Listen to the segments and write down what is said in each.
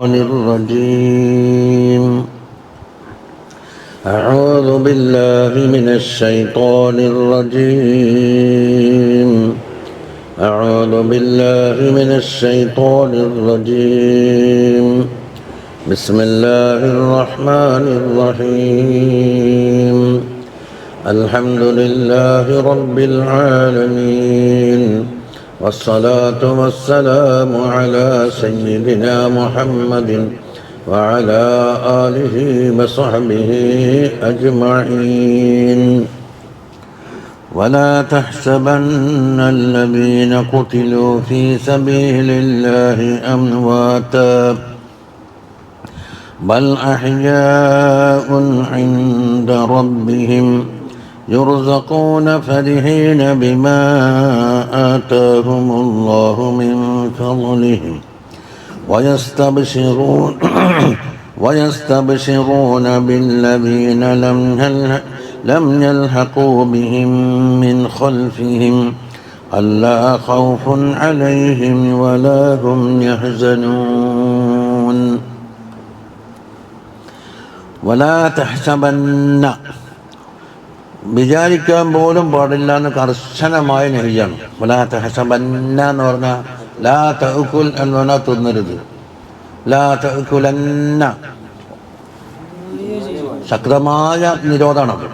الرجيم. أعوذ بالله من الشيطان الرجيم. أعوذ بالله من الشيطان الرجيم. بسم الله الرحمن الرحيم. الحمد لله رب العالمين، والصلاة والسلام على سيدنا محمد وعلى آله وصحبه أجمعين. ولا تحسبن الذين قتلوا في سبيل الله أمواتا، بل أحياء عند ربهم يرزقون فرحين بما آتاهم الله من فضله ويستبشرون بالذين لم يلحقوا بهم من خلفهم ألا خوف عليهم ولا هم يحزنون. ولا تحسبن വിചാരിക്കാൻ പോലും പാടില്ല എന്ന് കർശനമായ നഹിയാണ്. വലാ തഹസബന്ന എന്ന് പറഞ്ഞാൽ ലാ തഅകുൽ എന്ന് പറഞ്ഞാൽ തിന്നരുത്. ലാ തഅകുലന്ന ശക്തമായ നിരോധമാണ്.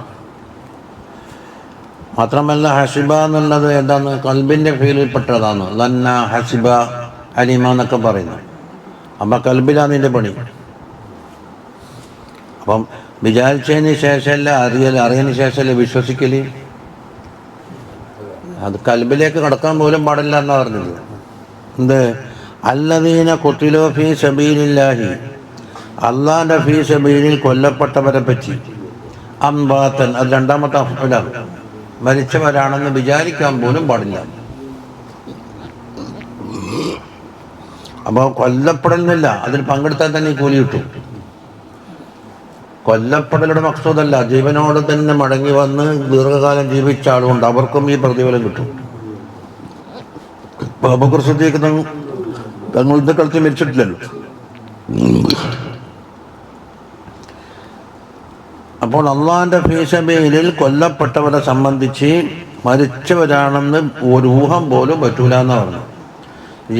മാത്രമല്ല ഹസിബ എന്നുള്ളത് എന്താണ്? കൽബിൻ്റെ ഫീലിൽപ്പെട്ടതാണ്. ലന്ന ഹസിബ അലിമ എന്നൊക്കെ പറയുന്നത്. അപ്പം കൽബിലാണ് ഇതിൻ്റെ പണി. അപ്പം വിചാരിച്ചതിന് ശേഷമല്ല അറിയതിന് ശേഷമല്ല വിശ്വസിക്കല്. അത് കൽബിലേക്ക് കടക്കാൻ പോലും പാടില്ല എന്നാണ് പറഞ്ഞത്. എന്ത്? അല്ലദീന ഖുതിലൂ ഫീ സബീലില്ലാഹി, അള്ളാഹിൻ്റെ ഫീ സബീലിൽ കൊല്ലപ്പെട്ടവരെ പറ്റി. അംവാതൻ, അത് രണ്ടാമത്തെ അഫ്അലാണ്. മരിച്ചവരാണെന്ന് വിചാരിക്കാൻ പോലും പാടില്ല. അപ്പോൾ കൊല്ലപ്പെടുന്നില്ല, അതിൽ പങ്കെടുത്താൽ തന്നെ കൂലി കിട്ടും. കൊല്ലപ്പെടലുടെ മഖ്സൂദല്ല, ജീവനോട് തന്നെ മടങ്ങി വന്ന് ദീർഘകാലം ജീവിച്ച ആളുകൊണ്ട് അവർക്കും ഈ പ്രതിഫലം കിട്ടും. ഇപ്പോൾ അബൂബക്കർ സിദ്ദീഖ് തങ്ങൾ യുദ്ധക്കളത്തിൽ മരിച്ചിട്ടില്ലല്ലോ. അപ്പോൾ അള്ളാഹിൻ്റെ ഫീ സബീലിൽ കൊല്ലപ്പെട്ടവരെ സംബന്ധിച്ച് മരിച്ചവരാണെന്ന് ഒരു ഊഹം പോലും പറ്റൂല എന്നാണ് പറഞ്ഞത്.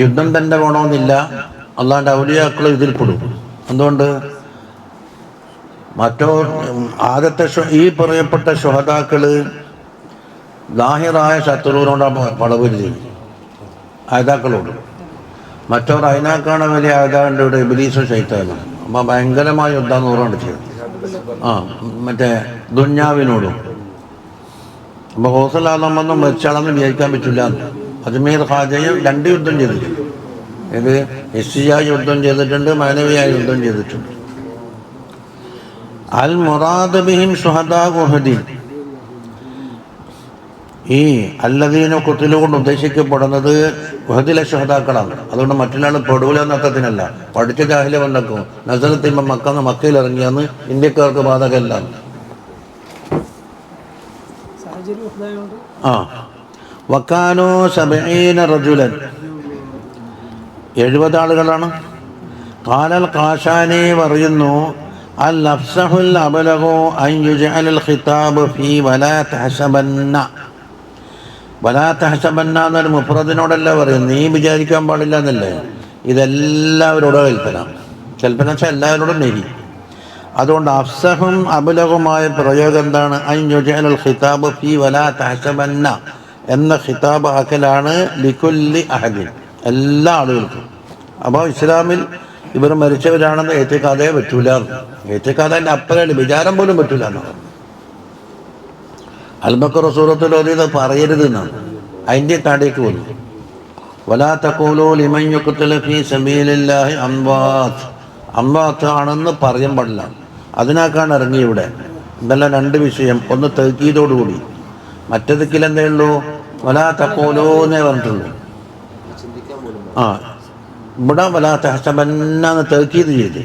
യുദ്ധം തന്നെ വേണമെന്നില്ല, അള്ളാഹിൻ്റെ ഔലിയാക്കൾ ഇതിൽപ്പെടും. എന്തുകൊണ്ട്? ആദ്യത്തെ ഈ പറയപ്പെട്ട ശുഹദാക്കള് ലാഹിറായ ശത്രുവിനോടാണ് പടവര് ചെയ്യും, ആയുധാക്കളോട്. മറ്റവർ അതിനേക്കാണ് വലിയ ആയുധാണ്ട് ഇവിടെ ഇബ്ലീസും ശൈത്താനും. അപ്പം ഭയങ്കരമായ യുദ്ധം നൂറുകൊണ്ട് ചെയ്തു. മറ്റേ ദുന്യാവിനോടും. അപ്പോൾ ഹോസലാണെന്നും മരിച്ചാളെന്ന് വിചാരിക്കാൻ പറ്റില്ല. അജ്മീർ ഖാജയും 2 യുദ്ധം ചെയ്തിട്ടുണ്ട്. ഇത് ഹിസ്സിയായ യുദ്ധം ചെയ്തിട്ടുണ്ട്, മാനവിയായ യുദ്ധം ചെയ്തിട്ടുണ്ട്. അൽ മുറാദ് ബിഹിം ശുഹദാ ഉഹദ്, ഈ അല്ലദീന ഖുതിലൂ കൊണ്ട് ഉദ്ദേശിക്കപ്പെടുന്നത് ഉഹദിലെ ശുഹദാക്കളാണ്. അതുകൊണ്ട് മറ്റൊരാൾ പെടൂല എന്നർത്ഥത്തിനല്ല. പഠിച്ച ജാഹിലിയ വന്നേക്കും നസറത്തിമ്മ മക്കയിൽ ഇറങ്ങിയാന്ന് ഇന്ത്യക്കാർക്ക് ബാധകമല്ല. വക്കാനോ 70 റജുലൻ, 70 ആളുകളാണ്. ഖാലൽ ഖാശാനി പറയുന്നു, അൽ അഫ്സഹുൽ അബ്ലഗു അൻ യുജ്അലൽ ഖിതാബ് ഫീ വലാ തഹസബന്ന. വലാ തഹസബന്ന എന്നൊരു മുഫ്രദിനോടല്ല പറയുന്നത്, നീ വിചാരിക്കാൻ പാടില്ല എന്നല്ലേ. ഇതെല്ലാവരോടും കൽപ്പന വെച്ചാൽ എല്ലാവരോടും നെരി. അതുകൊണ്ട് അഫ്സഹും അബ്ലഗുമായ പ്രയോഗം എന്താണ്? അൻ യുജ്അലൽ ഖിതാബ് ഫീ വലാ തഹസബന്ന എന്ന ഖിതാബ് ആക്കലാണ് ലികുല്ലി അഹദിൻ, എല്ലാ ആളുകൾക്കും. അപ്പോൾ ഇസ്ലാമിൽ ഇവർ മരിച്ചവരാണെന്ന് ഏറ്റിക്കാതേ പറ്റൂല. ഏറ്റിക്കാതൻ്റെ അപ്പറല്ല, വിചാരം പോലും പറ്റൂല എന്നാണ്. അൽബക്കർ സൂറത്തുൽ ഓതിയത് പറയരുത് എന്നാണ്. അതിൻ്റെ താടേക്ക് വന്നു. വലാ തഖൂലൂ ലിമൻ യുഖ്തലു ഫീ സബീലില്ലാഹി അംവാത്, അംവാത്ത് ആണെന്ന് പറയാൻ പാടില്ല. അതിനാക്കാണ് ഇറങ്ങി ഇവിടെ. ഇതെല്ലാം 2 വിഷയം. ഒന്ന് തൗക്കീദോടുകൂടി, മറ്റേതൊക്കെ എന്തേ ഉള്ളൂ? വലാ തഖൂലൂ എന്നേ പറഞ്ഞിട്ടുള്ളൂ. ഇവിടെ വലാ തഹസബന്ന എന്ന് തൗക്കീദ് ചെയ്ത്.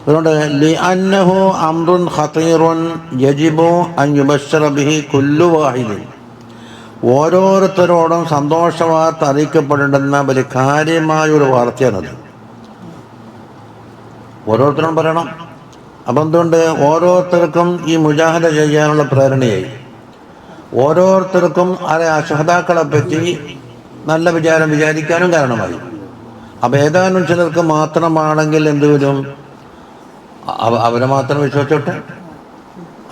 അതുകൊണ്ട് ലിഅന്നഹു അംറുൻ ഖതീറുൻ യജിബു അൻ യുബശ്ശറ ബിഹി കുല്ലു വാഹിദിൻ, ഓരോരുത്തരോടും സന്തോഷവാർത്ത അറിയിക്കപ്പെടേണ്ടുന്ന വലിയ കാര്യമായൊരു വാർത്തയാണത്. ഓരോരുത്തരും പറയണം. അപ്പം എന്തുകൊണ്ട് ഓരോരുത്തർക്കും ഈ മുജാഹദ ചെയ്യാനുള്ള പ്രേരണയായി, ഓരോരുത്തർക്കും ആ ശഹദാക്കളെ പറ്റി നല്ല വിചാരം വിചാരിക്കാനും കാരണമായി. അപ്പം ഏതാനും ചിലർക്ക് മാത്രമാണെങ്കിൽ എന്ത് വരും? അവരെ മാത്രം വിശ്വസിച്ചോട്ടെ,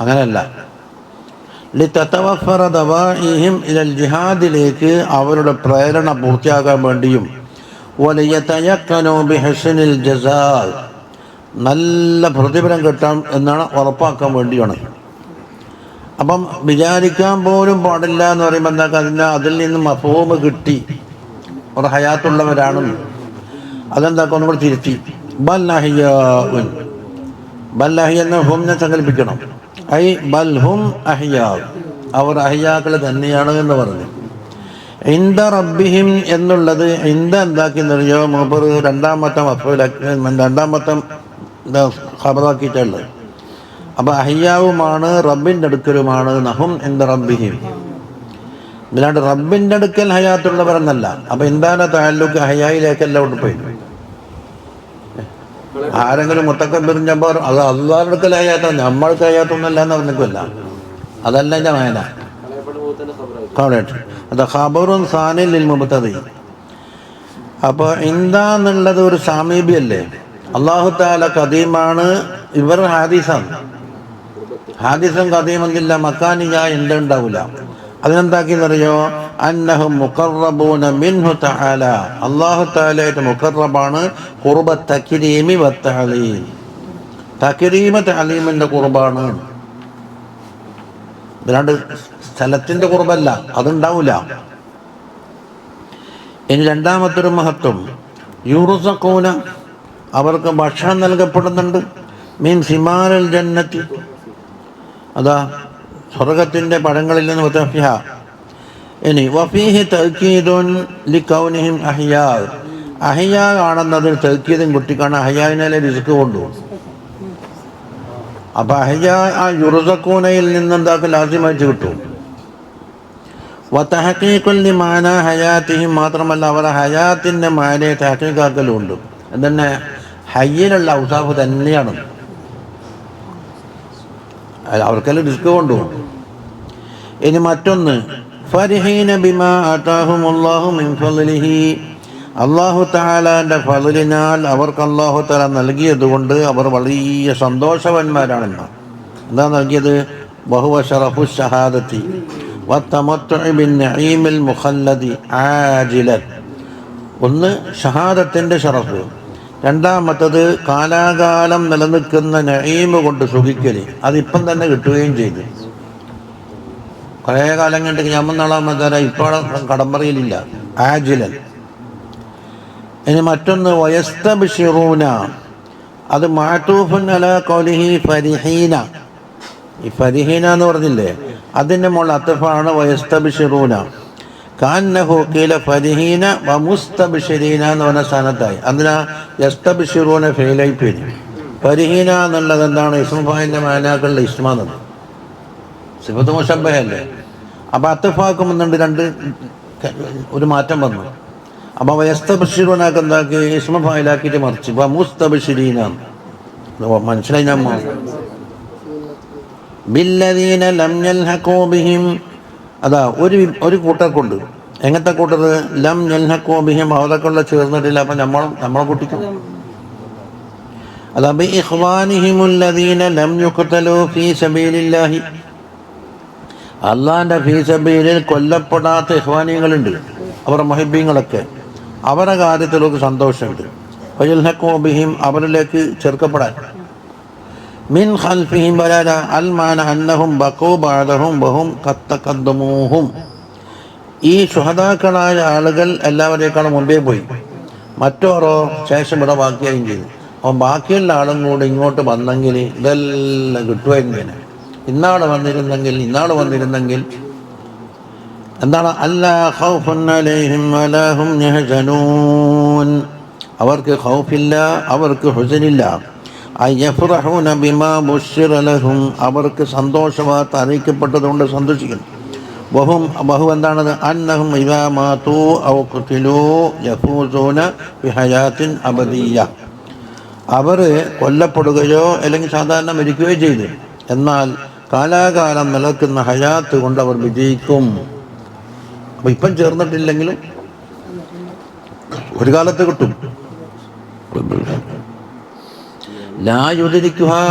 അങ്ങനെയല്ല. ലിതതവഫറ ദവാഇഹിം ഇലൽ ജിഹാദിലേക്ക് അവരുടെ പ്രേരണ പൂർത്തിയാകാൻ വേണ്ടിയും വലിയതയഖനു ബിഹസ്നിൽ ജസാ നല്ല പ്രതിഫലം കിട്ടാൻ എന്നാണ് ഉറപ്പാക്കാൻ വേണ്ടിയാണ്. അപ്പം വിചാരിക്കാൻ പോലും പാടില്ല എന്ന് പറയുമ്പോൾ എന്താ, അതിൽ നിന്ന് മഫ്ഹൂമ് കിട്ടി, ഒരു ഹയാത്തുള്ളവരാണെന്ന്. അതെന്താക്കുക ഒന്നും കൂടി തിരുത്തി. ബൽഅഹിയാഉൻ, ബൽഅഹിയ എന്ന ഹുംനെ സങ്കല്പിക്കണം. ഐ ബൽഹും അഹിയാ, അവർ അഹിയാക്കൾ തന്നെയാണ് എന്ന് പറഞ്ഞു. ഇന്ദ റബ്ബിഹിം എന്നുള്ളത് ഇന്ദ എന്താക്കിയെന്നറിയോ? മൂപ്പർ രണ്ടാമത്തെ ഖബറാക്കിയിട്ടുള്ളത്. അപ്പം അഹിയാവുമാണ്, റബ്ബിൻ്റെ അടുക്കലുമാണ്. നഹും ഇന്ദ റബ്ബിഹിം, ഇല്ലാണ്ട് റബ്ബിൻ്റെ അടുക്കൽ ഹയാത്തുള്ളവരെന്നല്ല. അപ്പം എന്താണ് തഅല്ലുഖ്? ഹയായിലേക്കല്ല കൊണ്ട് പോയി. ആരെങ്കിലും മുത്തക്കബിറിഞ്ഞപ്പോൾ അത് അള്ളാഹുവിന്റെ അടുക്കൽ ഹയാത്താണ്, നമ്മൾക്ക് ഹയാത്തൊന്നുമല്ല എന്ന് പറഞ്ഞിട്ടില്ല. അതല്ല എൻ്റെ മേന. അത് ഖബറുൻ സാനിൽ ലിൽ മുബ്തദി. അപ്പോൾ എന്താന്നുള്ളത് ഒരു സാമീപ്യല്ലേ. അള്ളാഹു തആല ഖദീമാണ്, ഇവർ ഹാദിസാണ്. ഹാദിസും ഖദീമെന്നില്ല, മക്കാനിയ എന്തുണ്ടാവില്ല. അതിനെന്താക്കിയെന്നറിയോ? അന്നഹും മുഖറബൂന മിൻഹു തആല, അല്ലാഹു തആലയുടെ മുഖറബാണ്. ഖുർബ തക്രീമി വത്തഅലീം, തക്രീമ തഅലീമിന്റെ ഖുർബാണ്. ഇതിലാണ്ട് സ്ഥലത്തിന്റെ ഖുർബല്ല, അതുണ്ടാവില്ല. ഇനി രണ്ടാമത്തൊരു മഹത്വം, യുർസഖൂന, അവർക്ക് ഭക്ഷണം നൽകപ്പെടുന്നുണ്ട്. മീൻ സിമാരൽ ജന്നത്തി, അതാ സ്വർഗത്തിൻ്റെ പഴങ്ങളിൽ നിന്ന് വതഫിഹ. ഇനി വഫീഹി തഅ്കീദുൻ ലികൗനിഹിം അഹ്യാ, അഹ്യാ ആണെന്നതിൽ തഅ്കീദും കുട്ടിക്കാണ്. അഹ്യാവിനെ റിസ്ക് കൊണ്ടു. അപ്പം അഹ്യാ ആ യുർസഖൂനയിൽ നിന്നെന്താക്കും ലാസിമായിട്ട് കിട്ടും. വതഹഖീഖുൻ ലിമാനാ ഹയാത്തിഹിം, മാത്രമല്ല അവരുടെ ഹയാത്തിൻ്റെ മാനയെ തഹഖീഖാക്കലുണ്ട്. എന്തെന്നെ ഹയ്യിലുള്ള ഔസാഫ് തന്നെയാണ്, അവർക്കെല്ലാം റിസ്ക് കൊണ്ടുപോകും. ഇനി മറ്റൊന്ന്, ഫരിഹീന ബിമാ ആതാഹുമുല്ലാഹു മിൻ ഫളിഹി, അല്ലാഹു തആലാന്റെ ഫളിനാൽ അവർക്ക് അല്ലാഹു തആല നൽകിയത് കൊണ്ട് അവർ വലിയ സന്തോഷവാന്മാരാണെന്ന്. എന്താ നൽകിയത്? വഹുവ ശറഫു ഷഹാദത്തി വത്തമത്തുഇ ബിന്നഈമിൽ മുഖല്ലദി ആജിലൻ. ഒന്ന് ഷഹാദത്തിൻ്റെ ഷറഫ്, രണ്ടാമത്തത് കാലാകാലം നിലനിൽക്കുന്ന നഈമ് കൊണ്ട് സുഖിക്കൽ. അതിപ്പം തന്നെ കിട്ടുകയും ചെയ്തു. കുറേ കാലം കണ്ടെങ്കിൽ ഞമ്മ നാളാമതാര ഇപ്പോൾ കടമ്പറയിലില്ല. ആജിലൻ. ഇനി മറ്റൊന്ന് വയസ്തബ്ശിറൂന, അത് മഅതൂഫുൻ അലാ ഖൗലിഹി ഫരിഹീന. ഈ ഫരിഹീന എന്ന് പറഞ്ഞില്ലേ, അതിൻ്റെ മുകളിൽ അത്ഫാണ് വയസ്തബ്ശിറൂന. കാന്നഹു ഖീല ഫരിഹീന വമുസ്തബ്ശിരീന എന്ന് പറഞ്ഞ സ്ഥാനത്തായി. അതിനാ യസ്തബ്ശിറൂന ഫെയിലായി പോയി. ഫരിഹീന എന്നുള്ളത് എന്താണ്? ഇസ്മു ഫായിലിൻ്റെ മാനാക്കളുടെ ഇസ്മാന്നത്, സിഫത്ത് മുശബ്ബഹല്ലേ. അപ്പം അത്ഫാക്കുമെന്നുണ്ട്, രണ്ട് ഒരു മാറ്റം വന്നു. അപ്പം വയസ്തബ്ശിറൂനക്ക് എന്താക്കി? ഇസ്മു ഫായിലാക്കിയിട്ട് മറിച്ച് വമുസ്തബ്ശിരീന. മനസ്സിലായി? നമ്മ ബില്ലദീന ലം യൽഹഖൂ ബിഹിം, അതാ ഒരു കൂട്ടർക്കുണ്ട്. എങ്ങനത്തെ കൂട്ടർ? ലം യൽഹഖൂ ബിഹിം, അവരൊക്കെയുള്ള ചേർന്നിട്ടില്ല. അപ്പം നമ്മളെ കുട്ടിക്കും. അതാ ബി ഇഖ്വാനിഹിമുല്ലദീന ലം യുഖ്തലൂ ഫീ സബീലില്ലാഹി, അള്ളാഹിൻ്റെ ഫീ സബീലിൽ കൊല്ലപ്പെടാത്ത ഇഖ്വാനികളുണ്ട്, അവരുടെ മുഹിബ്ബീങ്ങളൊക്കെ. അവരുടെ കാര്യത്തിലൊക്കെ സന്തോഷമുണ്ട്. ഫയൽഹഖൂ ബിഹിം, അവരിലേക്ക് ചേർക്കപ്പെടാൻ. മിൻ ഖൽഫിഹിം വലാല അൽ മാന അന്നഹും ബഖൂ ബഅദഹും വഹും ഖദ് തഖദ്ദമൂഹും, ഈ ശുഹദാക്കളായ ആളുകൾ എല്ലാവരേക്കാളും മുമ്പേ പോയി, മറ്റോരോ ശേഷം ഇവിടെ ബാക്കിയായും ചെയ്തു. അപ്പോൾ ബാക്കിയുള്ള ആളും കൂടി ഇങ്ങോട്ട് വന്നെങ്കിൽ ഇതെല്ലാം കിട്ടുമായിരുന്നു. ഇന്നാള് വന്നിരുന്നെങ്കിൽ എന്താണ്? അല്ലാ ഖൗഫുൻ അലൈഹിം വലാ ഹും യഹ്സനൂൻ, അവർക്ക് ഖൗഫില്ല, അവർക്ക് ഹുസനില്ല. അയ്യഫ്റഹൂന ബിമാ ബുശ്ശിറ ലഹും, അവർക്ക് സന്തോഷവാർത്ത അറിയിക്കപ്പെട്ടതുകൊണ്ട് സന്തോഷിക്കുന്നു. ബഹു എന്താണത്? അന്നഹും ഇദാ മാതൂ ഔ ഖുതിലൂ യഫൂസൂന ബിഹയാത്തിൻ അബദിയ്യ, അവർ കൊല്ലപ്പെടുകയോ അല്ലെങ്കിൽ സാധാരണ മരിക്കുകയോ ചെയ്തു. എന്നാൽ കാലാകാലം നിലനിൽക്കുന്ന ഹയാത്ത് കൊണ്ട് അവർ വിജയിക്കും. അപ്പം ഇപ്പം ചേർന്നിട്ടില്ലെങ്കിലും ഒരു കാലത്ത് കിട്ടും. ലാ യുദ്രിക്കുഹാ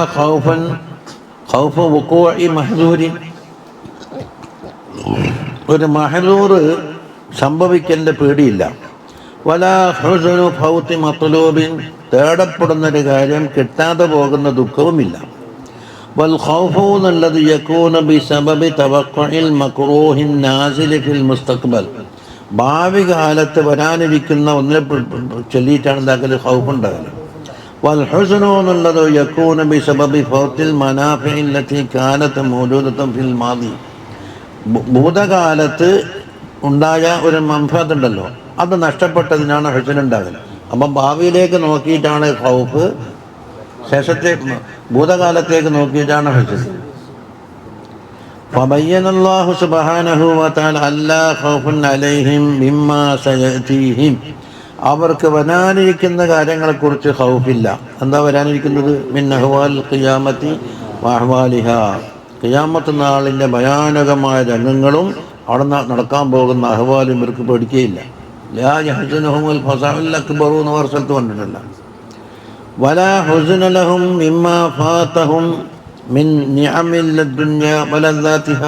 ഖൗഫ വുഖൂഇ മഹ്ദൂരിൻ, ഒരു മഹ്ദൂർ സംഭവിക്കലിൻ്റെ പേടിയില്ല. വലാ ഹുസ്നു ഫൗതി മത്ലൂബിൻ, തേടപ്പെടുന്നൊരു കാര്യം കിട്ടാതെ പോകുന്ന ദുഃഖവുമില്ല. വൽ ഖൗഫു അല്ലദി യകൂന ബിസബബി തവഖുഇൽ മക്റൂഹിൻ നാസിലി ഫിൽ മുസ്തഖ്ബൽ, ഭാവി കാലത്ത് വരാനിരിക്കുന്ന ഒന്നിനെ ചൊല്ലിയിട്ടാണ് എന്താക്കൽ ഖൗഫ് ഉണ്ടാകൽ. വൽ ഹുസ്നു അല്ലദി യകൂന ബിസബബി ഫൗതിൽ മനാഫിഇ അല്ലതി കാനത് മൗജൂദതൻ ഫിൽ മാദി, ഭൂതകാലത്ത് ഉണ്ടായ ഒരു മൻഫഅത്ത് ഉണ്ടല്ലോ, അത് നഷ്ടപ്പെട്ടതിനാണ് ഹുസ്ൻ ഉണ്ടാകൽ. അപ്പം ഭാവിയിലേക്ക് നോക്കിയിട്ടാണ് ഖൗഫ്, ശേഷത്തെ ഭൂതകാലത്തേക്ക് നോക്കിയിട്ടാണ് ഹുസ്ൻ. ഫബയ്യനല്ലാഹു സുബ്ഹാനഹു വതആല അല്ലാ ഖൗഫുൻ അലൈഹിം മിമ്മാ സയഅതീഹിം, അവർക്ക് വരാനിരിക്കുന്ന കാര്യങ്ങളെക്കുറിച്ച് ഖൗഫില്ല. എന്താ വരാനിരിക്കുന്നത്? മിൻ അഹ്വാൽ ഖിയാമത്തി വഅഹ്വാലിഹാ, ഖിയാമത്ത് നാളിൻ്റെ ഭയാനകമായ രംഗങ്ങളും അവിടെ നടക്കാൻ പോകുന്ന അഹ്വാലും ഇവർക്ക് പേടിക്കുകയില്ല. ലാ യഹ്സുനുഹുൽ ഫസഉൽ അക്ബറു എന്ന് വേറെ സ്ഥലത്ത് കണ്ടിട്ടില്ല. വലാ ഹുസ്ന ലഹും മിമ്മാ ഫാതഹും മിൻ നിഅമിൽ ദുനിയ വലദാതിഹ,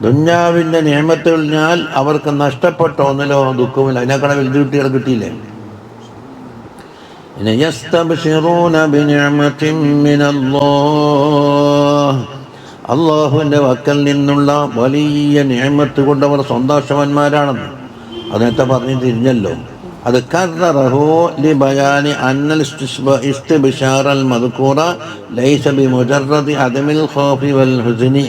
ദുന്യാവിൻ്റെ നിഅമത്തുകളിനാൽ അവർക്ക് നഷ്ടപ്പെട്ട ഒന്നിലോ ദുഃഖമില്ല. അതിനേക്കാൾ വലുത് കുട്ടികൾ കിട്ടിയില്ലേ? യസ്തബ്ശിറൂന ബിനിഅമതിൻ മിനല്ലാഹ്, അള്ളാഹുവിൻ്റെ വക്കൽ നിന്നുള്ള വലിയ നിഅമത്ത് കൊണ്ടവർ സന്തോഷവാന്മാരാണെന്ന് അതിനകത്ത് പറഞ്ഞ് തിരിഞ്ഞല്ലോ. അത് കർറഹു ലി ബയാനി അന്നൽ ഇസ്തിബ്ശാറൽ മദ്കൂറ ലൈസ ബിമുജറദി അദമിൽ ഖൗഫി വൽ ഹുസ്നി,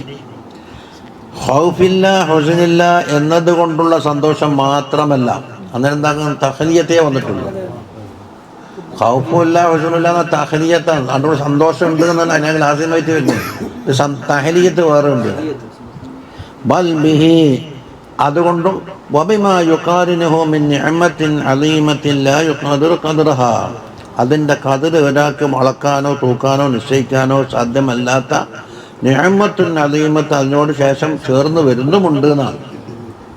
ഖൗഫില്ല ഹുസ്നില്ല എന്നതുകൊണ്ടുള്ള സന്തോഷം മാത്രമല്ല. അന്നേരം എന്താക്കും? തഖ്ലിയത്തേ വന്നിട്ടുള്ളൂ. ഖൗഫുല്ല ഹുസ്നില്ല എന്ന തഖ്ലിയത്താണ്. അതുകൊണ്ട് സന്തോഷം ഉണ്ട് എന്നല്ല അതിനെ ലാസിമായിട്ട് വരുന്നത്. തഹ്ലിയത്ത് വേറെ ഉണ്ട്. ബൽ ബിഹി, അതുകൊണ്ടും വബിമാ യുഖാരിനുഹു മിൻ നിഅമത്തിൻ അലീമത്തിൻ ലാ യുഖദിറു ഖദ്റഹാ, അതിൻ്റെ ഖദർ ഒരാൾക്ക് അളക്കാനോ തൂക്കാനോ നിശ്ചയിക്കാനോ സാധ്യമല്ലാത്ത നിഅമത്തുൻ അലീമത്ത് അതിനോട് ശേഷം ചേർന്ന് വരുന്നുമുണ്ട് എന്നാണ്.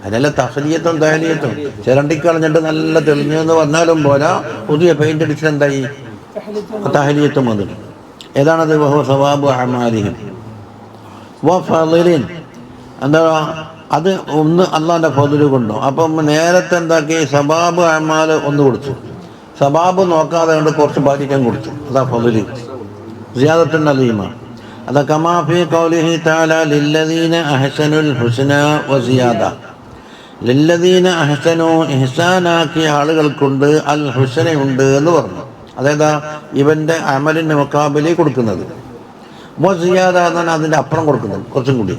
അതിനല്ല തഹ്ലിയത്തും തഹ്ലിയത്തും. ചിരണ്ടിക്കളഞ്ഞിട്ട് നല്ല തെളിഞ്ഞെന്ന് പറഞ്ഞാലും പോരാ, പുതിയ പെയിൻ്റ് അടിച്ചിട്ട് എന്തായി? തഹ്ലിയത്തും വന്നിട്ട്. ഏതാണത്? വഹുവ സവാബു അഅമാലിഹിം വഫളിൻ, എന്താ അത് ഒന്ന് അള്ളാൻ്റെ ഫضല് കൊണ്ടോ. അപ്പം നേരത്തെ എന്താക്കി? സബാബ് അഅമാൽ ഒന്ന് കൊടുത്തു, സബാബ് നോക്കാതെ കൊണ്ട് കുറച്ച് ബാധിക്കാൻ കൊടുത്തു. അതാ ഫضല്, സിയാദത്തുൻ അലീമ. അതാ കമാ ഫീ ഖൗലിഹി തആല ലില്ലദീന അഹ്സനുൽ ഹുസ്ന വസിയാദ, ലില്ലദീന അഹ്സനു, ഇഹ്സാനാക്കിയ ആളുകൾക്കുണ്ട് അൽ ഹുസ്നയുണ്ട് എന്ന് പറഞ്ഞു. അതേതാ? ഇവൻ്റെ അമലിൻ്റെ മുഖാബിലി കൊടുക്കുന്നത്. വസിയാദ എന്നാണ് അതിൻ്റെ അപ്പുറം കൊടുക്കുന്നത്, കുറച്ചും കൂടി.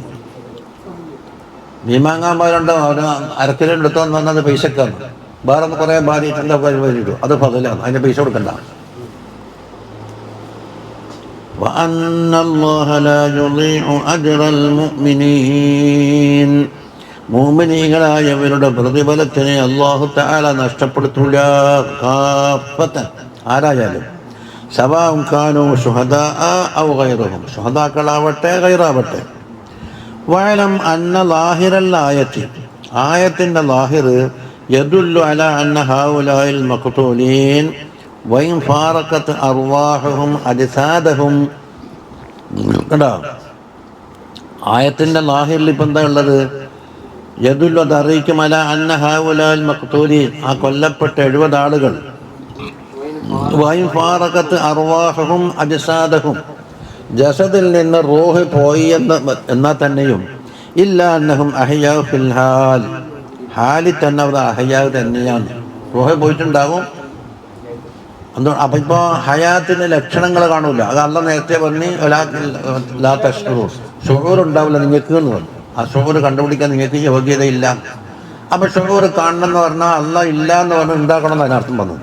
മീമാങ്ങാൻ പോലുണ്ടോ അവന് അരക്കിലെടുത്തോന്ന് പറഞ്ഞാൽ അത് പൈസക്കാണ്. വേറെ കുറേ ഭാര്യ എന്താ വരും, അത് ഫضലാണ്, അതിൻ്റെ പൈസ കൊടുക്കണ്ട. وأن الله لا يضيع أجر المؤمنين, മുഅ്മിനീങ്ങളായവരുടെ പ്രതിഫലത്തിനെ അല്ലാഹു തആല നഷ്ടപ്പെടുത്തൂല. കാഫത്തൻ, ആരായാലും. സവാഉൻ കാനൂ ശുഹദാഅ ഔ ഗൈറഹും, ശുഹദാക്കളാവട്ടെ ഗൈറാവട്ടെ. വഅലം അന്ന ലാഹിറൽ ആയത്തി, ആയത്തിൻ്റെ ലാഹിർ യദുല്ലു അലാ അന്ന ഹൗലാഇൽ മഖ്തൂലീൻ വഇൻ ഫാറഖത് അർവാഹുഹും അജ്സാദഹും. കണ്ടോ? ആയത്തിൻ്റെ ലാഹിറിൽ ഇപ്പം എന്താ ഉള്ളത്? യദുല്ലു, അത് അറിയിക്കും, അലാ അന്ന ഹൗലാഇൽ മഖ്തൂലീൻ, ആ കൊല്ലപ്പെട്ട 70 ആളുകൾ. വഇൻ ഫാറഖത് അർവാഹുഹും അജ്സാദഹും, ജസദിൽ നിന്ന് റൂഹ് പോയി എന്നാൽ തന്നെയും, ഇല്ല അന്നഹും അഹ്യാഉ ഫിൽ ഹാൽ, ഹാലിൽ തന്നെ അവർ അഹ്യാഉ തന്നെയാണ്. റൂഹ് പോയിട്ടുണ്ടാകും. അപ്പം ഇപ്പോൾ ഹയാത്തിൻ്റെ ലക്ഷണങ്ങൾ കാണൂല. അത് അല്ല നേരത്തെ പറഞ്ഞ് ലാ തഷ്ഉറൂ, ശുഊർ ഉണ്ടാവില്ല നിങ്ങൾക്ക് എന്ന് പറഞ്ഞു. ആ ശുഊർ കണ്ടുപിടിക്കാൻ നിങ്ങൾക്ക് യോഗ്യതയില്ല. അപ്പം ശുഊർ കാണണം എന്ന് പറഞ്ഞാൽ അല്ല ഇല്ല എന്ന് പറഞ്ഞാൽ ഉണ്ടാക്കണം എന്ന് അതിനർത്ഥം പറഞ്ഞു.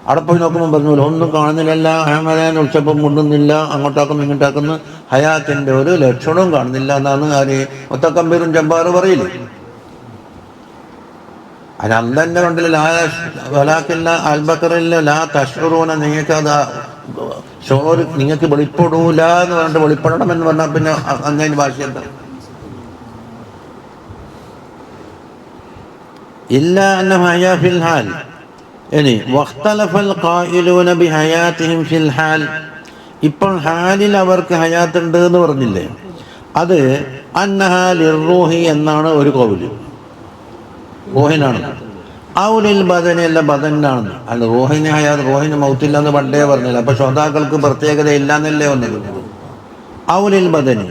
അവിടെ പോയി നോക്കുമ്പോൾ പറഞ്ഞല്ലോ ഒന്നും കാണുന്നില്ല, അഹമ്മദാൻ ഉത്സവം മുണ്ടുന്നില്ല, അങ്ങോട്ടാക്കുന്നു ഇങ്ങോട്ടാക്കുന്നു, ഹയാത്തിൻ്റെ ഒരു ലക്ഷണവും കാണുന്നില്ല എന്നാണ് ആര് മുത്തക്കമ്പീറും ജബ്ബാറും പറയില്ലേ. അത് അന്ന് തന്നെ കണ്ടില്ല. വലാക്കില്ല അൽബക്കറില്ല ലാ തഷ്റൂന, നിങ്ങൾക്ക് അത് ഷോർ നിങ്ങൾക്ക് വെളിപ്പെടൂല എന്ന് പറഞ്ഞിട്ട് വെളിപ്പെടണം എന്ന് പറഞ്ഞാൽ പിന്നെ അങ്ങനെ ഭാഷ എന്താ? ഇല്ല അന്ന ഹയാ ഫിൽ ഹാൽ. ഇനി വഖ്തലഫൽ ഖായിലൂന ബിഹയാതിഹിം ഫിൽ ഹാൽ. ഇപ്പോൾ ഹാലിൽ അവർക്ക് ഹയാത്ത് ഉണ്ട് എന്ന് പറഞ്ഞില്ലേ, അത് അന്നഹാ ലിർറൂഹി എന്നാണ് ഒരു കൗല്, റൂഹിനാണ്. ഔലിൽ ബദനി അല്ല ബദനാണെന്ന്. അല്ല റൂഹിന് ഹയാത്ത്, റൂഹിന് മൗത്തില്ല എന്ന് പണ്ടേ പറഞ്ഞില്ല. അപ്പൊ ശ്രോതാക്കൾക്ക് പ്രത്യേകത ഇല്ല എന്നല്ലേ വന്നത്. ഔലിൽ ബദനി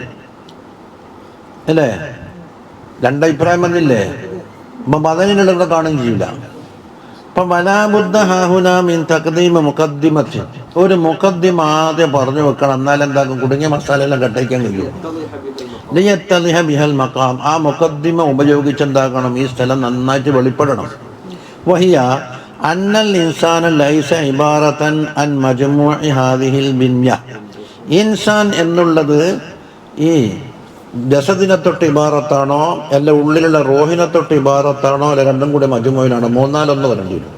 അല്ലേ, രണ്ടഭിപ്രായം വന്നില്ലേ. അപ്പൊ ബദനിലുള്ള കാണുകയും ചെയ്യില്ല. അപ്പൊ വലാബുദ്ധ ഹാഹുന മിൻ തഖ്ദീമ മുഖദ്ദിമത്തിൻ, ഒരു മുഖദ്ദിമ ആദ്യം പറഞ്ഞു വെക്കണം. എന്നാലെന്താക്കും, കുടുങ്ങിയ മസാല എല്ലാം കട്ടയിക്കാൻ കഴിയും. ലിയത്തളിഹ ബിഹൽ മഖാം, ആ മുഖദ്ദിമ ഉപയോഗിച്ചെന്താക്കണം, ഈ സ്ഥലം നന്നായിട്ട് വെളിപ്പെടണം. വഹിയ അന്നൽ ഇൻസാന ലൈസ ഇബാറതൻ അൻ മജ്മൂഇ ഹാദിഹിൽ ബിന്യ. ഇൻസാൻ എന്നുള്ളത് ഈ ജസദിനെ തൊട്ട് ഇബാറത്താണോ, അല്ല ഉള്ളിലുള്ള റോഹിനെ തൊട്ട് ഇബാറത്താണോ, അല്ല രണ്ടും കൂടെ മജ്മൂഇനാണോ? മൂന്നാലൊന്ന് വരേണ്ടി വരും.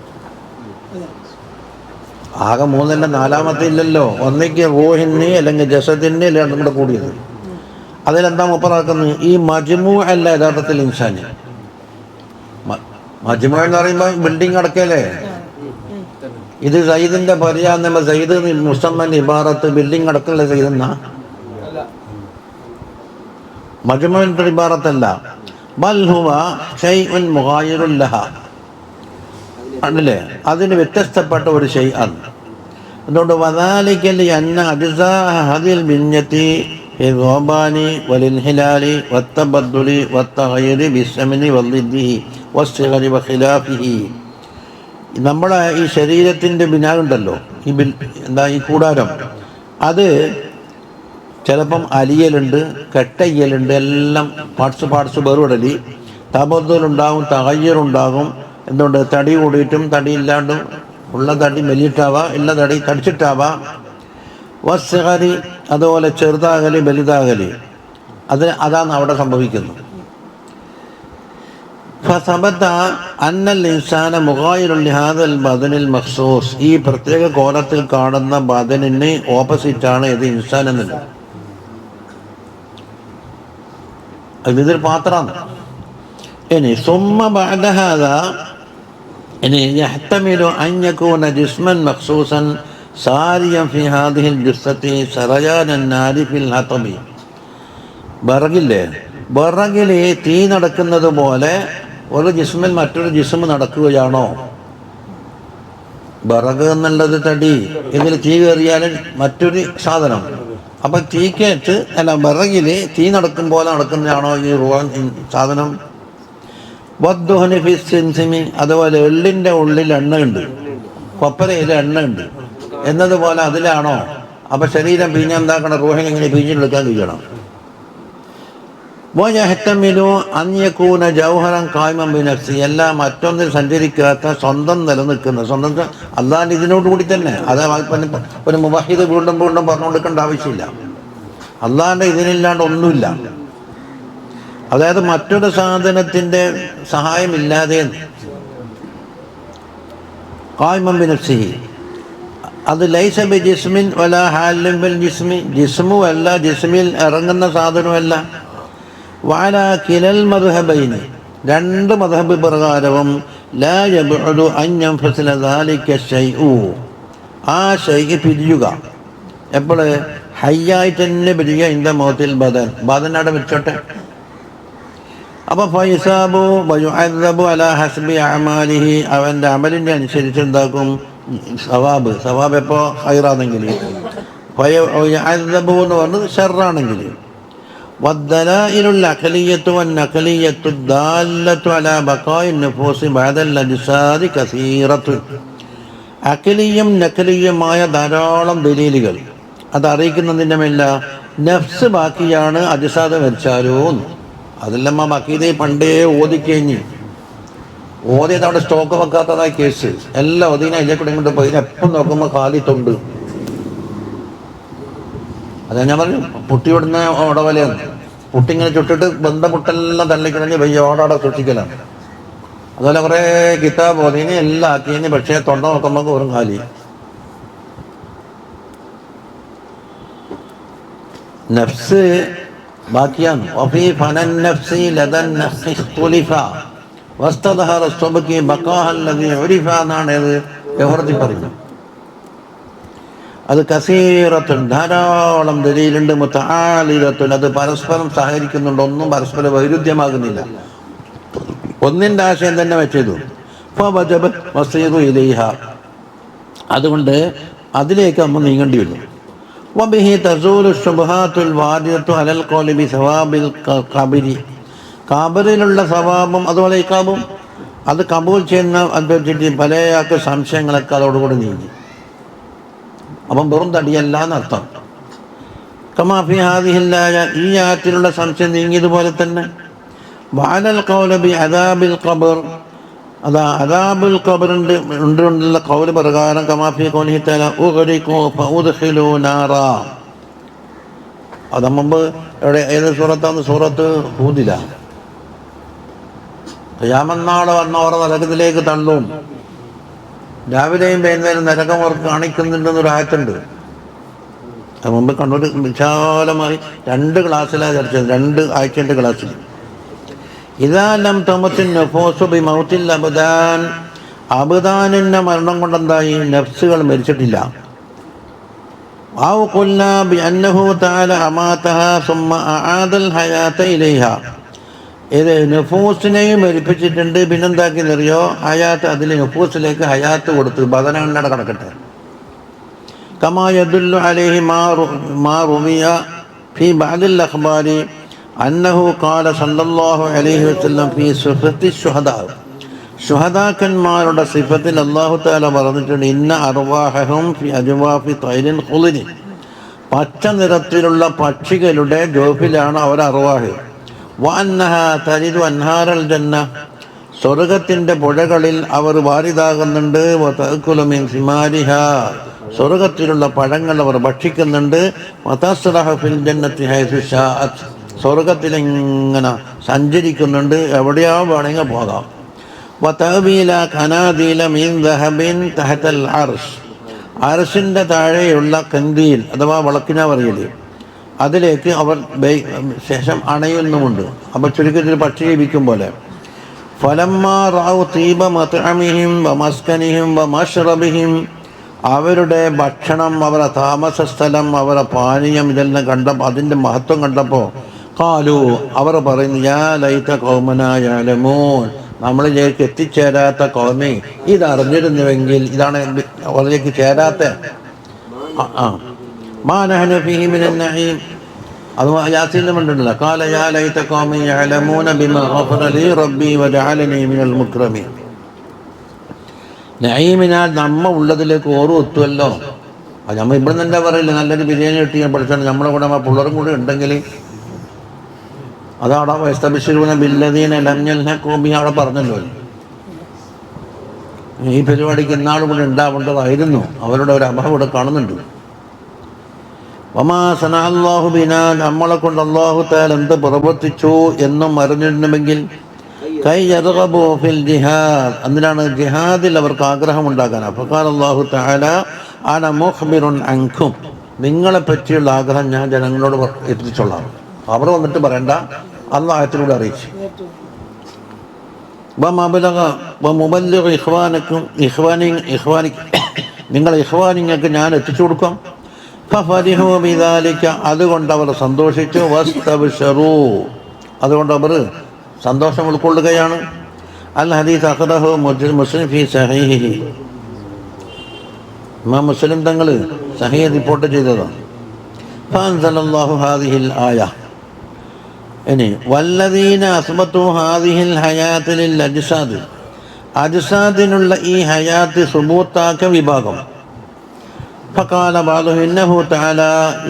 ആകെ മൂന്നല്ല, നാലാമത്തെ ഇല്ലല്ലോ. ഒന്നിക്ക് റൂഹിന് അല്ലെങ്കിൽ ജസദിന്, അല്ല രണ്ടും കൂടെ കൂടിയത്. അതിലെന്താ മുപ്പറാക്കുന്നത്? ഈ മജ്മൂ അല്ല യഥാർത്ഥത്തിൽ ഇൻസാന്. മജ്മൂ എന്ന് പറയുമ്പോൾ ബിൽഡിംഗ് അടക്കല്ലേ. ഇത് സയ്യിദിന്റെ പറയാന്ന് സയ്യിദ് മുസമ്മൻ ഇബാറത്ത് ബിൽഡിംഗ് അടക്കല്ലേ സയ്യിദെന്ന. മജ്മൂഇന്റെ ഇബാറത്തല്ല. ബൽ ഹുവ ശൈഉൻ മുഗായിറുൻ ലഹ, ആണല്ലേ, അതിന് വ്യത്യസ്തപ്പെട്ട ഒരു ഷെയ് ആണ്. അതുകൊണ്ട് വദാലിക ലിഅന്ന അജ്സാ ഹദിൽ ബിന്യതി ഹിദാബാനി വലിൻഹിലാലി വത്തബദ്ദുലി വത്തഗയ്യുരി ബിസ്സമനി വളിദ്ദിഹി വസ്സിഗരി വഖിലാഫിഹി. നമ്മുടെ ഈ ശരീരത്തിൻ്റെ ബിനാവുണ്ടല്ലോ, ഈ എന്താ ഈ കൂടാരം, അത് ചിലപ്പം അലിയലുണ്ട്, കെട്ടയ്യലുണ്ട്, എല്ലാം പാർട്സ് വേറുപെടലി. തബദ്ദുലുണ്ടാകും, തഗയ്യുറുണ്ടാകും. എന്തുകൊണ്ട്? തടി കൂടിയിട്ടും തടി ഇല്ലാണ്ടും, ഉള്ള തടി മെലിയിട്ടാവാം, ഉള്ള തടി തടിച്ചിട്ടാവാം. വസ്സഗരി, അതുപോലെ ചെറുതാകല് വലുതാകല്, അതാണ് അവിടെ സംഭവിക്കുന്നത്. ഫസബത അന്നൽ ഇൻസാന മുഗായിറുൻ ലിഹാദൽ ബദനിൽ മഖ്സൂസ്, ഈ പ്രത്യേക കോലത്തിൽ കാണുന്ന ബദനിന് ഓപ്പോസിറ്റാണ് ഇത് ഇൻസാൻ എന്നുള്ളത്. ഇതൊരു പാത്രമാണ്. ഇനി സുമ്മ ബഅദ ഹാദാ, ഇനി യഹ്തമിലു അൻ യകൂന ജിസ്മൻ മഖ്സൂസൻ സാരിയൻ ഫി ഹാദിഹിൽ ജുസ്സത്തി സറയാനൻ നാരി ഫിൽ ഹതബി. വിറകില്ലേ, വിറകിൽ തീ നടക്കുന്നത് പോലെ ഒരു ജിസ്മിൽ മറ്റൊരു ജിസ്മ് നടക്കുകയാണോ? വിറക് എന്നുള്ളത് തടി, ഇതിൽ തീ കയറിയാലും മറ്റൊരു സാധനം. അപ്പൊ തീക്കേറ്റ് അല്ല, വിറകിൽ തീ നടക്കും പോലെ നടക്കുന്നതാണോ ഈ സാധനം? വദ്ദുഹനി ഫി സിൻസിമി, അതുപോലെ എള്ളിൻ്റെ ഉള്ളിൽ എണ്ണയുണ്ട്, കൊപ്പരയിൽ എണ്ണയുണ്ട് എന്നതുപോലെ അതിലാണോ? അപ്പൊ ശരീരം പിഞ്ഞെന്താക്കണം, റൂഹിനെ ഇങ്ങനെ പിഞ്ഞെടുക്കാൻ കഴിയണം. വയഹ്തമിലു അൻ യകൂന ജൗഹറൻ ഖായിമൻ ബിനഫ്സി, എല്ലാം മറ്റൊന്നിൽ സഞ്ചരിക്കാത്ത സ്വന്തം നിലനിൽക്കുന്ന, സ്വന്തം അല്ലാണ്ട് ഇതിനോട് കൂടി തന്നെ. അത് ഒരു മുവഹിദ് വീണ്ടും വീണ്ടും പറഞ്ഞു കൊടുക്കേണ്ട ആവശ്യമില്ല. അല്ലാണ്ട് ഇതിനില്ലാണ്ട് ഒന്നുമില്ല. അതായത് മറ്റൊരു സാധനത്തിൻ്റെ സഹായമില്ലാതെ ഖായിമൻ ബിനഫ്സിഹി, അത് ലൈസ ബി ജിസ്മിൻ വലാ ഹാലിൻ ബിൽ ജിസ്മി, ജിസ്മും അല്ല, ജിസ്മിൽ ഇറങ്ങുന്ന സാധനമല്ല. വഅലാ കിലൽ മദ്ഹബൈനി, രണ്ട് മദ്ഹബ് പ്രകാരവും ലാ യബ്ഉദു അൻ യൻഫസില ദാലിക ശൈഉ, ആ ശൈഇ പിരിയുക. എപ്പോൾ? ഹയ്യായിട്ട് തന്നെ പിരിയുക. ഇന്ദ മൗത്തിൽ ബദനവിടെ വെച്ചോട്ടെ. അപ്പോൾ ഫൈസാബു വയുഅദ്ദബു അലാ ഹസ്ബി അഅമാലിഹി, അവൻ്റെ അമലിൻ്റെ അനുസരിച്ച് എന്താക്കും? സവാബ് എപ്പോൾ ഹൈറാണെങ്കിൽ, ഫയുഅദ്ദബു എന്ന് പറഞ്ഞത് ഷർറാണെങ്കിൽ. വദ്ദലായിലുൽ അഖലിയ്യത്തു വന്നഖലിയ്യത്തു ദാല്ലത്തു അലാ ബഖാഇൻ നുഫൂസി ബഅദൽ അജ്സാദി കസീറത്തു. അഖലിയും നഖലിയുമായ ധാരാളം ദലീലുകൾ അതറിയിക്കുന്നതിൻ്റെ മേല നഫ്സ് ബാക്കിയാണ് അജ്സാദ് മരിച്ചാലും. അതെല്ലാം ബാക്കി പണ്ടേ ഓതിക്കഴിഞ്ഞ് ഓതിയത് അവിടെ സ്റ്റോക്ക് വെക്കാത്തതായി കേസ് എല്ലാം ഒതിനെ അതിലെ കൂടെ ഇങ്ങോട്ട് പോയി. എപ്പം നോക്കുമ്പോൾ കാലിത്തൊണ്ട്. അതാ ഞാൻ പറഞ്ഞു, പുട്ടി വിടുന്ന ഓടവലയാണ്. പുട്ടി ഇങ്ങനെ ചുട്ടിട്ട് ബന്ധ പുട്ടെല്ലാം തള്ളിക്കിടഞ്ഞ് വയ്യ ഓടാടെ സൂക്ഷിക്കലാണ്. അതുപോലെ കുറേ കിതാബ് ഓതിന് എല്ലാം ആക്കിയതിന്, പക്ഷേ തൊണ്ട നോക്കുമ്പോൾ വെറും കാലി. നഫ്സ് ബാക്കിയാണ്. വഫീ ഫനൻ നഫ്സി ലദൻ നഫ്സി ഇഖ്തുലിഫ വസ്തദഹറ സുബ്കി ബഖാഹല്ലദി ഉരിഫ എന്നാണ് ഇത് യഹൂദി പറയുന്നത്. അത് കസീറത്തുൻ, ധാരാളം ദലീലുണ്ട്. മുതആലിദത്തുൻ, അത് പരസ്പരം സഹകരിക്കുന്നുണ്ട്, ഒന്നും പരസ്പര വൈരുദ്ധ്യമാകുന്നില്ല, ഒന്നിൻ്റെ ആശയം തന്നെ വെച്ചതു. ഫവജബ വസീറു ഇലൈഹ, അതുകൊണ്ട് അതിലേക്ക് നമ്മൾ നീങ്ങേണ്ടി വരും. വബിഹി തസൂലു ശുബ്ഹാത്തുൽ വാദിദത്തു അലൽ ഖൗലി ബിസവാബിൽ ഖബരി, ഖബറിലുള്ള സവാബും അതുപോലെ ഇഖാബും അത് കബൂൽ ചെയ്യുന്ന അനുസരിച്ചിട്ട് പല ആൾക്ക് സംശയങ്ങളൊക്കെ അതോടുകൂടി നീങ്ങി. അപ്പം വെറും തടിയല്ല എന്നർത്ഥം. കമാഫി ഹാദിഹില്ലായ, ഈ ആയത്തിലുള്ള സംശയം നീങ്ങിയതുപോലെ തന്നെ വഅലൽ ഖൗല ബി അദാബിൽ ഖബർ, അതാ അദാബുൽ ഖബറിൻ്റെ ഉള്ള ഖൗല് പ്രകാരം കമാഫി ഖൗലിഹി തആല ഉഗ്രിഖു ഫഉദ്ഖിലൂ നാറാ. അത് മുമ്പ് എവിടെ ഏത് സൂറത്താണ്? സൂറത്ത് ഹൂദില. ഖിയാമത്ത് വന്നവർ നരകത്തിലേക്ക് തള്ളും, രാവിലെയും വൈകുന്നേരം നരകം അവർക്ക് കാണിക്കുന്നുണ്ടെന്നൊരു ആയത്തുണ്ട്. അത് മുമ്പ് കണ്ണൂർ വിശാലമായി 2 ക്ലാസ്സിലാണ് ചർച്ച ചെയ്തത്, 2 ആഴ്ചൻ്റെ ക്ലാസ്സിൽ. ഇദാ ലം തമത്തിൻ നഫൂസു ബി മൗത്തിൽ അബ്ദാൻ, അബ്ദാനിൻ്റെ മരണം കൊണ്ടെന്തായി? നഫ്സുകൾ മരിച്ചിട്ടില്ല. ഔ ഖുൽനാ ബി അന്നഹു തആല അമാതഹാ സുമ്മ അആദൽ ഹയാത ഇലൈഹ, ഇത് നഫൂസിനെയും മരിപ്പിച്ചിട്ടുണ്ട്, പിന്നെന്താക്കിയെന്നറിയോ? ഹയാത്ത്, അതിൽ നഫൂസിലേക്ക് ഹയാത്ത് കൊടുത്ത് ബദനങ്ങളുടെ കിടക്കട്ടെ. കമാ യദുല്ലു അലൈഹി മാ റുവിയ ഫി ബഅദിൽ അഖ്ബാരി അന്നഹു ഖാല സല്ലല്ലാഹു അലൈഹി വസല്ലം ഫി സിഫത്തി ശുഹദാ, ശുഹദാക്കന്മാരുടെ സിഫത്തിൽ അല്ലാഹു തആല പറഞ്ഞിട്ടുണ്ട്, ഇന്ന അർവാഹഹും ഫി അജ്വാഫി തൈരിൻ ഖുളിനി, പച്ച നിറത്തിലുള്ള പക്ഷികളുടെ ജോഫിലാണ് അവർ അർവാഹ്. വഅന്നഹാ തരിദു അൻഹാറൽ ജന്ന, സ്വർഗത്തിൻ്റെ പുഴകളിൽ അവർ വാരിതാകുന്നുണ്ട്. വതഅകുലു മിൻ സിമാരിഹാ, സ്വർഗത്തിലുള്ള പഴങ്ങൾ അവർ ഭക്ഷിക്കുന്നുണ്ട്. വതസ്റഹു ഫിൽ ജന്നത്തി ഹൈസു ശാഅത്, സ്വർഗത്തിലിങ്ങനെ സഞ്ചരിക്കുന്നുണ്ട്, എവിടെയാ വേണമെങ്കിൽ പോകാം. വതഅബീല ഖനാദീല മിൻ ദഹബിൻ തഹതൽ അർശ്, അർശിൻ്റെ താഴെയുള്ള കന്ദീൽ അഥവാ വിളക്കിനാ പറയല്, അതിലേക്ക് അവർ ശേഷം അണയുന്നുമുണ്ട്. അപ്പോൾ ചുരുക്കത്തിൽ പക്ഷി ജീവിക്കും പോലെ. ഫലമ്മാ റഅു തീബ മത്അമിഹിം വമസ്കനിഹിം വമശ്റബിഹിം, അവരുടെ ഭക്ഷണം, അവരുടെ താമസ സ്ഥലം, അവരുടെ പാനീയം, ഇതെല്ലാം കണ്ടപ്പോൾ, അതിൻ്റെ മഹത്വം കണ്ടപ്പോൾ ഖാലു, അവർ പറയുന്നു, യാ ലൈത ഖൗമനാ യഅലമൂൻ, നമ്മളിലേക്ക് എത്തിച്ചേരാത്ത കൗമി ഇതറിഞ്ഞിരുന്നുവെങ്കിൽ, ഇതാണ് അവരിലേക്ക് ചേരാത്ത മാ നഹ്നു ഫീഹി മിനൻ നഈം, അത് യാസീനിലും ഉണ്ടല്ലോ, ഖാല യാ ലൈത ഖൗമി യഅലമൂന ബിമാ ഗഫറ ലി റബ്ബി വജഅലനി മിനൽ മുക്രമീൻ. നഈമിനാൽ നമ്മ ഉള്ളതിലേക്ക് ഓർവ് എത്തുമല്ലോ. അത് നമ്മൾ ഇവിടെ നിന്ന് എന്താ പറയില്ല, നല്ലൊരു ബിരിയാണി കിട്ടി പഠിച്ചാൽ നമ്മുടെ കൂടെ പിള്ളേരും കൂടി ഉണ്ടെങ്കിൽ അതവിടെ വസ്തബിശിറൂന ബില്ലദീന ലം യൽഹഖൂ ബിഹിം അവിടെ പറഞ്ഞല്ലോ. ഈ പരിപാടിക്ക് ഇന്നാളും കൂടെ ഉണ്ടാവേണ്ടതായിരുന്നു, അവരുടെ ഒരു അഭാവം ഇവിടെ കാണുന്നുണ്ട്. വമാ സനഅ അല്ലാഹു ബിനാ, നമ്മളെ കൊണ്ട് അല്ലാഹു തആല എന്ത് പ്രവർത്തിച്ചു എന്നും അറിഞ്ഞിരുന്നുവെങ്കിൽ കൈ യർഗബൂ ഫിൽ ജിഹാദ്, അതിനാണ് ജിഹാദിൽ അവർക്ക് ആഗ്രഹമുണ്ടാകാൻ. ഫഖാല അല്ലാഹു തആല അന മുഖ്ബിറുൻ അൻകും, നിങ്ങളെ പറ്റിയുള്ള ആഗ്രഹം ഞാൻ ജനങ്ങളോട് എത്തിച്ചോളാം. അവർ വന്നിട്ട് പറയണ്ട, അല്ലാഹു ആയത്തിലൂടെ അറിയിച്ചു. നിങ്ങളെ ഇഖ്വാനിങ്ങൾക്ക് ഞാൻ എത്തിച്ചു കൊടുക്കാം. ഫഫരിഹു ബിദാലിക, അതുകൊണ്ട് അവർ സന്തോഷിച്ചു. വസ്തബ്ശറൂ, അതുകൊണ്ട് അവർ സന്തോഷം ഉൾക്കൊള്ളുകയാണ്. അൽ ഹദീസ് അഖ്റജഹു മുസ്ലിം ഫീ സഹീഹിഹി, ഇമാം മുസ്ലിം തങ്ങൾ സഹീഹ് റിപ്പോർട്ട് ചെയ്തതാണ്. ഫഅൻസലല്ലാഹു ഹാദിഹിൽ ആയ, ഇനി വല്ലദീന അസ്ബതു ഹാദിഹിൽ ഹയാത്ത് ലിൽ അജ്സാദ്, അജ്സാദിനുള്ള ഈ ഹയാത്ത് സുബൂത്താക്ക വിഭാഗം. ഫഖാല ബഅദുഹു ഇന്നഹു തആല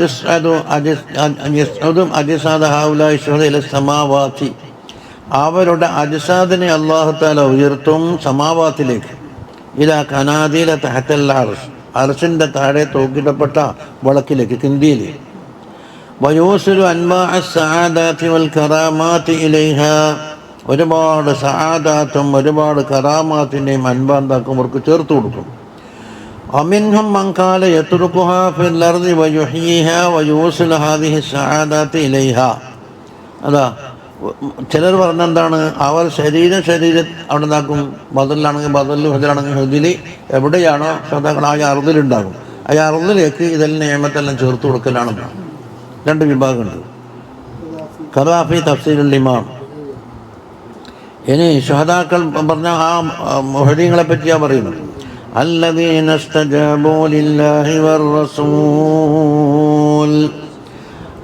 യസ്അദു അജ്സാദ ഹൗലാഇ ശുഹദ ഇല സമാവാതി, അവരുടെ അജ്സാദിനെ അല്ലാഹു തആല ഉയർത്തും സമാവാത്തിലേക്ക്. ഇലാ ഖനാദീല തഹതൽ അർശ്, അർശിൻ്റെ താഴെ തൂക്കിടപ്പെട്ട വിളക്കിലേക്ക്, കിന്തിയിൽ. വയൂസിലു അൻവാഅ അസ്സആദാതി വൽ കറാമാതി ഇലൈഹാ, ഒരുപാട് സആദാത്തും ഒരുപാട് കറാമാത്തിൻ്റെയും അൻപാന്താക്കും അവർക്ക് ചേർത്ത് കൊടുക്കും. ومنهم من قال يتركها في الأرض ويحييها ويوصل هذه السعادات إليها. അതാ ചിലർ പറഞ്ഞെന്താണ്, അവർ ശരീരം അവിടെ നിന്നാക്കും, ബദലിലാണെങ്കിൽ ബദലിൽ, ഹുദിലാണെങ്കിൽ ഹുദിൽ, എവിടെയാണോ ശ്രോതാക്കൾ ആ അറുതിലുണ്ടാകും. ആ അറുതിലേക്ക് ഇതെല്ലാം നിയമത്തെല്ലാം ചേർത്ത് കൊടുക്കലാണ്. രണ്ട് വിഭാഗമുണ്ട്. ഖറാഫി തഫ്സീലുൽ ഇമാം. ഇനി ശുഹദാക്കൾ പറഞ്ഞ ആ മുഹദീങ്ങളെ പറ്റിയാണ് പറയുന്നത്. الذين استجابوا لله والرسول.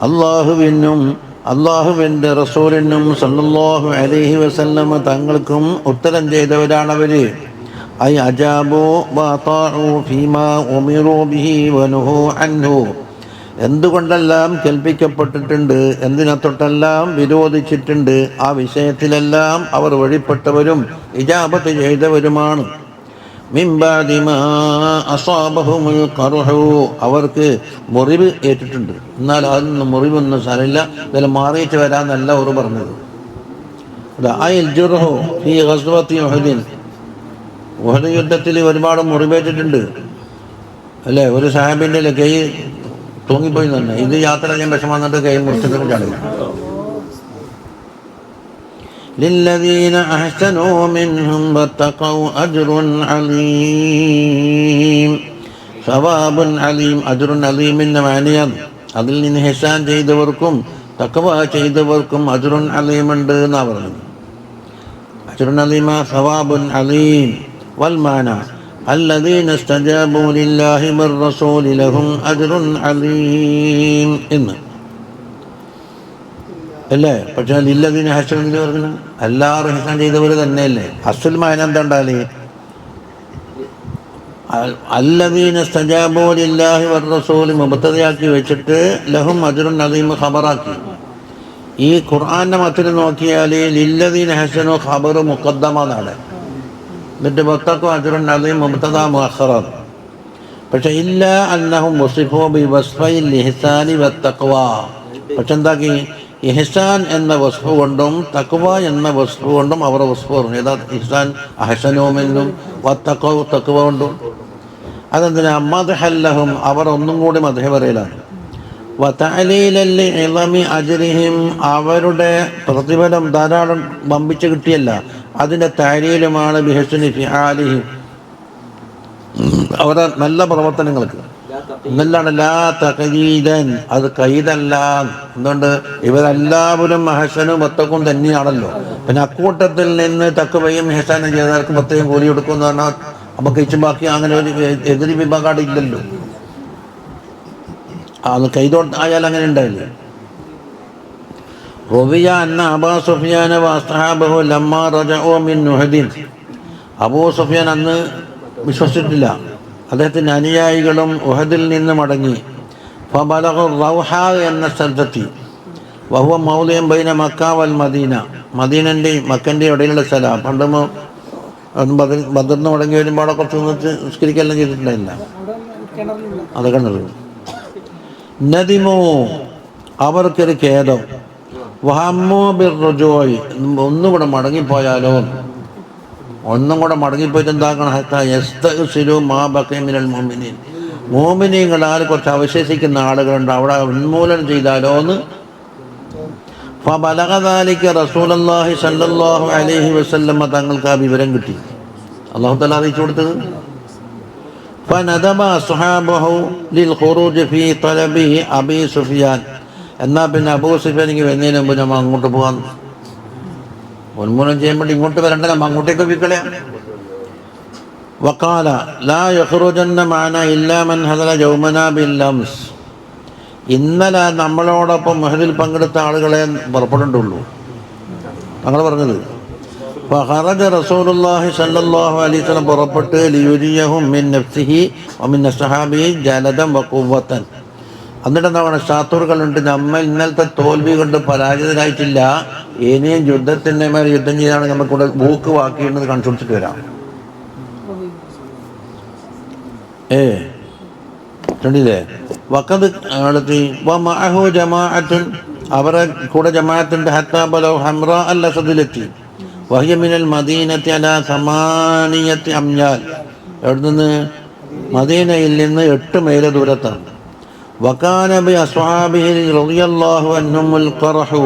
അല്ലാഹുവിനും അല്ലാഹുവിൻ്റെ റസൂലിനും സല്ലല്ലാഹു അലൈഹി വസല്ലമ തങ്ങൾക്കും ഉത്തരം ചെയ്തവരാണവര്. ഐ അജാബു വഅതാഉ ഫീമാ ഉമിറു ബിഹി വനഹു അൻഹു. എന്തുകൊണ്ടെല്ലാം കൽപ്പിക്കപ്പെട്ടിട്ടുണ്ട്, എന്തിനെ തൊട്ടെല്ലാം വിരോധിച്ചിട്ടുണ്ട്, ആ വിഷയത്തിലെല്ലാം അവർ വഴിപ്പെട്ടവരും ഇജാബത്ത് ചെയ്തവരുമാണ്. മിൻ ബഅദി മാ അസാബഹുൽ ഖർഹു. അവർക്ക് മുറിവ് ഏറ്റിട്ടുണ്ട്, എന്നാൽ അതൊന്നും മുറിവൊന്നും സാരമില്ല, ഇതെല്ലാം മാറിയിട്ട് വരാമെന്നല്ല അവർ പറഞ്ഞത്. അയൽ ജുർഹു ഫീ ഗസ്വത്തി ഉഹദിൻ. ഉഹദ് യുദ്ധത്തിൽ ഒരുപാട് മുറിവേറ്റിട്ടുണ്ട് അല്ലേ. ഒരു സാഹിബിൻ്റെ കൈ തൂങ്ങിപ്പോയി തന്നെ. ഇത് യാത്ര ചെയ്യാൻ വിഷമം വന്നിട്ട് കൈ മുറിച്ചിട്ട് ചാടില്ല. للذين أحسنوا منهم واتقوا أجر عليم. ثواب عليم أجر عليم എന്ന മാനിയാണ്. അതിൽ നിന്ന് ഇഹ്സാൻ ചെയ്തവർക്കും തഖ്വ ചെയ്തവർക്കും അജ്റുൻ അലീം ഉണ്ട് എന്നാണ് പറഞ്ഞത്. അജ്റുൻ അലീമ സവാബുൻ അലീം. വൽ മാന الذين استجابوا لله والرسول لهم أجر عليم എന്ന് അല്ലേ. പക്ഷേ ലില്ലദീന ഹസൻ എന്ന് പറഞ്ഞു എല്ലാവരും ഹസൻ ചെയ്തവർ തന്നെയല്ലേ. അസ്സുൽ മാന എന്താണ്ടാല് അല്ലദീന ഇസ്തജാബൂ ലില്ലാഹി വറസൂലി മുബ്തദയാക്കി വെച്ചിട്ട് ലഹും അജ്റുൻ അലീം ഖബറാക്കി. ഈ ഖുർആന്റെ മത്തിൽ നോക്കിയാൽ ലില്ലദീന ഹസനു ഖബർ മുഖദ്ദമാണ്. എന്നിട്ട് വത്തഖു അജ്റുൻ അലീം മുബ്തദ മുഅഖറ. പക്ഷെ ഇല്ല അന്നഹും വസിഫു ബി വസ്ഫൈൽ ഇഹ്സാനി വത്തഖ്വ. പക്ഷെ എന്താക്കി, ഇഹ്സാൻ എന്ന വസ്ഫ് കൊണ്ടും തഖ്വ എന്ന വസ്ഫ് കൊണ്ടും അവർ വസ്ഫ് പറഞ്ഞു. ഏതാ ഇഹ്സാൻ? അഹ്സനുമെന്നും വത്തഖ്വ തഖ്വ കൊണ്ടും. അതെന്തിനാ? മദ്ഹല്ലഹും, അവർ ഒന്നും കൂടി മദ്ഹ് പറയലാണ്. വതഅലീലൻ ലിഇളമി അജ്രിഹിം, അവരുടെ പ്രതിഫലം ധാരാളം വമ്പിച്ച് കിട്ടിയല്ല, അതിൻ്റെ തഅലീലുമാണ് ബിഹുസ്നി ഫിആലിഹിം, അവരുടെ നല്ല പ്രവർത്തനങ്ങൾക്ക്. എന്നല്ലാണ് ലാ തഖയീദൻ, അത് കൈദല്ല. എന്തുകൊണ്ട്? ഇവരെല്ലാവരും അഹ്സനും വത്തഖും തന്നെയാണല്ലോ. പിന്നെ അക്കൂട്ടത്തിൽ നിന്ന് തഖ്വയും ഇഹ്സാനും ചെയ്തവർക്ക് പ്രത്യേകം കൂലി കൊടുക്കുമെന്ന് പറഞ്ഞാൽ നമുക്ക് ഇച്ചുബാക്കി അങ്ങനെ ഒരു എതിരി വിഭാഗം ഇല്ലല്ലോ. അത് കൈതോ ആയാൽ അങ്ങനെ ഉണ്ടായില്ലേ. റബിയ അന്ന അബൂ സുഫിയാന വഅസ്ഹാബഹു ലമ്മാ റജഉ മിൻ ഉഹദിൻ. അബൂ സുഫിയാൻ അന്ന് വിശ്വസിച്ചിട്ടില്ല. അദ്ദേഹത്തിൻ്റെ അനുയായികളും ഉഹദിൽ നിന്ന് മടങ്ങി. ഫബലഗു റൗഹ എന്ന സ്ഥലത്തെത്തി. വഹുവ മൗദിഉൻ ബൈന മക്ക വൽ മദീന. മദീനൻ്റെയും മക്കൻ്റെയും ഇടയിലുള്ള സ്ഥലമാണ്. പണ്ട് ബദറിന് മടങ്ങി വരുമ്പോൾ അവിടെ കുറച്ച് നിന്നിട്ട് നിസ്കരിക്കെല്ലാം ചെയ്തിട്ടുണ്ടായില്ല. അത് കിണറ്. നദിമോ, അവർക്കൊരു ഖേദം. വഹമ്മു ബിർറുജൂഇ, ഒന്നുകൂടെ മടങ്ങിപ്പോയാലോ. ഒന്നും കൂടെ മടങ്ങിപ്പോയിട്ട് എന്താക്കണം? യസ്തഗ്സിലു മാ ബഖിയ മിനൽ മുഅ്മിനീൻ, മുഅ്മിനീങ്ങളാൽ കുറച്ച് അവശേഷിക്കുന്ന ആളുകളുണ്ട്, അവിടെ ഉന്മൂലനം ചെയ്താലോ എന്ന്. ഫബലഗ ദാലിക റസൂലുള്ളാഹി സ്വല്ലല്ലാഹു അലൈഹി വസല്ലമ, തങ്ങൾക്ക് ആ വിവരം കിട്ടി. അല്ലാഹു തആല അറിയിച്ചു കൊടുത്തത്. ഫനദബ അസ്ഹാബഹു ലിൽ ഖുറൂജ് ഫീ തലബി അബീ സുഫിയാൻ. എന്നാൽ പിന്നെ അബൂ സുഫിയാനിക്ക് വരുന്നതിന് മുമ്പ് നമ്മൾ അങ്ങോട്ട് പോകാൻ, ഉന്മൂലനം ചെയ്യാൻ വേണ്ടി ഇങ്ങോട്ട് വരണ്ട, നമ്മൾ അങ്ങോട്ടേക്ക് വിക്കളയാ. വഖാല ലാ യഖ്റുജന്ന മഅനാ ഇല്ലാ മൻ ഹദല യൗമനാ ബിൽ അംസ്. ഇന്നലെ നമ്മളോടൊപ്പം മുഹദിൽ പങ്കെടുത്ത ആളുകളെ പുറപ്പെടേണ്ടുള്ളൂ ഞങ്ങൾ പറഞ്ഞത്. ഫഖറജ റസൂലുള്ളാഹി സ്വല്ലല്ലാഹു അലൈഹി വസല്ലം, പുറപ്പെട്ട് ലിയുരിയഹും മിൻ നഫ്സിഹി വമിൻ അസ്ഹാബിഹി ജലദൻ വഖുവ്വതൻ. എന്നിട്ട് എന്താ പറയുക? ശാത്തുറുകളുണ്ട്, നമ്മൾ ഇന്നലത്തെ തോൽവി കൊണ്ട് പരാജിതരായിട്ടില്ല, ഇനിയും യുദ്ധത്തിൻ്റെ മേലെ യുദ്ധം ചെയ്താണ് നമുക്കിവിടെ ബൂക്ക് ബാക്കിയുണ്ടെന്ന് കാണിച്ചു കൊടുത്തിട്ട് വരാം. കണ്ടില്ലേ? വഖദ് നടത്തി വമഅഹു ജമാഅത്തുൻ, അവരെ കൂടെ ജമാഅത്തുണ്ട്. ഹത്താ ബലൗ ഹംറാ അൽ അസദിലെത്തി, വഹിയ മിനൽ മദീനത്തി അലാ സമാനിയത്തി അംയാൽ, എവിടെ നിന്ന്? മദീനയിൽ നിന്ന് 8 മൈൽ ദൂരത്താണ്. വകാന ബി അസ്ഹാബിഹി റളിയല്ലാഹു അൻഹുൽ ഖറഹു,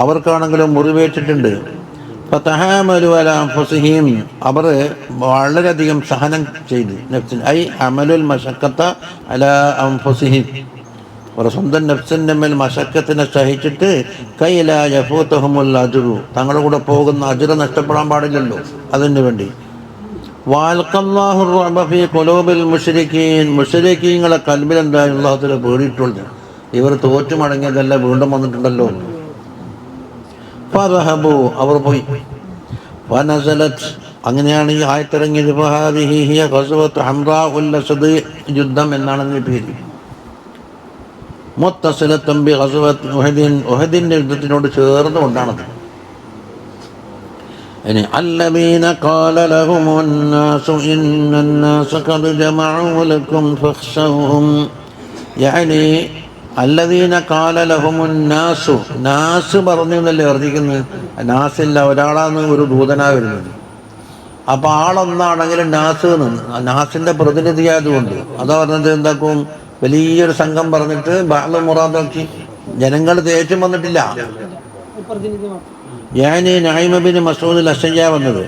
അവർക്കാണെങ്കിലും മുറിവേറ്റിട്ടുണ്ട്. ഫതഹാമലു അലാ അൻഫുസിഹിം, അവർ വളരെയധികം സഹനം ചെയ്തു. നഫ്സിൻ ഐ അമലുൽ മശഖത്ത അലാ അൻഫുസിഹിം, അവർ സ്വന്തം നഫ്സിൻ്റെ മേൽ മശക്കത്തിനെ സഹിച്ചിട്ട് കൈല യഫൂതഹുമുൽ അജ്റു, തങ്ങളുടെ കൂടെ പോകുന്ന അജ്ർ നഷ്ടപ്പെടാൻ പാടില്ലല്ലോ, അതിനു വേണ്ടി. വഅൽഖല്ലാഹു റഅബ ഫീ ഖുലൂബിൽ മുശ്രിക്കീൻ, മുശ്രിക്കീങ്ങളെ കൽബിൽ എന്താ അല്ലാഹു തആല പേടിയിട്ടുള്ളത്, ഇവർ തോറ്റു മടങ്ങിയതല്ല, വീണ്ടും വന്നിട്ടുണ്ടല്ലോ. ഫദഹബു, അവർ പോയി. ഫനസലത്, അങ്ങനെയാണ് ഈ ആയത്തിറങ്ങിയത്. ഫഹാദിഹി ഹിയ ഗസ്വത്തു ഹംറാഉൽ അസ്ദ്, യുദ്ധം എന്നാണ് ഇതിന്റെ പേര്. മുത്തസിലത്തും ബി ഗസ്വത്തി ഉഹദിൻ, ഉഹദിന്റെ യുദ്ധത്തിനോട് ചേർന്നുകൊണ്ടാണത്. ഇനി അല്ലദീന ഖാല ലഹുമുൻ നാസു ഇന്നൻ നാസ ഖദ് ജമഉ ലക്കും ഫഖ്ശൗഹും, യഅനി അല്ലദീന ഖാല ലഹുമുൻ നാസു, നാസ് പറഞ്ഞു എന്നല്ലേ പറഞ്ഞിരിക്കുന്നത്. നാസില്ല, ഒരാളാണ് ഒരു ദൂതനാ വരുന്നത്. അപ്പം ആളൊന്നാണെങ്കിലും നാസ് നാസിൻ്റെ പ്രതിനിധിയായതുകൊണ്ട് അതാ പറഞ്ഞത് എന്താക്കും, വലിയൊരു സംഘം പറഞ്ഞിട്ട് ബാല മുറാദാക്കി. ജനങ്ങൾ തേച്ചും വന്നിട്ടില്ല. ഞാൻ നഈം ബിൻ മസ്ഊദ് അശ്ശജാ വന്നത്.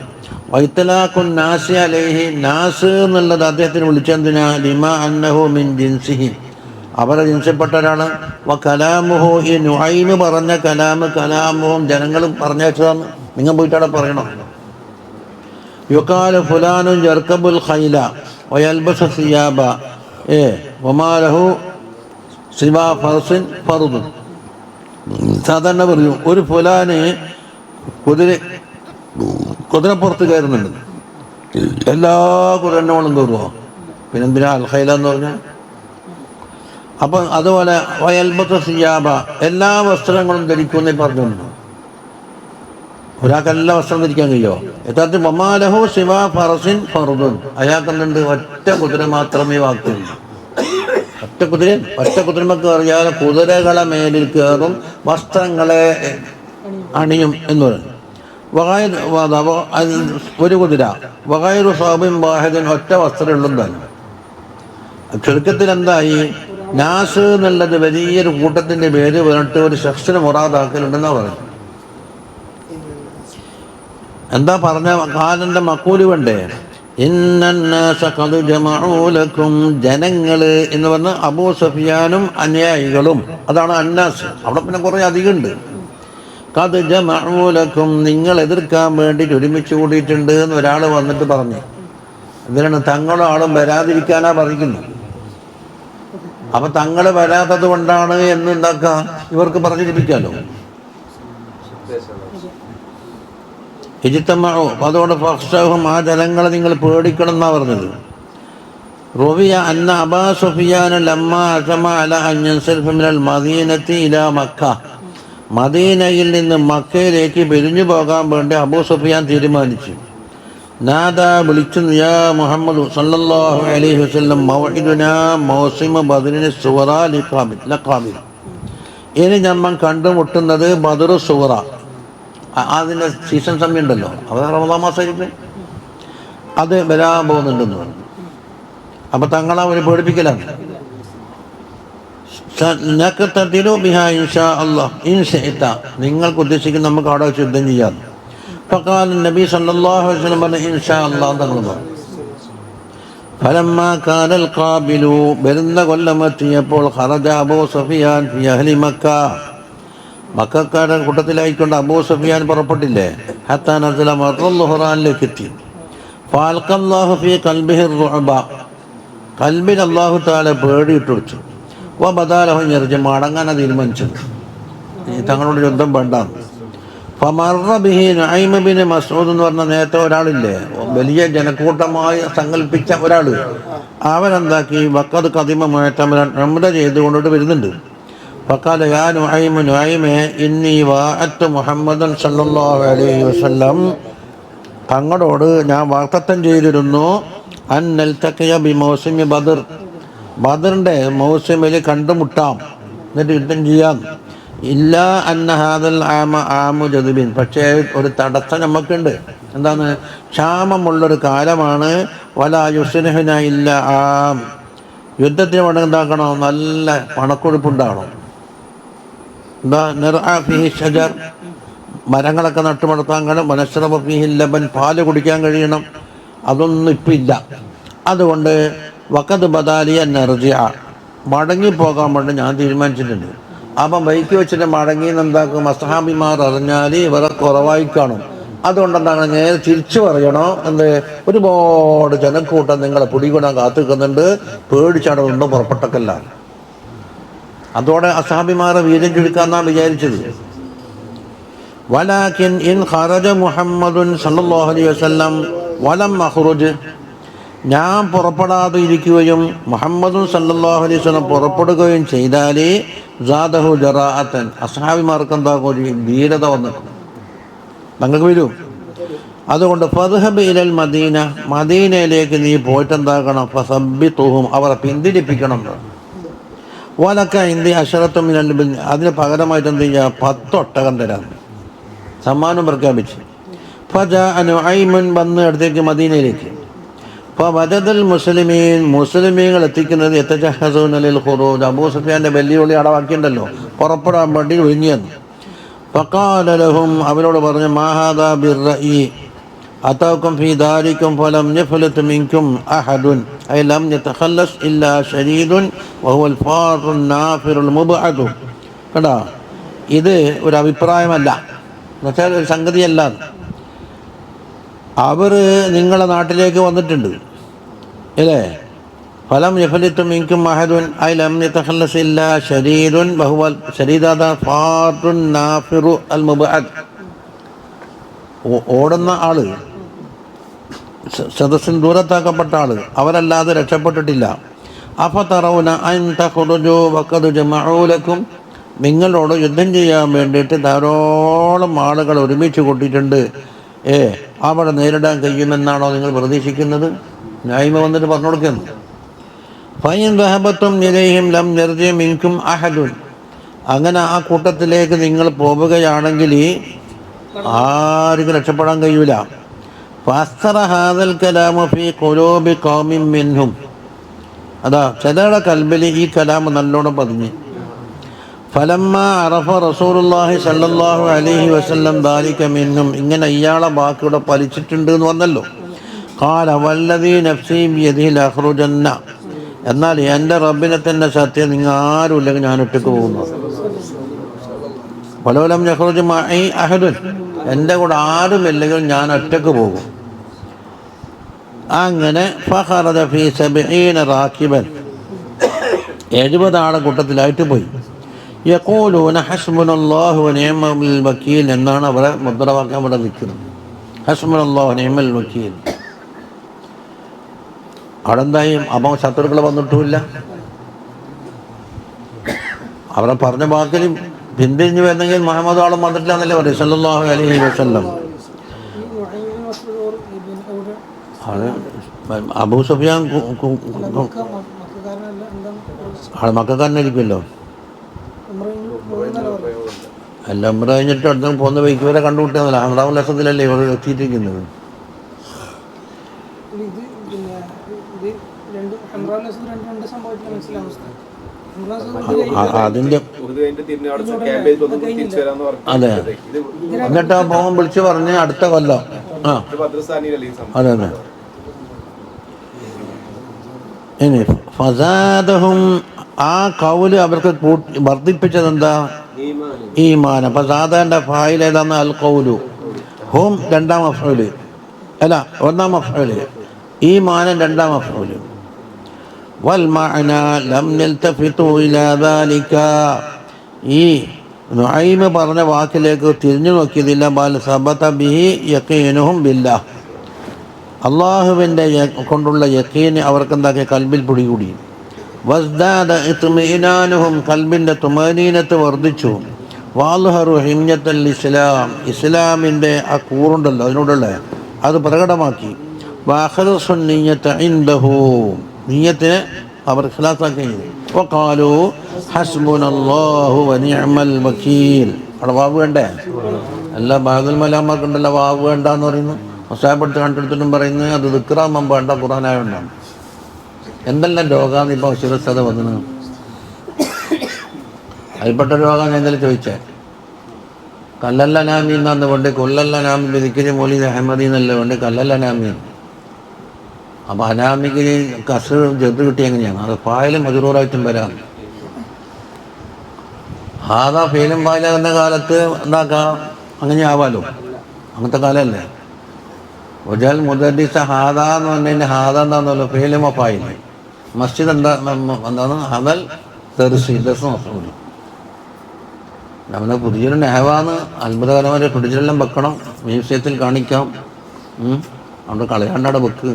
വൈത്തലാഖുൻ നാസി അലൈഹി, നാസ് എന്നുള്ളത് അദ്ദേഹത്തിന് വിളിച്ചെന്തിനാ? ലിമാ അന്നഹു മിൻ ജിൻസിഹി, അവരെ ജിൻസിൽപ്പെട്ട ഒരാള്. വ കലാമുഹു, ഈ നുഐം പറഞ്ഞ കലാമുഹും ജനങ്ങളും പറഞ്ഞതാണ്, നിങ്ങൾ പോയിട്ട് അവിടെ പറയണം. യുഖാലു ഫുലാനുൻ യർകബുൽ ഖൈല വയൽബസു സിയാബ വമാലഹു സിവാ ഫർസിൻ ഫർദുൻ. സാധാരണ പറയും, ഒരു ഫുലാന് കുതിരപ്പുറത്ത് കയറുന്നുണ്ട്, എല്ലാ കുതിരനോളും കയറുമോ? പിന്നെന്തിനാ അൽ ഖൈല എന്ന് പറഞ്ഞാൽ? അപ്പം അതുപോലെ വയൽബസു സിയാബ, എല്ലാ വസ്ത്രങ്ങളും ധരിക്കുമെന്നേ പറഞ്ഞുകൊണ്ട്. ഒരാൾക്ക് എല്ലാ വസ്ത്രം ധരിക്കാൻ കഴിയുമോ? യഥാർത്ഥത്തിൽ വമാലഹു സിവാ ഫർസിൻ ഫർദുൻ, അയാൾക്കുണ്ട് ഒറ്റ കുതിര മാത്രമേ വാക്കുള്ളൂ. ഒറ്റ കുതിരമൊക്കെ അറിയാതെ കുതിരകളെ മേലിൽ കയറും, വസ്ത്രങ്ങളെ അണിയും എന്ന് പറയും. ഒരു കുതിര വഗൈറു സാബിൻ വാഹിദിൻ, ഒറ്റ വസ്ത്രമുള്ളതും തന്നെ. ചുരുക്കത്തിൽ എന്തായി? നാസ് എന്നുള്ളത് വലിയൊരു കൂട്ടത്തിൻ്റെ പേര് പറഞ്ഞിട്ട് ഒരു ശഖ്സിനെ മുറാദാക്കലുണ്ടെന്നാണ് പറഞ്ഞു. എന്താ പറഞ്ഞ കാലന്റെ മക്കൂല് വേണ്ടേ? ഇന്നന്നാസ ഖദ് ജമഉ ലക്കും, ജനങ്ങള് എന്ന് പറഞ്ഞ അബൂ സുഫിയാനും അനുയായികളും, അതാണ് അന്നാസ്. അവിടെ പിന്നെ കുറേ അധികമുണ്ട്. ഖദ് ജമഉ ലക്കും, നിങ്ങൾ എതിർക്കാൻ വേണ്ടിയിട്ട് ഒരുമിച്ച് കൂടിയിട്ടുണ്ട് എന്ന് ഒരാൾ വന്നിട്ട് പറഞ്ഞു. എന്തിനാണ്? തങ്ങളും ആളും വരാതിരിക്കാനാ പറയുന്നത്. അപ്പൊ തങ്ങൾ വരാത്തത് കൊണ്ടാണ് എന്ന് എന്താക്കാം, ഇവർക്ക് പറഞ്ഞിരിപ്പിക്കാലോ. ഇജ്തമഉ, അതുകൊണ്ട് ഫഖ്ശൗഹും, ആ ജനങ്ങളെ നിങ്ങൾ പേടിക്കണം എന്നാ പറഞ്ഞത്. റുവിയ അന്ന അബാ സുഫിയാന ലമ്മാ അസമ അല അൻ യൻസരിഫ മിനൽ മദീനത്തി ഇലാ മക്ക, മദീനയിൽ നിന്ന് മക്കയിലേക്ക് പിരിഞ്ഞു പോകാൻ വേണ്ടി അബൂ സുഫിയാൻ തീരുമാനിച്ചു. നാദ, വിളിച്ചു, യാ മുഹമ്മദ് സല്ലല്ലാഹു അലൈഹി വസല്ലം മൗഇദുനാ മൗസിമ ബദ്രിൻ സുവറ ലഖാബിൽ, ഇനി നമ്മൾ കണ്ടുമുട്ടുന്നത് ബദർ സുവറ, അതിൻ്റെ സീസൺ സമയം ഉണ്ടല്ലോ, അത് റമദാൻ മാസമായിരിക്കും, അത് വരാൻ പോകുന്നുണ്ടെന്ന് പറഞ്ഞു. അപ്പം തങ്ങളെ ഒരു പേടിപ്പിക്കലാണ്. നിങ്ങൾക്ക് ഉദ്ദേശിക്കുന്ന നമുക്ക് അവിടെ വെച്ച് യുദ്ധം ചെയ്യാം. ഫഖാല നബി സല്ലല്ലാഹു അലൈഹി വസല്ലം പറഞ്ഞു, ഇൻഷാ അല്ലാഹ് തങ്ങൾ പറഞ്ഞു. ഫലമ്മാ കാനൽ ഖാബിലു, വരുന്ന കൊല്ലമെത്തിയപ്പോൾ ഖറജ അബൂ സുഫിയാൻ ഫി അഹ്ലി മക്ക, മക്കക്കാരുടെ കൂട്ടത്തിലായിക്കൊണ്ട് അബൂ സുഫിയാൻ പുറപ്പെട്ടില്ലേ. ഹത്താ നസല മർറുൽ ളുഹ്റാനിലേക്ക് എത്തി. ഫഅൽഖല്ലാഹു ഫീ ഖൽബിഹി റുഅബ, കൽബിൽ അല്ലാഹു തആല പേടിയിട്ട് കൊടുത്തു. വബദാലഹു യർജി, മടങ്ങാൻ തീരുമാനിച്ചു, തങ്ങളോട് യുദ്ധം വേണ്ടാന്ന്. ഫമർറ ബിഹി നഈം ബിൻ മസ്ഊദ് എന്ന് പറഞ്ഞ നേരത്തെ ഒരാളില്ലേ, വലിയ ജനക്കൂട്ടമായി സങ്കല്പിച്ച ഒരാൾ, അവനെന്താക്കി വഖദ് ഖദിമ മുഅ്തമറൻ, ഉംറ ചെയ്തുകൊണ്ടിട്ട് വരുന്നുണ്ട്. ഫഖാല യാ നുഐം, നുഐമേ ഇന്നി വഅഅത്തു മുഹമ്മദൻ സല്ലല്ലാഹു അലൈഹി വസല്ലം, തങ്ങളോട് ഞാൻ വാഗ്ദത്തം ചെയ്തിരുന്നു, അൻ നൽതഖിയ ബി മൗസിമി ബദർ, ബദറിൻ്റെ മൗസിമിൽ കണ്ടുമുട്ടാം, എന്നിട്ട് യുദ്ധം ചെയ്യാം. ഇല്ല അന്ന ഹാദൽ ആമു ജദുബിൻ. പക്ഷേ ഒരു തടസ്സം നമുക്കുണ്ട്. എന്താണ്? ക്ഷാമമുള്ളൊരു കാലമാണ്. വലാ യുസ്നഹുന ഇല്ല ആം. യുദ്ധത്തിന് വേണ്ടി എന്താക്കണം? നല്ല പണക്കൊഴുപ്പുണ്ടാകണം. എന്താ? നിർആ ഫിഹി ഷജർ, മരങ്ങളൊക്കെ നട്ടുമടത്താൻ കഴിയണം. വനശ്റബ ഫിഹി ലബൻ, പാല് കുടിക്കാൻ കഴിയണം. അതൊന്നും ഇപ്പം ഇല്ല. അതുകൊണ്ട് വഖദ് ബദാലിയ നർജിഅ, മടങ്ങിപ്പോകാൻ വേണ്ടി ഞാൻ തീരുമാനിച്ചിട്ടുണ്ട്. അപ്പം ബൈക്ക് വെച്ചിട്ട് മടങ്ങിയെന്ന് എന്താക്കും? അസ്ഹാബിമാർ അറിഞ്ഞാൽ ഇവരെ കുറവായി കാണും. അതുകൊണ്ട് എന്താണ്? നേരെ തിരിച്ചു പറയണോ? എന്ത്? ഒരുപാട് ജനക്കൂട്ടം നിങ്ങളെ പിടികൂടാൻ കാത്തു നിൽക്കുന്നുണ്ട്, പേടിച്ചടവുണ്ടോ പുറപ്പെട്ടക്കല്ല. അതോടെ അസ്ഹാബിമാരെ വീര്യം ചുരുക്കാന്നാണ് വിചാരിച്ചത്. വലാകിൻ ഇൻ ഖറജ മുഹമ്മദുൻ സല്ലല്ലാഹു അലൈഹി വസല്ലം വലം അഖ്റുജ്, ഞാൻ പുറപ്പെടാതെ ഇരിക്കുകയും മുഹമ്മദുൻ സല്ലല്ലാഹു അലൈഹി വസല്ലം പുറപ്പെടുകയും ചെയ്താൽ സാദഹു ജറാഅത്തൻ, അസ്ഹാബിമാർക്ക് എന്താകും? ഒരു ധീരത വന്നിട്ടുണ്ട്, നിങ്ങൾക്ക് വരും. അതുകൊണ്ട് ഫദ്ഹബ് ഇലൽ മദീന, മദീനയിലേക്ക് നീ പോയിട്ട് എന്താക്കണം? ഫസബ്ബിതുഹും, അവരെ പിന്തിരിപ്പിക്കണം. വലക്ക ഇന്ത്യ അശറത്തു മിനൽ ബിൻ, അതിന് പകരമായിട്ട് എന്ത് ചെയ്യുക? 10 ഒട്ടകം തരാം, സമ്മാനം പ്രഖ്യാപിച്ച്. ഫജാഅ നുഐമുൻ, വന്ന് അടുത്തേക്ക് മദീനയിലേക്ക്. ഫവജദൽ മുസ്ലിമീൻ, മുസ്ലിമീങ്ങൾ എത്തിക്കുന്നത് യതജഹസൂന ലിൽ ഖുറൂജ്, അബൂ സുഫിയാൻ്റെ വെല്ലുവിളി അടവാക്കിയിട്ടുണ്ടല്ലോ, പുറപ്പെടാൻ വേണ്ടി ഒരുങ്ങിയെന്ന്. ഫഖാല ലഹും, അവരോട് പറഞ്ഞു, മാ ഹാദാ ബിർറഈ അതാകും ഫീ ദാരികും ഫലം യഫ്ലത് മിൻകും അഹദുൻ ഐ ലം യതഖല്ലസ് ഇല്ലാ ശരീദുൻ വഹുവൽ ഫാറുൻ നാഫിറുൽ മുബ്അദ്. കണ്ടോ, ഇത് ഒരു അഭിപ്രായമല്ല, എന്നുവെച്ചാൽ ഒരു സംഗതിയല്ല. അവർ നിങ്ങളുടെ നാട്ടിലേക്ക് വന്നിട്ടുണ്ട് അല്ലേ? ഫലം യഫ്ലത് മിൻകും അഹദുൻ ഐ ലം യതഖല്ലസ് ഇല്ലാ ശരീദുൻ വഹുവൽ ശരീദാ ഫാറുൻ നാഫിറു അൽ മുബ്അദ്, ഓടുന്ന ആള്, സദസ്സിന് ദൂരത്താക്കപ്പെട്ട ആള്, അവരല്ലാതെ രക്ഷപ്പെട്ടിട്ടില്ല. അഫതറൗന അൻ തഖ്റുജു വഖദ് ജമഉ ലക്കും, നിങ്ങളോട് യുദ്ധം ചെയ്യാൻ വേണ്ടിയിട്ട് ധാരാളം ആളുകൾ ഒരുമിച്ച് കൂട്ടിയിട്ടുണ്ട്, അവിടെ നേരിടാൻ കഴിയുമെന്നാണോ നിങ്ങൾ പ്രതീക്ഷിക്കുന്നത്? ന്യായമ വന്നിട്ട് പറഞ്ഞു കൊടുക്കുന്നു. ഫൈൻ ദഹബത്തും ഇലൈഹിം ലം യർജി മിൻകും അഹദുൻ, അങ്ങനെ ആ കൂട്ടത്തിലേക്ക് നിങ്ങൾ പോവുകയാണെങ്കിൽ ആർക്കും രക്ഷപ്പെടാൻ കഴിയൂല. ഫസ്തറ ഹാദൽ കലാമു ഫീ ഖുലൂബി ഖൗമിൻ മിൻഹും, അതാ ചിലരുടെ കൽബിൽ ഈ കലാം നല്ലോണം പതിഞ്ഞ്. ഫലമ്മ അറഫ റസൂലുള്ളാഹി സ്വല്ലല്ലാഹു അലൈഹി വസല്ലം ദാലിക മിൻഹും, ഇങ്ങനെ ഇയാളെ ബാക്കിയുടെ പലിച്ചിട്ടുണ്ട് എന്ന് വന്നല്ലോ. ഖാല വല്ലദീ നഫ്സി ബിയദിഹി ലഅഖ്റുജന്ന, എന്നാൽ എൻ്റെ റബ്ബിനെ തന്നെ സത്യം, നിങ്ങൾ ആരും ഇല്ലെങ്കിൽ ഞാൻ ഒറ്റയ്ക്ക് പോകുന്നു. വലൗലം യഖ്റുജ മഅീ അഹദുൻ, എൻ്റെ കൂടെ ആരുമില്ലെങ്കിൽ ഞാൻ ഒറ്റയ്ക്ക് പോകും. അങ്ങനെ ഫഖറജ ഫീ 70 റാകിബൻ, 70 ആളെ കൂട്ടത്തിലായിട്ട് പോയി. യഖൂലൂന ഹസ്ബുനല്ലാഹു വനിഅമൽ വക്കീൽ എന്നാണ് അവരെ മുദ്രാവാക്യം ഇവിടെ നിൽക്കുന്നത്. ഹസ്ബുനല്ലാഹു വനിഅമൽ വക്കീൽ. അവിടെ എന്തായും അപ്പം ശത്രുക്കൾ വന്നിട്ടുമില്ല, അവരെ പറഞ്ഞ വാക്കിൽ പിന്തിരിഞ്ഞു വരുന്നെങ്കിൽ മുഹമ്മദ് ആളും വന്നിട്ടില്ല എന്നല്ലേ പറയും സല്ലല്ലാഹു അലൈഹി വസല്ലം. അത് അബൂ സുഫിയാൻ ആൾ മക്കക്കാരനായിരിക്കുമല്ലോ. അല്ല, ഉംറ കഴിഞ്ഞിട്ട് അടുത്ത് പോകുന്ന വൈക്ക് വരെ കണ്ടുമുട്ടിയെന്നല്ല, അഹ്റാമുൽ അസദിലല്ലേ ഇവർ എത്തിയിരിക്കുന്നത്. അതിൻ്റെ അതെ, എന്നിട്ട് ആ പോകാൻ വിളിച്ച് പറഞ്ഞ് അടുത്ത കൊല്ലം. അതെ അതെ. ഇനി ഫസാദഹും, ആ കൗല് അവർക്ക് വർദ്ധിപ്പിച്ചത് എന്താ? ഈമാൻ. അപ്പം സാധാരണ ഫായിൽ ഏതാന്ന്? അൽ കൗലു. ഹും രണ്ടാം മഫ്ഊല്, അല്ല ഒന്നാം മഫ്ഊല്, ഈമാൻ രണ്ടാം മഫ്ഊല്. വൽ മഅന ലം യൽതഫിതു ഇലാ ദാലിക, ഈ നുഐമ് പറഞ്ഞ വാക്കിലേക്ക് തിരിഞ്ഞു നോക്കിയതില്ല. ബൽ സബത ബിഹി യഖീനുഹും ബില്ലാഹ്, അള്ളാഹുവിൻ്റെ കൊണ്ടുള്ള യഖീൻ അവർക്ക് എന്താക്കി? കൽബിൽ പിടികൂടി. വസ്ദാദ ഇത്മിഇനാനുഹും, കൽബിൻ്റെ തുമനീനത്ത് വർദ്ധിച്ചു. വാൽഹറു ഹിമ്യത്തൽ ഇസ്ലാം, ഇസ്ലാമിൻ്റെ ആ കൂറുണ്ടല്ലോ അതിനോടുള്ള അത് പ്രകടമാക്കി. വഅഖലസു നിയ്യത ഇൻദഹു, നിയ്യത്തിനെ അവർ ഖിലാസാക്കുകയും ചെയ്തു. വഖാലു ഹസ്ബുനല്ലാഹു വനിഅമൽ വക്കീൽ. അവിടെ വാവ് വേണ്ടേ? എല്ലാ ബാദുൽ മലാമാർക്കുണ്ടല്ലോ വാവ് വേണ്ടെന്ന് പറയുന്നു. മസാബെടുത്ത് കണ്ടെടുത്തിട്ടും പറയുന്നത് അത് ദിക്റാകുമ്പം വേണ്ട, ഖുർആനായോണ്ടാണ്. എന്തെല്ലാം രോഗമാണ് ഇപ്പോൾ ശിരസ്സത വന്നത്. അതിൽപ്പെട്ട രോഗം ഞാൻ എന്തെങ്കിലും ചോദിച്ചേ. കല്ലല്ല നാമി എന്നാന്ന് വേണ്ടി കൊല്ലല്ല നാമി ബിദിക്രി മൗലിദ് അഹമ്മദി എന്നല്ല വേണ്ടി കല്ലല്ല നാമി. അപ്പോൾ അനാമിക്ക് കസ് ചെറുത് കിട്ടിയ എങ്ങനെയാണ്? അത് ഫായിലും മജറൂറായിട്ടും വരാം. ഹാദ ഫെയിലും ഫായിലാകുന്ന കാലത്ത് എന്താക്കാം, അങ്ങനെ ആവാലോ. അങ്ങനത്തെ കാലമല്ലേ. ഒജൽ മുദരിസ ഹാദ എന്ന് പറഞ്ഞതിൻ്റെ ഹാദ എന്താണെന്നല്ലോ ഫെയിലും ഫായില്. മസ്ജിദ് എന്താണ്? ഹദൽ ദർസി ദർസ് മസൂലി. നമ്മുടെ പുതിയൊരു നെഹവാന്ന് അത്ഭുതകരമായ ഫ്രിഡ്ജിലെല്ലാം വെക്കണം, മ്യൂസിയത്തിൽ കാണിക്കാം. അവിടെ കളയാണ്ടവിടെ വെക്ക്.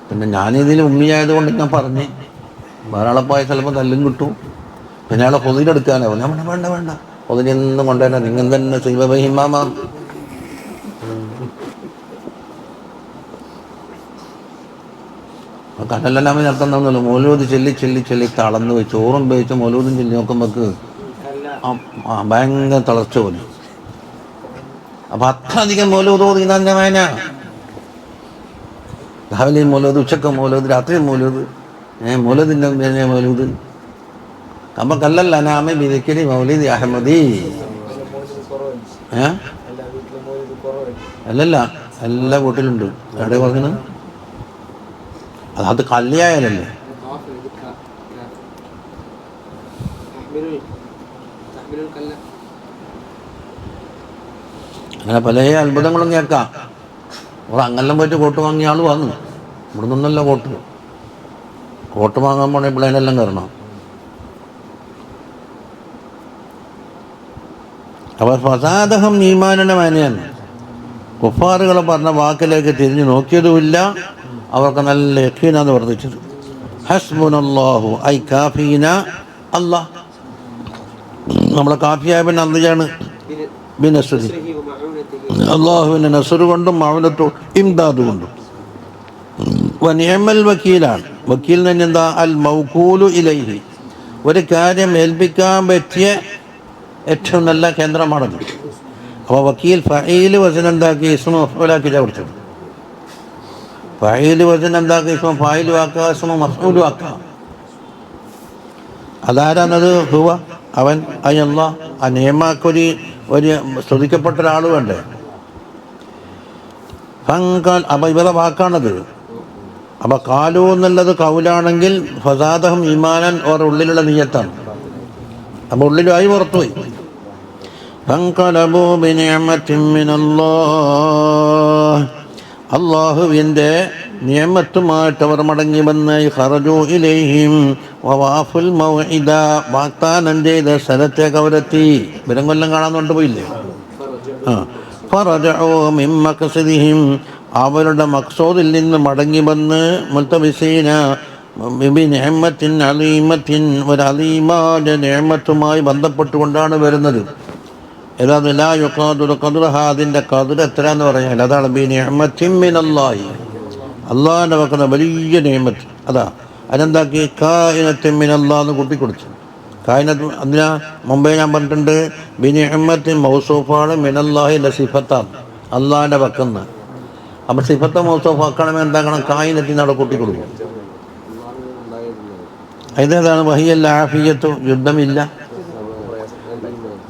പിന്നെ ഞാനിതിൽ ഉമ്മിയായതുകൊണ്ട് ഞാൻ പറഞ്ഞ് വേറെ ആളെ പോയ ചിലപ്പോൾ തല്ലും കിട്ടും. പിന്നെ ആളെ പൊതിലെടുക്കാനാവും. ഞാൻ വേണ്ട വേണ്ട പൊതിലൊന്നും കൊണ്ടുവരാൻ നിങ്ങൾ തന്നെ സൈവഹിമാമ. കനലെല്ലാമേ നടത്തുന്നല്ലോ. മൗലൂദ് ചെല്ലി തളർന്നു പോയി. ചോറും ഉപയോഗിച്ച് മൗലൂദും ചെല്ലി നോക്കുമ്പോൾക്ക് ഭയങ്കര തളർച്ച പോലെ. അപ്പം അത്രയധികം മൗലൂദ് ഓതിന്റെ വേന. രാവിലെയും മൗലൂദ്, ഉച്ചക്ക് മൗലൂദ്, രാത്രിയും മൗലൂദ്, മൗലൂദിൻ്റെ മൗലൂദ്. അപ്പം കല്ലല്ല നാമി ബിദിക്രി മൗലിദ് അഹമ്മദി. അല്ലല്ല, എല്ലാ വീട്ടിലുണ്ട്. എവിടെ പറഞ്ഞു? അത് കല്യായാലല്ലേ. അങ്ങനെ പല അത്ഭുതങ്ങളും കേൾക്കാം. അപ്പോൾ അങ്ങെല്ലാം പോയിട്ട് കോട്ട് വാങ്ങിയ ആൾ വന്നു. ഇവിടെ നിന്നല്ല കോട്ട് വാങ്ങാൻ പോണേ പിള്ളേരെല്ലാം കയറണം. അപ്പോൾ ഫസാദഹം ഈമാനിൻ്റെ മാനയാണ്. കുഫാറുകൾ പറഞ്ഞ വാക്കിലേക്ക് തിരിഞ്ഞു നോക്കിയതുമില്ല. അവർക്ക് നല്ല യഖീനാണ് വർദ്ധിച്ചത്. ഹസ്ബുനല്ലാഹു ഐ കാഫീന അല്ലാഹ്. നമ്മളെ കാഫിയായ പിന്നെ അന്തിയാണ് ബിനസ്രി. അള്ളാഹുവിൻ്റെ നസ്റ് കൊണ്ടും മഅൂനത്തും ഇംദാദ് കൊണ്ടും. വനിഅമൽ വക്കീലാണ്. വക്കീൽ തന്നെ എന്താ? അൽ മൗകൂലു ഇലൈഹി. ഒരു കാര്യം ഏൽപ്പിക്കാൻ പറ്റിയ ഏറ്റവും നല്ല കേന്ദ്രമാണത്. അപ്പോൾ വക്കീൽ ഫഈല് വസൻ എന്താക്കി ഇസ്മ മഫ്ഊലാക്കി ചേർത്തത്. ഫഈല് വസൻ എന്താക്കി ഇസ്മ ഫായിലു ആക്കുക, ഇസ്മ മഫ്ഊലു ആക്കുക. അതാരാണത്? ഹുവ അവൻ, അയ്യല്ലാ. ആ നിയമാക്കൊരു സ്തുതിക്കപ്പെട്ട ഒരാൾ വേണ്ടേ? ഫങ്കാൽ. അപ്പം ഇവരുടെ വാക്കാണത്. അപ്പം കാലു എന്നുള്ളത് കൗലാണെങ്കിൽ ഫസാദഹം ഈമാനൻ ഓർ ഉള്ളിലുള്ള നിയ്യത്താണ്. അപ്പം ഉള്ളിലായി പുറത്തുപോയി. ഫൻഖലബൂ ബിനിഅമത്തിൻ മിനല്ലാഹ്. അള്ളാഹുവിൻ്റെ നിയമത്തുമായിട്ട് അവർ മടങ്ങി വന്ന് ഖറജൂ ഇലൈഹിം വവാഫുൽ മൗഇദ. വാഗ്ദാനം ചെയ്ത സ്ഥലത്തേക്ക് അവരെത്തി. കൊല്ലം കാണാൻ കൊണ്ടുപോയില്ലേ? ഫറജഊ മിൻ മഖ്സദിഹിം. അവരുടെ മഖ്സൂദിൽ നിന്ന് മടങ്ങി വന്ന് മുൽതബിസീന ബിനിഅമത്തിൻ അലീമത്തിൻ. ഒരു അലീമായ നിഅമത്തുമായി ബന്ധപ്പെട്ടുകൊണ്ടാണ് വരുന്നത്. ഏതാത് ലാ യുഖാദിറു ഖദ്റഹ. അതിൻ്റെ ഖദ്ർ എത്ര എന്ന് പറഞ്ഞാൽ അതാണ് ബിനിഅമത്തിൻ മിനല്ലാഹി. അള്ളാഹിൻ്റെ വെക്കുന്ന വലിയ നിഅമത്ത്. അതാ അതിനെന്താക്കി കായിനത്തിൻ മിനല്ലാഹ് എന്ന് കൂട്ടിക്കൊടുത്തു. കായിനത്ത് അതിനാ മുമ്പേ ഞാൻ പറഞ്ഞിട്ടുണ്ട്. ബിനിഅമത്തിൻ മൗസൂഫാണ്, മിനല്ലാഹിൻ്റെ സിഫത്താണ്, അള്ളാഹിൻ്റെ വെക്കുന്ന. അപ്പം സിഫത്ത് മൗസൂഫാക്കണമെങ്കിൽ എന്താക്കണം? കായിനത്തിന് അവിടെ കൂട്ടിക്കൊടുക്കും. ഇതേതാണ്? വഹിയൽ ആഫിയത്തു. യുദ്ധമില്ല.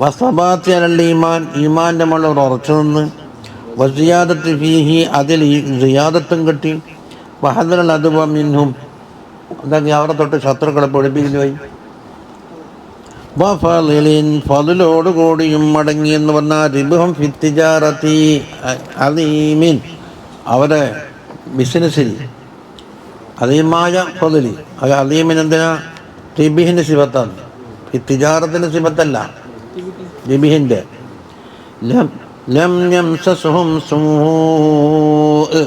വസബാത്തി അലൽ ഈമാൻ. ഈമാൻ്റെ മുകളിൽ ഉറച്ചു നിന്ന്. വസിയാദത്ത് ഫീഹി. അതിൽ സിയാദത്തും കിട്ടി. വഹദറൽ അദ്വ മിൻഹും. എന്താക്കി അവരെ തൊട്ട് ശത്രുക്കളെ പൊടിപ്പിക്കുന്നു പോയി. വഫളിൻ. ഫളിലോടുകൂടിയും മടങ്ങി എന്ന് പറഞ്ഞാൽ റിബ്ഹും ഫിത്തിജാറത്തി അലീമിൻ. അവരെ ബിസിനസ്സിൽ അലീമായ ഫളി. അത് അലീമിൻ എന്തിനാ? റിബിഹിൻ്റെ സിഫത്താണ്, ഫിത്തിജാറത്തിൻ്റെ സിഫത്തല്ല, റിബിഹിൻ്റെ. ലം യംസസുഹും സൂഅ്.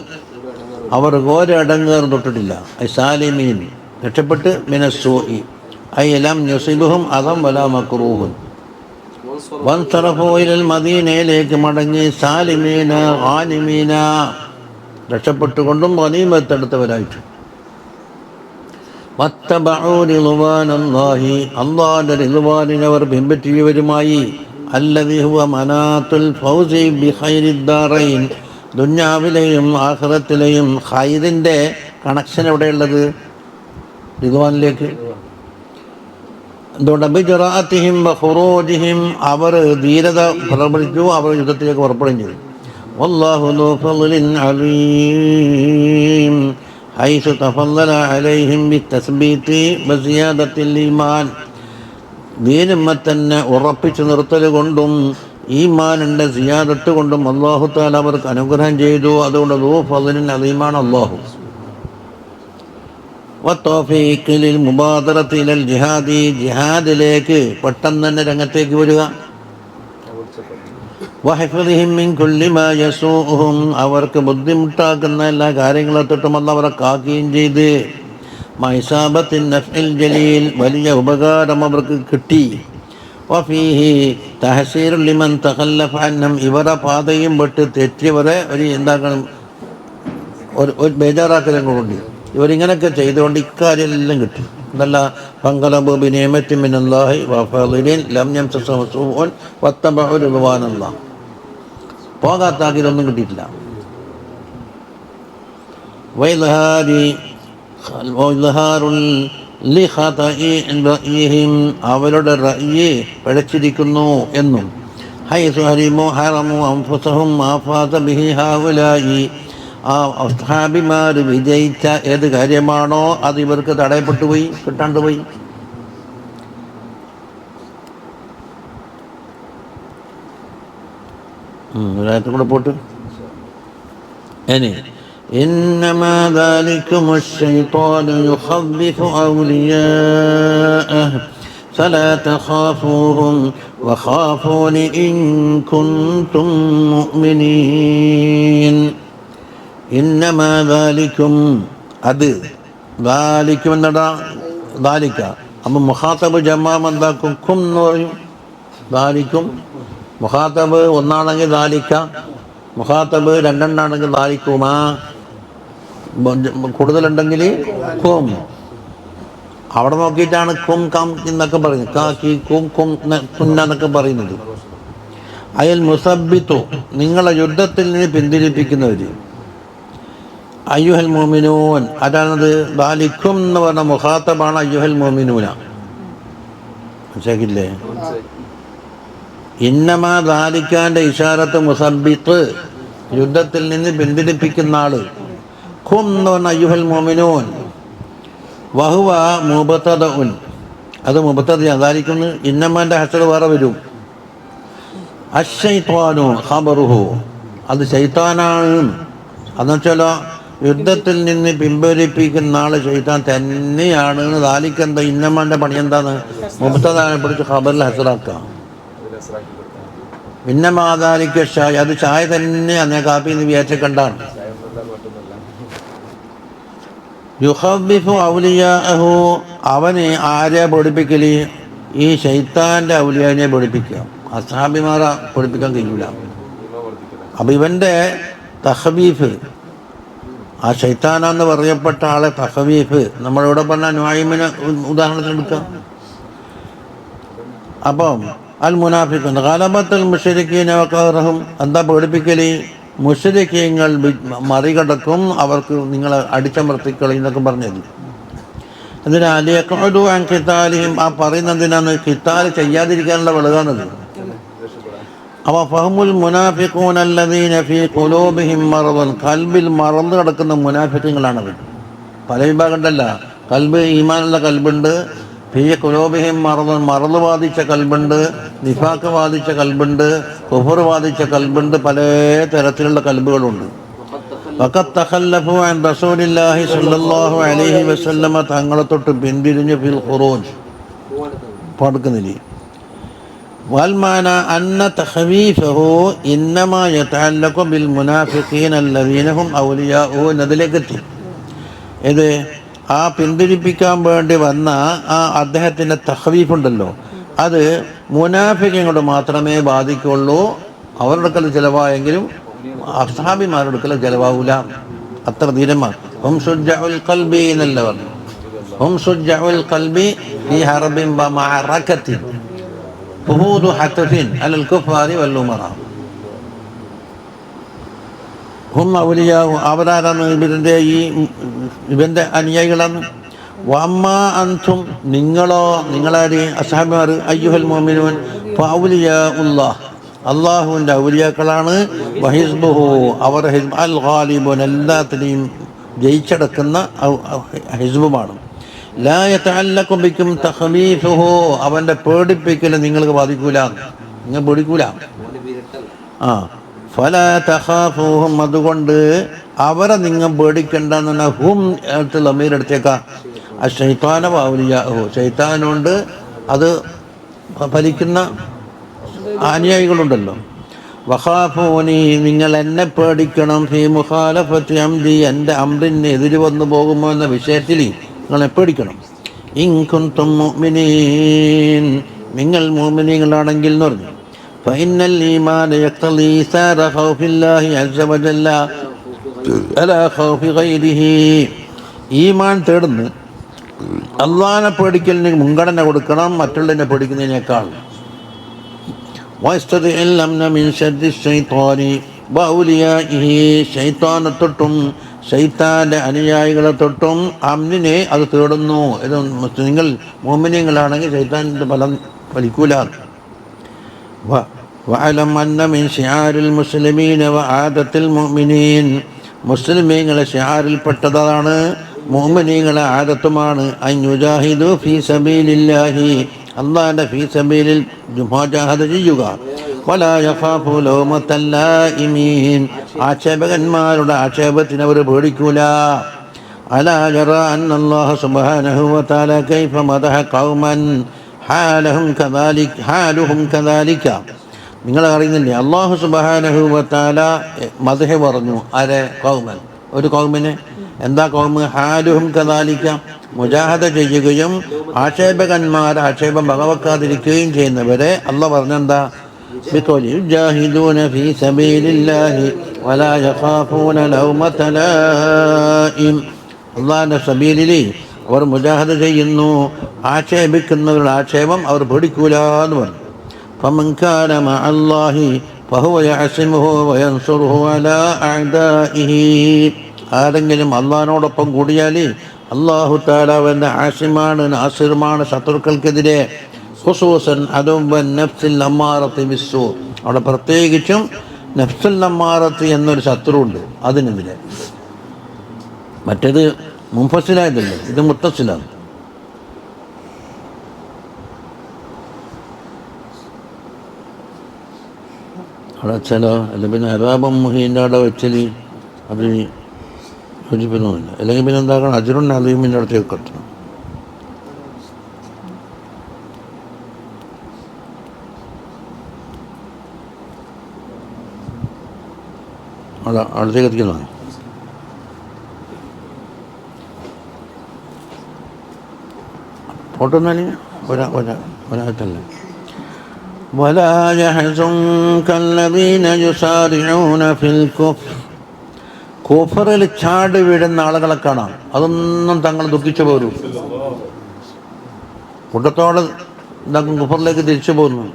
അവർ ഒരടങ്ങേർ തൊട്ടിട്ടില്ല. സാലിമീൻ രക്ഷപ്പെട്ട് മിനസ്സൂഇ. ഐ ലം യുസിബുഹും അദം വലാ മക്റൂഹുൻ. വൻസറഫൂ ഇലൽ മദീനയിലേക്ക് മടങ്ങി സാലിമീന ഗാനിമീന. രക്ഷപ്പെട്ടുകൊണ്ടും ഗനീമത്തെടുത്തവരായിട്ട്. വത്തബഉ റിദ്വാനല്ലാഹി, അല്ലാഹുവിന്റെ റിദ്വാനിനെ അവർ പിൻപറ്റിയവരുമായി. അല്ലദീ ഹുവ മനാത്തുൽ ഫൗസി ബിഖൈരിദ് ദാറൈൻ, ദുനിയാവിലെയും ആഖിറത്തിലെയും ഖൈറിന്റെ കണക്ഷൻ എവിടെയുള്ളത്? റിദ്വാനിലേക്ക്. എന്തുകൊണ്ട്? ബിജറാഅത്തിഹിം വഖുറൂജിഹിം, അവർ ധീരത പ്രകടിപ്പിച്ചു, അവർ യുദ്ധത്തിലേക്ക് പുറപ്പെടുകയും ചെയ്തു. വല്ലാഹു ദൂ ഫളലിൻ അലീം ഹൈസു തഫളല അലൈഹിം ബിത്തസ്ബീതി വസിയാദത്തിൽ ഈമാൻ, ദീനുമ്മ തന്നെ ഉറപ്പിച്ചു നിർത്തൽ കൊണ്ടും ഈമാനിൻ്റെ സിയാദത്ത് കൊണ്ടും അല്ലാഹു തആല അവർക്ക് അനുഗ്രഹം ചെയ്തു. അതുകൊണ്ട് ദൂ ഫളലിൻ അലീമാണ് അല്ലാഹു. വത്തൗഫീഖ് ലിൽ മുബാദറത്തി ഇലൽ ജിഹാദി, ജിഹാദിലേക്ക് പെട്ടെന്ന് തന്നെ രംഗത്തേക്ക് വരിക. വഹിഫ്ളിഹിം മിൻ കുല്ലി മാ യസൂഉഹും, അവർക്ക് ബുദ്ധിമുട്ടാക്കുന്ന എല്ലാ കാര്യങ്ങളെ തൊട്ടും അല്ലാഹു അവരെ കാക്കുകയും ചെയ്ത്. മൈസാബത്തിൻ നഫ്ഇൽ ജലീൽ, വലിയ ഉപകാരം അവർക്ക് കിട്ടി. വഫീഹി തഹ്സീറുൽ ലിമൻ തഖല്ലഫ അൻഹും, ഇവരെ പാതയും വിട്ട് തെറ്റിയവരെ ഒരു എന്താക്കണം, ഒരു ബേജാറാക്കലും കൊണ്ട് ഇവരിങ്ങനെയൊക്കെ ചെയ്തുകൊണ്ട് ഇക്കാര്യം എല്ലാം കിട്ടും. എന്നല്ല ഫൻഖലബൂ ബിനിഅമത്തിൻ മിനല്ലാഹി വഫളിൻ ലം യംസസ്ഹും സൂഉൻ വത്തബഉ റിദ്വാനല്ലാഹ്, പോകാത്താക്കിയതൊന്നും കിട്ടിയിട്ടില്ല. വൈദ്ഹാറുൽ ലിഖതഇ റഅയിഹിം, അവരുടെ റഅയി പിഴച്ചിരിക്കുന്നു എന്നും. ഹൈസു ഹരിമു ഹറമു അൻഫുസഹും മാ ഫാസ ബിഹി ഹൗലായി, ആ അസ്ഹാബിമാർ വിജയിച്ച ഏത് കാര്യമാണോ അത് ഇവർക്ക് തടയപ്പെട്ടു പോയി, കിട്ടാണ്ട് പോയി. ഒരായത്തും കൂടെ പോട്ട്. ഇനി ഇന്നമാ ദാലികുമുശ് ശൈത്വാനു യുഖവ്വിഫു ഔലിയാഅഹു ഫലാ തഖാഫൂഹും വഖാഫൂനി ഇൻ കുൻതും മുഅ്മിനീൻ. ഇന്നമാ ദാലികും, അത് ദാലിക്കും എന്നടാ ദാലിക്ക. അപ്പം മുഖാത്തബ് ജമാം എന്താക്കും? കും എന്ന് പറയും. ദാലിക്കും മുഖാത്തബ് ഒന്നാണെങ്കിൽ ദാലിക്ക, മുഖാത്തബ് രണ്ടെണ്ണാണെങ്കിൽ ദാലിക്കുമാ, കൂടുതലുണ്ടെങ്കിൽ കും. അവിടെ നോക്കിയിട്ടാണ് കും കം എന്നൊക്കെ പറയുന്നത്. കാക്കി കും കും കുന്നൊക്കെ പറയുന്നത്. അയൽ മുസബിത്തു, നിങ്ങളെ യുദ്ധത്തിൽ നിന്ന് പിന്തിരിപ്പിക്കുന്നവർ. അയ്യുഹൽ മോമിനൂൻ, അതാണത് ദാലിക്കും എന്ന് പറഞ്ഞ മുഖാത്തബാണ് അയ്യുഹൽ മോമിനൂന. മനസ്സിലാക്കില്ലേ? ഇന്നമാ ദാലിക്കാൻ്റെ ഇഷാരത്ത് മുസബിത്ത്, യുദ്ധത്തിൽ നിന്ന് പിന്തിരിപ്പിക്കുന്ന ആള്. ഖും എന്ന് പറഞ്ഞ അയ്യുഹൽ മോമിനൂൻ. വഹുവ മുബതദഉൻ, അത് മുബതദയാണ്. ദാലിക്കും ഇന്നമാൻ്റെ ഹസർ വേറെ വരും. അശ്ശൈത്വാനു ഖബറുഹു, അത് ശൈത്താനാണ്. അതെന്ന് വെച്ചാലോ യുദ്ധത്തിൽ നിന്ന് പിൻവലിപ്പിക്കുന്ന ആള് ശൈത്താൻ തന്നെയാണ്. ദാലിക്കെന്താ ഇന്നമാൻ്റെ പണി എന്താണ്? മുബതദനെ പിടിച്ച് ഖബറിൽ ഹസറാക്കാം. ഇന്നമാദാലിക്ക ഷായ്, അത് ചായ തന്നെയാണ്. ഞാൻ കാപ്പി എന്ന് വിചാരിച്ചിട്ടാണ്. യുഖവ്വിഫു ഔലിയാഅഹു, അവനെ ആരെ പഠിപ്പിക്കല്? ഈ ശൈത്താൻ്റെ ഔലിയാനെ പഠിപ്പിക്കുക. അസ്ഹാബിമാരെ പഠിപ്പിക്കാൻ കഴിയില്ല. അപ്പം ഇവൻ്റെ തഖ്വീഫ്, ആ ശൈത്താനെന്ന് പറയപ്പെട്ട ആളെ തഖ്വീഫ്, നമ്മളിവിടെ പറഞ്ഞ നുഅയ്മിനെ ഉദാഹരണത്തിന് എടുക്കാം. അപ്പം അൽ മുനാഫിഖൂൻ ഗലബത്തുൽ മുശ്രിക്കീന വഖഹറഹും, എന്താ പഠിപ്പിക്കല്? മുശ്രിക്കീങ്ങൾ മറികടക്കും, അവർക്ക് നിങ്ങളെ അടിച്ചമർത്തിക്കളി എന്നൊക്കെ പറഞ്ഞത്. എന്തിനാ? ലിയഖഉദു അൻ ഖിതാലിഹിം, ആ പറയുന്നതിനാണ് ഖിതാൽ ചെയ്യാതിരിക്കാനുള്ള വെളുകാണത്. അപ്പോൾ ഫഹമുൽ മുനാഫിഖൂന അല്ലദീന ഫീ ഖുലൂബിഹിം മറദുൻ, കൽബിൽ മറന്ന് കിടക്കുന്ന മുനാഫിഖുകളാണത്. പല വിഭാഗം ഉണ്ടല്ല. കൽബ് ഈമാനുള്ള കൽബുണ്ട്, ഫീ ഖുലൂബിഹിം മറദുൻ, മറദ് ബാധിച്ച കൽബുണ്ട്, നിഫാഖ് ബാധിച്ച കൽബുണ്ട്, കുഫർ ബാധിച്ച കൽബുണ്ട്, പല തരത്തിലുള്ള കൽബുകളുണ്ട്. വഖദ് തഖല്ലഫു അൻ റസൂലില്ലാഹി സ്വല്ലല്ലാഹു അലൈഹി വസല്ലമ, തങ്ങളെ തൊട്ട് പിന്തിരിഞ്ഞു ഫിൽ ഖുറൂജ് പാടുക്കുന്നില്ലേ. വൽമാന അന്ന തഖ്വീഫഹു ഇന്നമാ യതഅല്ലഖു ബിൽ മുനാഫിഖീന അല്ലദീന ഹും ഔലിയാഉ എന്നതിലേക്ക് എത്തി. ഇത് ആ പിന്തിരിപ്പിക്കാൻ വേണ്ടി വന്ന ആ അദ്ദേഹത്തിൻ്റെ തഖ്വീഫുണ്ടല്ലോ, അത് മുനാഫിഖീങ്ങളോട് മാത്രമേ ബാധിക്കുള്ളൂ. അവരുടെ അടുക്കൽ ചിലവായെങ്കിലും അസ്ഹാബിമാരുടെ അടുക്കൽ ചിലവാകൂല. അത്ര ധീരന്മാർ. ഹും ശുജ്ജഉൽ ഖൽബി എന്നല്ല പറഞ്ഞു. ഹും സുജ്ജഉൽ ഖൽബി ഫീ ഹർബിൻ വ മഅറകത്തിൻ ഫുഹൂദു ഹത്ഫിൻ അലൽ കുഫാരി വൽ ഉമറ. ഹും ഔലിയാഹു, അവരാരാണ്? ഇവൻ്റെ അനുയായികളാണ്. വമ്മാ അൻതും, നിങ്ങളോ, നിങ്ങളാര്? അസ്ഹാബിമാർ. അയ്യുഹൽ മുഅ്മിനൂൻ ഫൗലിയാഉല്ലാഹ്, അള്ളാഹുവിൻ്റെ ഔലിയാക്കളാണ്. വഹിസ്ബുഹു, അവർ ഹിസ്ബ് അൽ ഗാലിബുൻ, എല്ലാത്തിനെയും ജയിച്ചടക്കുന്ന ഹിസ്ബുമാണ്. ലാ യതഅല്ലഖു ബിക്കും തഖ്വീഫുഹു, അവൻ്റെ പേടിപ്പിക്കൽ നിങ്ങൾക്ക് ബാധിക്കൂല, നിങ്ങൾ പേടിക്കൂല. ഫലാ തഖാഫൂഹും, അതുകൊണ്ട് അവരെ നിങ്ങൾ പേടിക്കണ്ടെന്ന്. ഹും ലമീർ എടുത്തേക്കാം. അശ്ശൈത്താന വഔലിയാഹു, ശൈത്താനുണ്ട് അത് ഫലിക്കുന്ന അനുയായികളുണ്ടല്ലോ. വഖാഫൂനി, നിങ്ങൾ എന്നെ പേടിക്കണം. ഫീ മുഖാലഫത്തി അംരി, എൻ്റെ അംറിന് എതിര് വന്നു പോകുമോ എന്ന വിഷയത്തിൽ നിങ്ങളെ പേടിക്കണം. ഇൻ കുൻതും മുഅ്മിനീൻ, നിങ്ങൾ മുഅ്മിനീങ്ങളാണെങ്കിൽ എന്ന് പറഞ്ഞു. ഫഇന്നൽ ഈമാന യഖ്തളി ഇസാറ ഖൗഫില്ലാഹി അസ്സ വജല്ല അലാ ഖൗഫി ഗൈരിഹി, ഈമാൻ തേടുന്നു അള്ളാഹിനെ പേടിക്കലിന് മുൻഗണന കൊടുക്കണം മറ്റുള്ളതിനെ പേടിക്കുന്നതിനേക്കാൾ. വയസ്തദിഇൽ അംന മിൻ ശർരി ശൈത്വാനി വഔലിയാഇഹി, ശൈത്താനെ തൊട്ടും ശൈത്താൻ്റെ അനുയായികളെ തൊട്ടും അമ്നിനെ അത് തേടുന്നു. ഇത് നിങ്ങൾ മുഅ്മിനീങ്ങളാണെങ്കിൽ ശൈത്താൻ്റെ ഫലം ഫലിക്കൂല. വഅലം അന്ന മിൻ ശിആരിൽ മുസ്ലിമീന വആദത്തിൽ മുഅ്മിനീൻ, മുസ്ലിമീങ്ങളെ ശിആറിൽപ്പെട്ടതാണ്, മുഅ്മിനീങ്ങളെ ആദത്തുമാണ്. അൻ യുജാഹിദു ഫീ സബീലില്ലാഹി, അല്ലാഹുവിൻ്റെ ഫീ സബീലിൽ മുജാഹദ ചെയ്യുക. വലാ യഖാഫു ലൗമത്തൽ ലായിമീൻ, ആക്ഷേപകന്മാരുടെ ആക്ഷേപത്തിന് അവർ പേടിക്കൂല. അലാ യറാ അന്നല്ലാഹ സുബ്ഹാനഹു വതആല കൈഫ മദഹ ഖൗമൻ ഹാലുഹും കദാലിക, നിങ്ങൾ അറിയുന്നില്ലേ അല്ലാഹു സുബ്ഹാനഹു വതആല മദ്ഹ് പറഞ്ഞു. ആരെ? ഖൗമൻ, ഒരു ഖൗമിനെ. എന്താ ഖൗമ്? ഹാലുഹും കദാലിക, മുജാഹദ ചെയ്യുകയും ആക്ഷേപകന്മാരെ ആക്ഷേപം വകവെക്കാതിരിക്കുകയും ചെയ്യുന്നവരെ അല്ലാഹ് പറഞ്ഞെന്താ? യുജാഹിദൂന ഫീ സബീലില്ലാഹി വലാ യഖാഫൂന ലൗമത ലായിം, അല്ലാഹുവിൻ്റെ സബീലിൽ അവർ മുജാഹദ ചെയ്യുന്നു, ആക്ഷേപിക്കുന്നവരുടെ ആക്ഷേപം അവർ പേടിക്കൂല എന്ന് പറഞ്ഞു. ഫമൻ കാന മഅല്ലാഹി ഫഹുവ യഅസിമുഹു വയൻസുറുഹു അലാ അഅദാഇഹി, ആരെങ്കിലും അള്ളാഹിനോടൊപ്പം കൂടിയാൽ അല്ലാഹു തആല അവൻ്റെ ആസിമാണ്, നാസിറുമാണ് ശത്രുക്കൾക്കെതിരെ. ഖുസൂസൻ അദുവൻ നഫ്സിൽ അമ്മാറത്തി ബിസ്സൂ, അവിടെ പ്രത്യേകിച്ചും നഫ്സുൽ അമ്മാറത്തി എന്നൊരു ശത്രുവുണ്ട്, അതിനെതിരെ. മറ്റേത് മുൻഫസിലായതല്ലേ, ഇത് മുത്തസിലാണ്. അവിടെ ചില അല്ല പിന്നെ അറാബം മുഹീൻ്റെ അവിടെ വെച്ചാൽ അതിന് യോജിപ്പിക്കുന്നില്ല. അല്ലെങ്കിൽ പിന്നെ എന്താക്കണം, അജ്റുൻ അലീമിൻ്റെ അടുത്തേക്ക് കെട്ടണം. അവിടെ അടുത്തേക്ക് എത്തിക്കുന്നതാണ്. ഓട്ടുന്നാല് ഒരാഴ്ചല്ല. ولا يحزنك الذين يسارعون في الكفر, കുഫറിൽ ചാടി വീഴുന്ന ആളുകളെ കാണാം, അതൊന്നും തങ്ങൾ ദുഃഖിച്ചു പോരും. കൂട്ടത്തോടെ കുഫറിലേക്ക് തിരിച്ചു പോകുന്നു.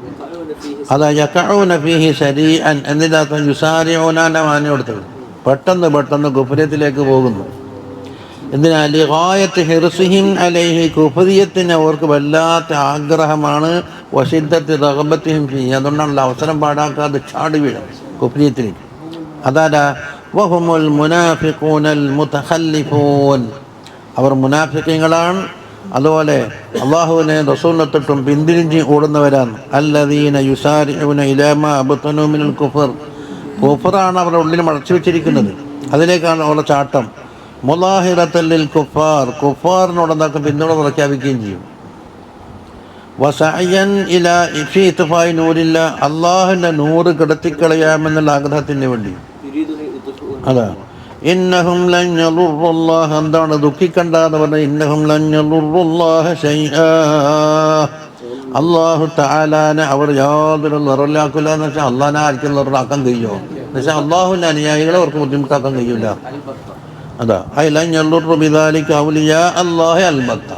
അതാ യഖഊന ഫീഹി സരീഅൻ, എന്നില്ലാത്ത യുസാരിഊനാൻ്റെ മാനി കൊടുത്തത്, പെട്ടെന്ന് പെട്ടെന്ന് കുഫറിയത്തിലേക്ക് പോകുന്നു. എന്തിനാ? ലിഗായത്ത് ഹിർസിഹിം അലൈഹി, കുഫറിയത്തിന് അവർക്ക് വല്ലാത്ത ആഗ്രഹമാണ്. വശിദ്ദത്ത് റഗബത്തിഹിം ഫീഹി, അതുകൊണ്ടാണല്ലോ അവസരം പാഴാക്കാതെ ചാടി വീഴും കുഫറിയത്തിലേക്ക്. അതാരാ? വഹുമുൽ മുനാഫിഖൂനൽ മുതഖല്ലിഫൂൻ, അവർ മുനാഫിഖീങ്ങളാണ്, അതുപോലെ അള്ളാഹുവിനെ റസൂലിനെ തൊട്ടും പിന്തിരിഞ്ഞ് ഓടുന്നവരാണ്. അല്ലദീന യുസാരിഊന ഇലാ മാ അബ്തനൂ മിനൽ കുഫർ, കുഫറാണ് അവരുടെ ഉള്ളിൽ മറച്ചു വെച്ചിരിക്കുന്നത്, അതിലേക്കാണ് അവരുടെ ചാട്ടം. മുലാഹിറത്തൽ ലിൽ കുഫാർ, കുഫാറിനോടെന്താക്കും പിന്തുണ പ്രഖ്യാപിക്കുകയും ചെയ്യും. വസഅയൻ ഇലാ ഇത്ഫാഇ നൂരില്ല, അള്ളാഹുവിൻ്റെ നൂറ് കെടുത്തിക്കളയാമെന്നുള്ള ആഗ്രഹത്തിന് വേണ്ടി. അതാ ഇന്നഹും ലൻ യളുറുല്ലാഹ, എന്താണ് ദുഃഖിക്കണ്ട എന്ന് പറഞ്ഞാൽ ഇന്നഹും ലൻ യളുറുല്ലാഹ ശൈആ, അള്ളാഹു തആലാനെ അവർ യാതൊരു നിറലാക്കില്ല എന്ന് വെച്ചാൽ അള്ളാഹിനെ ആർക്കും നിറലാക്കാൻ കഴിയുമോ എന്ന് വെച്ചാൽ അള്ളാഹുവിൻ്റെ അനുയായികളെ അവർക്ക് ബുദ്ധിമുട്ടാക്കാൻ കഴിയില്ല. അതാ അൽബത്ത.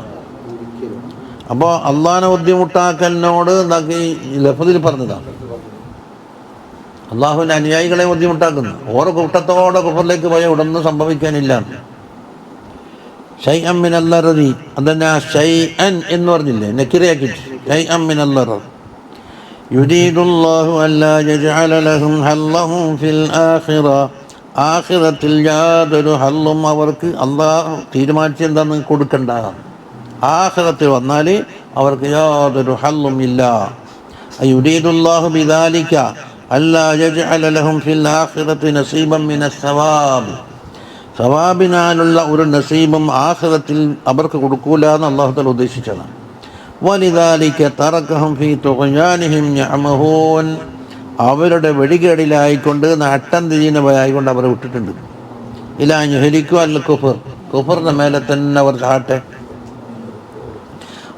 അപ്പോൾ അള്ളാഹിനെ ബുദ്ധിമുട്ടാക്കലിനോട് എന്താക്കി ലഫ്ദിൽ പറഞ്ഞതാണ്. അള്ളാഹുവിൻ്റെ അനുയായികളെ ബുദ്ധിമുട്ടാക്കുന്നു. ഓരോ കൂട്ടത്തോടെ കുഫറിലേക്ക് പോയ ഉടനെ സംഭവിക്കാനില്ല. ഷൈഅൻ മിനല്ലറദി, അതന്നെ ഷൈഅൻ എന്ന് പറഞ്ഞില്ലേ, നക്കിറയാക്കിട്ട് ഷൈഅൻ മിനല്ലറദ്. യുരീദുല്ലാഹു അല്ലാ യജ്അല ലഹും ഹല്ലഹും ഫിൽ ആഖിറ, ആഖിറത്തിൽ യാതൊരു ഹല്ലും അവർക്ക് അള്ളാഹു തീരുമാനിച്ചെന്താന്ന് കൊടുക്കണ്ട. ആഖിറത്തിൽ വന്നാൽ അവർക്ക് യാതൊരു ഹല്ലും ഇല്ല. യുരീദുല്ലാഹു ബിദാലിക അല്ലാ യജ്അല ലഹും ഫിൽ ആഖിറതി നസീബൻ മിനസ് സവാബ്, സവാബിനാലുള്ള ഒരു നസീബും ആഖിറത്തിൽ അവർക്ക് കൊടുക്കൂല എന്ന് അല്ലാഹു തആല ഉദ്ദേശിച്ചതാണ്. വലിദാലിക തറകഹും ഫീ തുഗ്യാനിഹിം യഅമഹൂൻ, അവരുടെ വെടികേടിലായിക്കൊണ്ട് നട്ടം തിരിയുന്നവരായിക്കൊണ്ട് അവരെ വിട്ടിട്ടുണ്ട്. ഇലാ യുഹ്ലികു അൽ കുഫർ, കുഫറിന്റെ മേലെ തന്നെ അവർ ചാട്ടെ.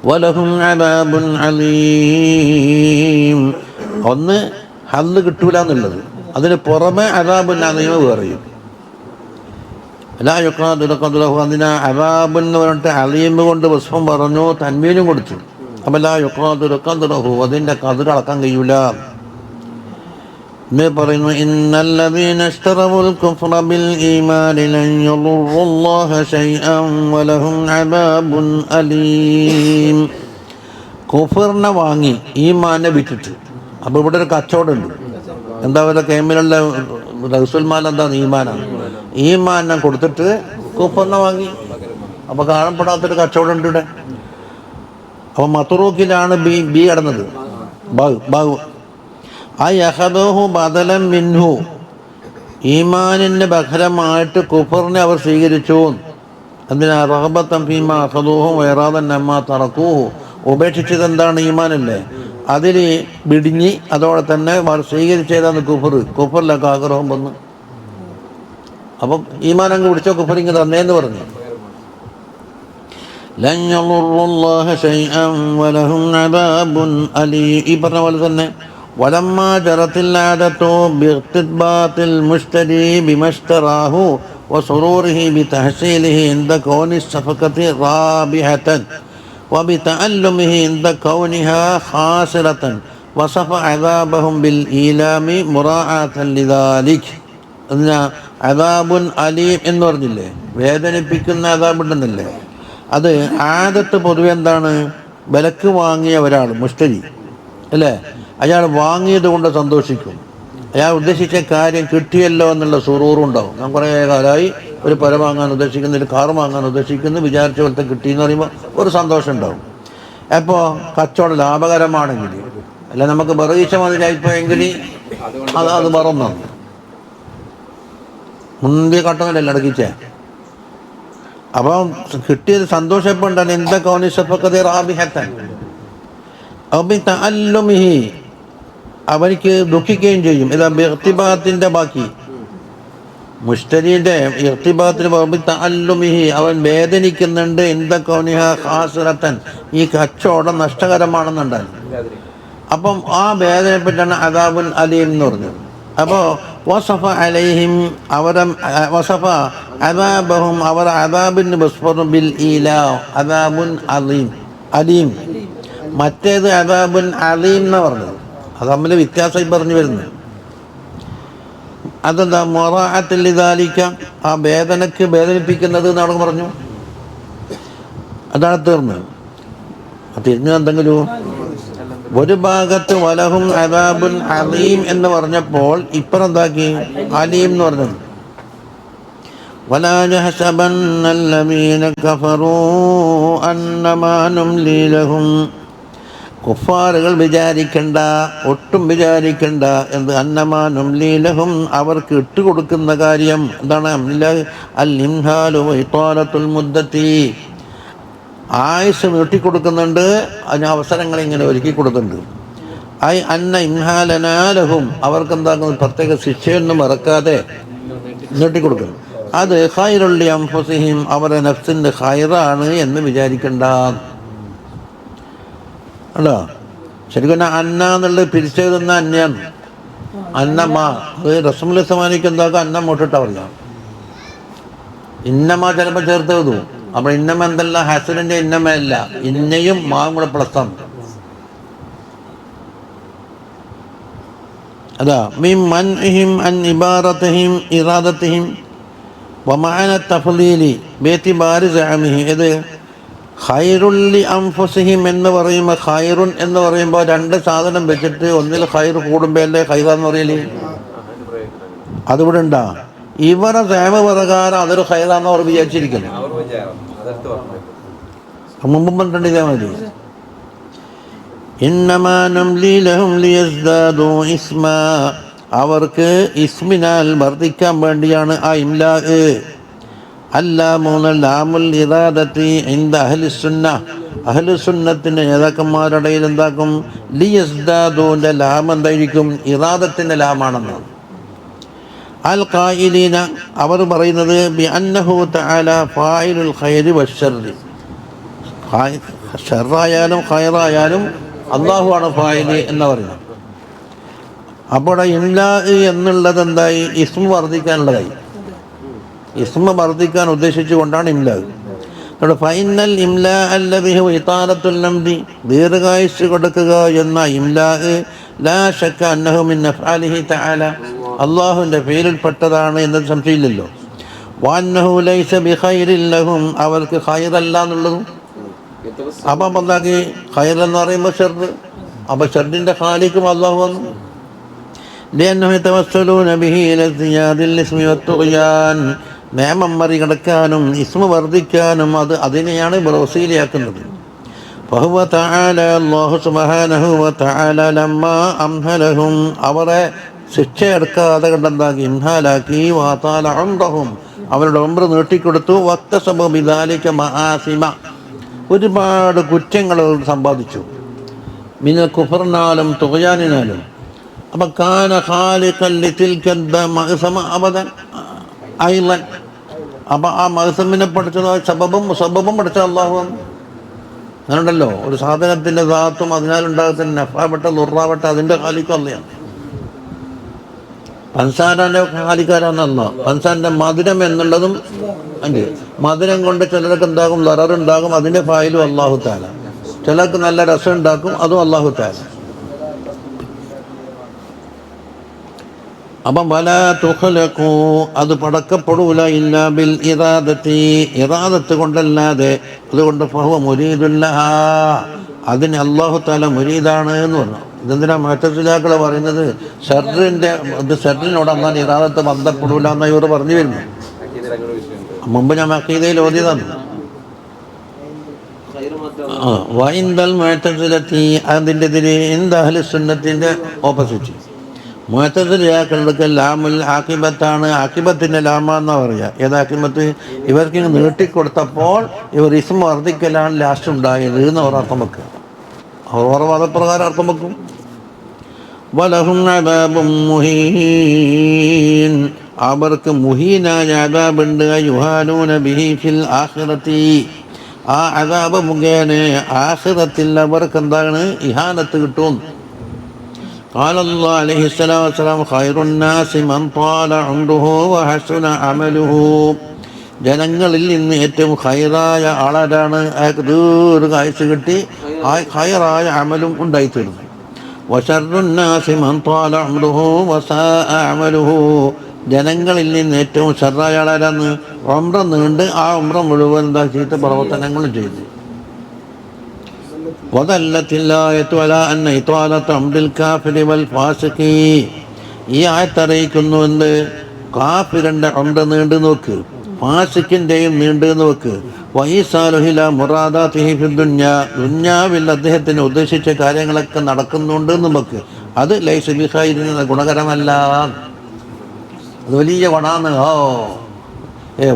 വലഹും അദാബുൻ അലീം, ഒന്ന് ഹല്ല് കിട്ടൂല എന്നുള്ളത്, അതിന് പുറമെ അദാബുൻ അലീം പറയും. ലാ യുഖാദിറു ഖദ്റഹു, അതിനാ അദാബുൻ എന്ന് പറഞ്ഞിട്ട് അലീം കൊണ്ട് വസ്ഫം പറഞ്ഞു, തൻവീനും കൊടുത്തു. അപ്പം ലാ യുഖാദിറു ഖദ്റഹു, അതിൻ്റെ ഖദ്ർ അളക്കാൻ കഴിയൂല. പറയുന്നു ഇന്നല്ലദീന ഇശ്തറവുൽ കുഫ്റ ബിൽ ഈമാനി ലൻ യദുറുല്ലാഹ ശൈഅൻ വലഹും അദാബുൻ അലീം. കുഫറിനെ വാങ്ങി ഈമാനെ വിറ്റിട്ട്, അപ്പോൾ ഇവിടെ ഒരു കച്ചവടമുണ്ട്. എന്താ പറയുക, കേമിലുള്ള റസൂൽമാൻ എന്താ ഈമാനാണ്. ഈമാനെ കൊടുത്തിട്ട് കുഫറിനെ വാങ്ങി. അപ്പോൾ കാണപ്പെടാത്തൊരു കച്ചവടം ഉണ്ട് ഇവിടെ. അപ്പോൾ മത്റൂക്കിലാണ് ബി കടന്നത്. ബാഹു അയഹദഹു ബദലൻ മിൻഹു, ഈമാനിന് ബഹരമായിട്ട് കുഫറിനെ അവർ സ്വീകരിച്ചു. എന്തിനാ? റഹബത്തൻ ഫീമാ അഖദൂഹു വയറാദൻ അമ്മാ തറക്കൂഹു, ഉപേക്ഷിച്ചത് എന്താണ്? ഈമാനല്ലേ. അതിൽ പിടിഞ്ഞ് അതോടെ തന്നെ അവർ സ്വീകരിച്ചതാണ് കുഫറിലൊക്കെ ആഗ്രഹം വന്നു. അപ്പം ഈമാൻ അങ്ങ് പിടിച്ചോ, കുഫറിങ്ങ് തന്നേന്ന് പറഞ്ഞു. ലൻ യദുറുല്ലാഹ ശൈഅൻ വലഹും അദാബുൻ അലീം. ഈ പറഞ്ഞ പോലെ തന്നെ ولما جرت العادة باغتباط المشتري بما اشتراه وسروره بتحصيله عند كون الصفقة رابحة وبتألمه عند كونها خاسرة وصف عذابهم بالإيلام مراعاة لذلك. അദാബുൻ അലീം എന്ന് പറഞ്ഞില്ലേ, വേദനിപ്പിക്കുന്ന അദാബുണ്ടെന്നല്ലേ. അത് ആദത്ത് പൊതുവെ എന്താണ്? വിലക്ക് വാങ്ങിയ ഒരാൾ മുഷ്തരി അല്ലേ, അയാൾ വാങ്ങിയത് കൊണ്ട് സന്തോഷിക്കും. അയാൾ ഉദ്ദേശിച്ച കാര്യം കിട്ടിയല്ലോ എന്നുള്ള സുറൂറുണ്ടാവും. ഞാൻ കുറേ കാലമായി ഒരു പുര വാങ്ങാൻ ഉദ്ദേശിക്കുന്നു, ഒരു കാർ വാങ്ങാൻ ഉദ്ദേശിക്കുന്നു, വിചാരിച്ച പോലത്തെ കിട്ടിയെന്ന് പറയുമ്പോൾ ഒരു സന്തോഷം ഉണ്ടാവും. അപ്പോൾ കച്ചവടം ലാഭകരമാണെങ്കിൽ, അല്ല നമുക്ക് പ്രതീക്ഷ മതിയായിപ്പോയെങ്കിൽ അത് മറന്നു മുന്തിയ ഘട്ടമല്ലേ അടക്കിച്ചേ. അപ്പം കിട്ടിയത് സന്തോഷപ്പെട്ടാണ്. എന്തൊക്കെ ഓനിസപ്പക്കതേ റാബിഹത്തൻ അല്ലുമിഹി, അവർക്ക് ദുഃഖിക്കുകയും ചെയ്യും. ഇതാ ഇർത്തിബാത്തിന്റെ ബാക്കി മുഷ്തരീന്റെ ഇർത്തിബാത്തിന് അല്ലുമിഹി, അവൻ വേദനിക്കുന്നുണ്ട്. എന്തൊക്കെ ഖാസിറത്തൻ, ഈ കച്ചവടം നഷ്ടകരമാണെന്നുണ്ടായി. അപ്പം ആ വേദനപ്പെട്ടാണ് അദാബുൻ അലീം എന്ന് പറഞ്ഞത്. അപ്പോൾ വസഫ അലൈഹിം, വസഫ അദാബഹും, അവർ അദാബിന് ബസ്ഫറു ബിൽ ഈലാ അദാബുൻ അലീം. മറ്റേത് അദാബുൻ അലീം എന്ന് പറഞ്ഞത്. അത് തമ്മിൽ വ്യത്യാസമായി പറഞ്ഞു വരുന്നത്. അതെന്താ? മുറാഅത്തൻ ലിദാലിക, ആ വേദനയ്ക്ക് വേദനിപ്പിക്കുന്നത് എന്നാണ് പറഞ്ഞു. അതാണ് തീർന്നത്. തിരിഞ്ഞു എന്തെങ്കിലും ഒരു ഭാഗത്ത് വലഹും അദാബുൻ അലീം എന്ന് പറഞ്ഞപ്പോൾ ഇപ്പറെന്താക്കി? അലീം എന്ന് പറഞ്ഞത്. വലാ യഹ്സബന്നല്ലദീന കഫറൂ അന്നമാ നുംലി ലഹും, കുഫാറുകൾ വിചാരിക്കണ്ട, ഒട്ടും വിചാരിക്കണ്ട എന്ത്? അന്നമാ നുംലി ലഹും, അവർക്ക് ഇട്ടുകൊടുക്കുന്ന കാര്യം എന്താണ്? അൽ ഇംഹാലു വഇതാലത്തുൽ മുദ്ദത്തി, ആയുസ് നീട്ടിക്കൊടുക്കുന്നുണ്ട്, അതിന് അവസരങ്ങൾ ഇങ്ങനെ ഒരുക്കി കൊടുക്കുന്നുണ്ട്. ഐ അന്ന ഇംഹാലനാലഹും, അവർക്ക് എന്താക്കുന്നത്? പ്രത്യേക ശിക്ഷയൊന്നും മറക്കാതെ നീട്ടിക്കൊടുക്കുന്നു. അത് ഖൈറുൽ അൻഫുസിഹിം, അവരുടെ നഫ്സിൻ്റെ ഖൈറാണ് എന്ന് വിചാരിക്കണ്ട. അല്ലോ ശരിക്കും അന്ന എന്നുള്ളത് പിരിച്ചെഴുതുന്ന അന്യാണ്. അന്നമ്മ, അത് റസൂലുള്ളാഹി സ്വല്ലല്ലാഹു അലൈഹി വസല്ലം എന്താക്കുക? അന്നം മുട്ടിട്ടാ പറയാം. ഇന്നമ ചിലപ്പോൾ ചേർത്ത് വെക്കും. അപ്പോൾ ഇന്നമ എന്തല്ല, ഹസനിന്റെ ഇന്നമല്ല, ഇന്നയും മാവും കൂടെ പ്ലസ്സാണ്. അതാ മിൻ മൻഇഹിം അൻ ഇബാറത്തിഹിം ഇറാദത്തിഹിം വമഅന തഫ്ളീലി ബിഇതിബാരി സഅമിഹി. ഇത് ഖൈറുല്ലി അൻഫുസിഹിം എന്ന് പറയുമ്പോൾ, ഖൈറുൻ എന്ന് പറയുമ്പോൾ രണ്ട് സാധനം വെച്ചിട്ട് ഒന്നിൽ ഖൈർ കൂടുമ്പോൾ അല്ലേ ഖൈറാന്ന് പറയല്. അതിവിടെ ഉണ്ടാ. ഇവരെ സേമ പ്രകാരം അതൊരു ഖൈറാന്ന് അവർ വിചാരിച്ചിരിക്കുന്നു. മുമ്പും പറഞ്ഞിട്ടുണ്ട് ഇതേ മതി. ഇന്നമാ നംലി ലഹും ലിയസ്ദാദു ഇസ്മാ, അവർക്ക് ഇസ്മിനാൽ വർദ്ധിക്കാൻ വേണ്ടിയാണ് ആ ഇംലാ. അല്ലാമൂന ലാമുൽ ഇറാദത്തി ഇൻദ അഹ്ലുസുന്ന, അഹ്ലുസുന്നത്തിന്റെ നേതാക്കന്മാരുടെ ഇടയിൽ എന്താക്കും, ലിയസ്ദാദുവിന്റെ ലാം എന്തായിരിക്കും, ഇറാദത്തിന്റെ ലാമാണെന്ന്. അൽ ഖായിലീന, അവർ പറയുന്നത് ബി അന്നഹു തആല ഫായിലുൽ ഖൈരി വശർരി, ഷർറായാലും ഖൈറായാലും അള്ളാഹു ആണ് ഫായില് എന്ന് പറയുന്നത്. അപ്പോൾ ഇംലാ എന്നുള്ളത് എന്തായി, ഇസ്മ വർദ്ധിക്കാനുള്ളതായി. ഇസ്മ വർദ്ധിക്കാൻ ഉദ്ദേശിച്ചുകൊണ്ടാണ് ഇംലാ. ഫൈനൽ ഇംലാ അല്ലദി ഹുവ ഇതാലത്തുൽ നംദി, ദീർഘായുസ് കൊടുക്കുക എന്ന ഇംലാ ലാ ശക്ക അന്നഹു മിൻ അഫ്ആലിഹി തആല, അള്ളാഹുവിൻ്റെ പേരിൽപ്പെട്ടതാണ് എന്നത് സംശയമില്ലല്ലോ. വഅന്നഹു ലൈസ ബിഖൈറിൻ ലഹും, അവർക്ക് ഖൈറല്ല എന്നുള്ളതും. അപ്പം എന്താക്കി, ഖൈറെന്ന് പറയുമ്പോൾ ഷർറ്, അപ്പോൾ ഷർറിൻ്റെ ഖാലിക്കും അള്ളാഹു വന്നു. ലിഅന്നഹു യതവസ്സലൂന ബിഹി ഇലാ സിയാദിൽ ഇസ്മി വത്തുഗ്യാൻ, നിയമം മറികടക്കാനും ഇസ്മ വർദ്ധിക്കാനും അതിനെയാണ് വസീലയാക്കുന്നത്. ഫഹുവ തആല, അല്ലാഹു സുബ്ഹാനഹു വ തആല ലമ്മാ അംഹലഹും, അവരെ ശിക്ഷയെടുക്കാതെ കണ്ടെന്താക്കി, ഇംഹാലാക്കി. വാതാല ഉംറഹും, അവരുടെ ഉംറ നീട്ടിക്കൊടുത്തു. വക്തസബ ബിദാലിക മആസിമ, ഒരുപാട് കുറ്റങ്ങൾ സമ്പാദിച്ചു. മിനൽ കുഫറിനാലും തുഗ്യാനിനാലും. അപ്പം കാന ഖാലിഖൻ ലിതിൽക മഅസമ അബദൻ ഐളൻ, അപ്പം ആ മഅസമിനെ പഠിച്ചത് സബബും പഠിച്ച അള്ളാഹു. അങ്ങനെയുണ്ടല്ലോ, ഒരു സാധനത്തിൻ്റെ ദാത്തും അതിനാലുണ്ടാകത്തിന് നഫാവട്ടെ ലുറാവട്ടെ അതിൻ്റെ ഖാലിഖും അള്ളയാണ്. പൻസാരൻ്റെ ഖാലിക്കാരാണെന്നല്ല, പൻസാരൻ്റെ മധുരം എന്നുള്ളതും ഉണ്ട്. മധുരം കൊണ്ട് ചിലർക്ക് എന്താകും, ലററുണ്ടാകും, അതിൻ്റെ ഫായിലും അള്ളാഹു തആല. ചിലർക്ക് നല്ല രസം ഉണ്ടാക്കും, അതും അള്ളാഹു തആല. അപ്പം വലാ തുഖ്ലഖൂ, അത് പടക്കപ്പെടൂല, ഇല്ലാ ബിൽ ഇറാദത്തി, ഇറാദത്ത് കൊണ്ടല്ലാതെ. അതുകൊണ്ട് ഫഹുവ മുരീദുല്ലഹാ, അതിന് അള്ളാഹു തആല മുരീദാണ് എന്ന് പറഞ്ഞു. ഇതെന്തിനാ മുഅ്തസിലാക്കൾ പറയുന്നത്, ഷർറിനോട് അല്ലാഹ് ഇറാദത്ത് ബന്ധപ്പെടൂല എന്നാണ് ഇവർ പറഞ്ഞു വരുന്നു. മുമ്പ് ഞാൻ അഖീദയിൽ ഓതിയതാണ്. വഇൻദൽ മുഅ്തസിലത്തി, അതിൻ്റെ എതിരെ ഇന്ദ അഹ്ലുസുന്നത്തിൻ്റെ ഓപ്പോസിറ്റ്. മുഅ്തസിലാക്കൾക്ക് ലാമുൽ ആഖിബത്താണ്, ആഖിബത്തിൻ്റെ ലാമാന്നാണ് പറയുക. ഏതാഖിബത്ത്, ഇവർക്ക് നീട്ടിക്കൊടുത്തപ്പോൾ ഇവർ ഇസ്മ വർദ്ധിക്കലാണ് ലാസ്റ്റ് ഉണ്ടായത് എന്ന് അവർ അർത്ഥം വെക്കുക. അവർ വാദപ്രകാരം അർത്ഥം വെക്കും. വലഹും അദാബും മുഹീൻ, അവർക്ക് മുഹീനായ അദാബുണ്ട്. യുഹാനൂന ബിഹി ഫിൽ ആഖിറത്തി, ആ അദാബ് മുഖേന ആഖിറത്തിൽ അവർക്ക് എന്താണ്, ഇഹാനത്ത് കിട്ടും. ഖാലല്ലാഹു അലൈഹി സ്വലാത്തു വസ്സലാം ഖൈറുൻ നാസി മൻ ത്വാല ഉംറുഹു വഹസുന അമലുഹു, ജനങ്ങളിൽ നിന്ന് ഏറ്റവും ഖൈറായ ആളാരാണ്, അയാൾക്ക് ദീർഘായുസ്സ് കിട്ടി ഖൈറായ അമലും ഉണ്ടായിത്തീരുന്നു. വശർറുൻ നാസി മൻ ത്വാല ഉംറുഹു വസാഅ അമലുഹു, ജനങ്ങളിൽ നിന്ന് ഏറ്റവും ഷർറായ ആളാരാന്ന്, ഉംറ നീണ്ട് ആ ഉംറ മുഴുവൻ എന്താ ചീത്ത പ്രവർത്തനങ്ങളും ചെയ്തു. വദല്ലത്തില്ലായത്തു അലാ അന്ന ഇത്വാലത അംറിൽ കാഫിരി വൽ ഫാസിഖി, ഈ ആയത്തറിയിക്കുന്നു എന്ന് കാഫിറിൻ്റെ ഉംറ നീണ്ടു നോക്ക്, ഫാസിഖിൻ്റെയും നീണ്ടു നോക്ക്. വഈസാലുഹില മുറാദാതിഹി ഫിദ്ദുന്യാ, ദുന്യാവിൽ അദ്ദേഹത്തിന് ഉദ്ദേശിച്ച കാര്യങ്ങളൊക്കെ നടക്കുന്നുണ്ട് നമുക്ക്. അത് ലൈസ ബിഖൈരിൻ, ഗുണകരമല്ല, അത് വലിയ വണാന്ന്.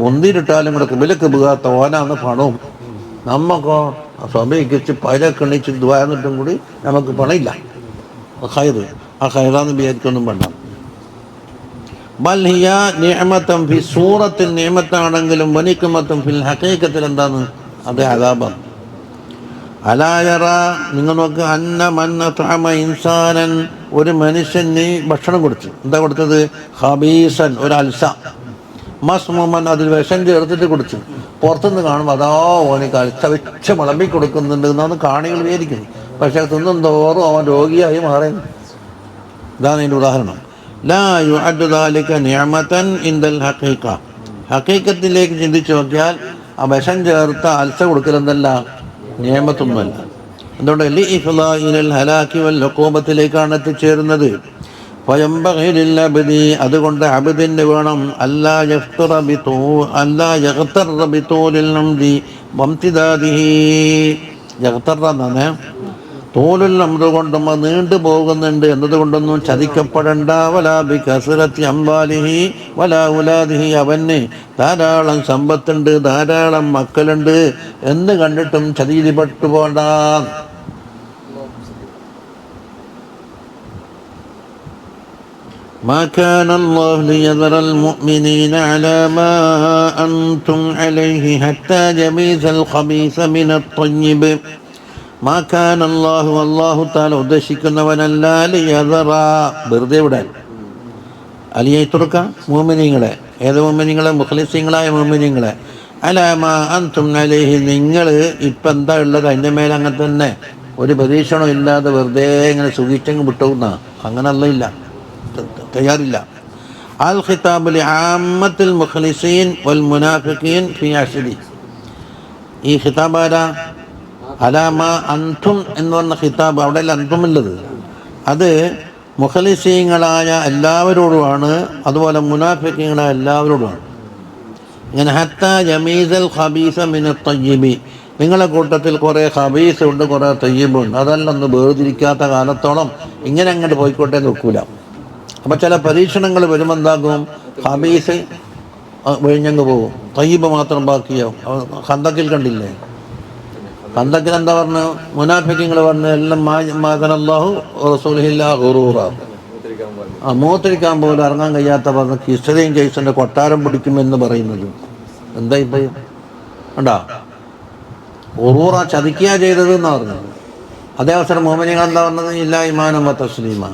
ഒന്നിരിട്ടാലും കൂടെ കിബിലക്ക് പോകാത്ത ഓനാന്ന് പണവും. നമുക്കോ സമയക്കിച്ച് പൈലക്കണിച്ച് ദ്വാന്നിട്ടും കൂടി നമുക്ക് പണയില്ല. ഖൈറ്, ആ ഖൈറാന്ന് വിചാരിക്കൊന്നും വേണ്ട. ബൽ ഹിയ നിഅമത്തുൻ ഫി സൂറത്തിൽ നിഅമത്താണെങ്കിലും വനിഖമത്തുൻ ഫിൽ ഹഖീഖത്തിൽ എന്താണ്, അത് അദാബാണ്. അലാ യറ, നിങ്ങൾ നോക്ക്, അന്ന മൻ അത്അമ ഇൻസാനൻ, ഒരു മനുഷ്യന് ഭക്ഷണം കൊടുത്തു. എന്താ കൊടുത്തത്, ഖബീസൻ, ഒരു അൽസ. മസ്മുമൻ, അതിൽ വിഷം ചേർത്തിട്ട് കുടിച്ചു. പുറത്തുനിന്ന് കാണുമ്പോൾ അതാ ഓന് ചവച്ച് വിളമ്പി കൊടുക്കുന്നുണ്ട് എന്നാണ് കാണികൾ വിചാരിക്കുന്നു. പക്ഷെ തിന്നും തോറും അവൻ രോഗിയായി മാറുന്നു. ഇതാണ് അതിൻ്റെ ഉദാഹരണം. ലാ യുഅദ്ദു ദാലിക നിഅമതൻ ഇൻദൽ ഹഖീഖ. ഹഖീഖത്തിലേക്ക് ചിന്തിച്ചു നോക്കിയാൽ ആ വിഷം ചേർത്ത അൽസ കൊടുക്കലെന്നല്ല, നിഅമത്തൊന്നുമല്ല. എന്തുകൊണ്ട് ലി ഇഫ്ളാഇൽ ഹലാക്കി വൽ ഉഖൂബത്തിലേക്കാണ് എത്തിച്ചേരുന്നത്. ഫയംബഗി ലിൽ അബ്ദി, അതുകൊണ്ട് അബ്ദിന് വേണം അല്ലാ യഗ്തറ ബിതൂലിൽ അംരി വംതിദാദിഹി. യഗ്തറ എന്നാണ് തോലുൽ അംറ് കൊണ്ടും നീണ്ടു പോകുന്നുണ്ട് എന്നതുകൊണ്ടൊന്നും ചതിക്കപ്പെടേണ്ട. വലാ ബികസ്റത്തി അംവാലിഹി വലാ ഉലാദിഹി, അവന് ധാരാളം സമ്പത്തുണ്ട്, ധാരാളം മക്കളുണ്ട് എന്ന് കണ്ടിട്ടും ചതിയിൽ പെട്ടുപോണ്ട. മാ കാന അല്ലാഹു ലിയദറൽ മുഅ്മിനീന അലാ മാ അൻതും അലൈഹി ഹത്താ യമീസൽ ഖബീസ മിനത് ത്വയ്യിബ്. മാ കാന അല്ലാഹു, അല്ലാഹു തആല ഉദ്ദേശിക്കുന്നവനല്ല ലിയദറ, വെറുതെ വിടാൻ. അലിയത്തുറുക്ക മുഅ്മിനീങ്ങളെ, ഏത് മുഅ്മിനീങ്ങളെ? മുഖ്ലിസീങ്ങളായ മുഅ്മിനീങ്ങളെ. അലാ മാ അൻതും അലൈഹി, നിങ്ങൾ ഇപ്പം എന്താ ഉള്ളത് അതിൻ്റെ മേലെ അങ്ങനെ തന്നെ, ഒരു പരീക്ഷണം ഇല്ലാതെ വെറുതെ ഇങ്ങനെ സുഖിച്ചങ്ങ് വിട്ടുന്ന അങ്ങനെ അല്ല, തയ്യാറില്ല. അൽ ഖിതാബ് ലിആമ്മത്തിൽ മുഖ്ലിസീൻ വൽ മുനാഫിഖീൻ ഫി അശ്രി. ഈ ഖിതാബ് ആരാ? അലാമ അൻതും എന്ന് പറഞ്ഞ ഖിതാബ്, അവിടെയല്ല അൻതുമുള്ളത്. അത് മുഖ്ലിസീങ്ങളായ എല്ലാവരോടുമാണ്, അതുപോലെ മുനാഫിഖീങ്ങളായ എല്ലാവരോടുമാണ്. ഇങ്ങനെ ഹത്താ യമീസൽ ഖബീസ മിനത് ത്വയ്യിബി, നിങ്ങളുടെ കൂട്ടത്തിൽ കുറേ ഖബീസ് ഉണ്ട്, കുറേ തയ്യിബുണ്ട്, അതെല്ലാം വേർതിരിക്കാത്ത കാലത്തോളം ഇങ്ങനെ അങ്ങോട്ട് പോയിക്കോട്ടെ നോക്കൂല. അപ്പം ചില പരീക്ഷണങ്ങൾ വരുമ്പോൾ എന്താകും? ഖബീസ് വിഴിഞ്ഞങ്ങ് പോകും, തയ്യിബ് മാത്രം ബാക്കിയാവും. ഖന്തക്കിൽ കണ്ടില്ലേ? ഖന്തക്കിൽ എന്താ പറഞ്ഞു? മുനാഫിഖീങ്ങൾ പറഞ്ഞു എല്ലാം മാഅല്ലാഹു റസൂലുഹില്ലാ ഗുറൂറ. മൂത്രിക്കാൻ പോലും ഇറങ്ങാൻ കഴിയാത്ത പറഞ്ഞ കിസ്രയും ജയ്സന്റെ കൊട്ടാരം പിടിക്കുമെന്ന് പറയുന്നത് എന്താ ഇപ്പം ഉണ്ടാ? ഗുറൂറ, ചതിക്കുക ചെയ്തത് എന്നാ പറഞ്ഞത്. അതേ അവസരം മുഅ്മിനീങ്ങൾ എന്താ പറഞ്ഞത്? ഇല്ലാ ഈമാനം വ തസ്ലീമ,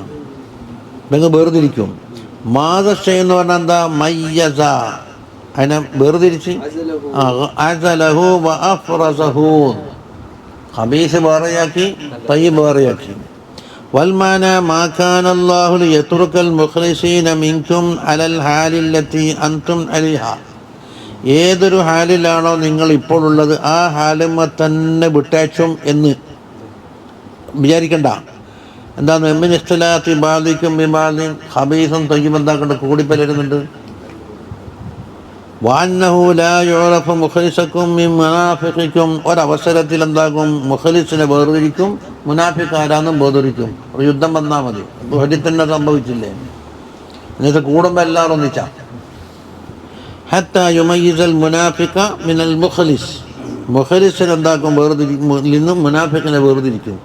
നിങ്ങൾ വേർതിരിക്കും. മാദശ എന്ന് പറഞ്ഞാൽ എന്താ? മയ്യസ, അതിനെ വേർതിരിച്ച് അസലഹു വ അഫ്റസഹു, ഖബീസ് വേറെയാക്കി, തയ്യിബ് വേറെയാക്കി. വൽമാന മാ കാന അല്ലാഹു ലിയത്റുക്കൽ മുഖ്ലിസീന മിൻകും അലൽ ഹാലില്ലത്തി അൻതും അലൈഹ, ഏതൊരു ഹാലിലാണോ നിങ്ങൾ ഇപ്പോൾ ഉള്ളത് ആ ഹാലിമ തന്നെ വിട്ടേച്ചും എന്ന് വിചാരിക്കണ്ട. എന്താണ്? എമ്മിൻ ഇഖ്തിലാത്തി ബാദിക്കും ബിബാദിൻ, ഖബീസും തയ്യിബും എന്താക്കണ്ട് കൂടിപ്പലരുന്നുണ്ട്. വഅന്നഹു ലാ യുറഫു മുഖ്ലിസക്കും മിൻ മുനാഫിഖിക്കും, ഒരവസരത്തിൽ എന്താകും? മുഖ്ലിസിനെ വേർതിരിക്കും, മുനാഫിഖ് ആരാന്നും വേർതിരിക്കും. ഒരു യുദ്ധം വന്നാൽ മതി, ബുഹദിൽ തന്നെ സംഭവിച്ചില്ലേ? എന്നിട്ട് കൂടുമ്പോൾ എല്ലാവരും ഒന്നിച്ചാ. ഹത്താ യുമയ്യിസൽ മുനാഫിഖ മിനൽ മുഖ്ലിസ്, മുഖ്ലിസിനെ എന്താക്കും? വേർതിരിക്കും, മുനാഫിഖിനെ വേർതിരിക്കും.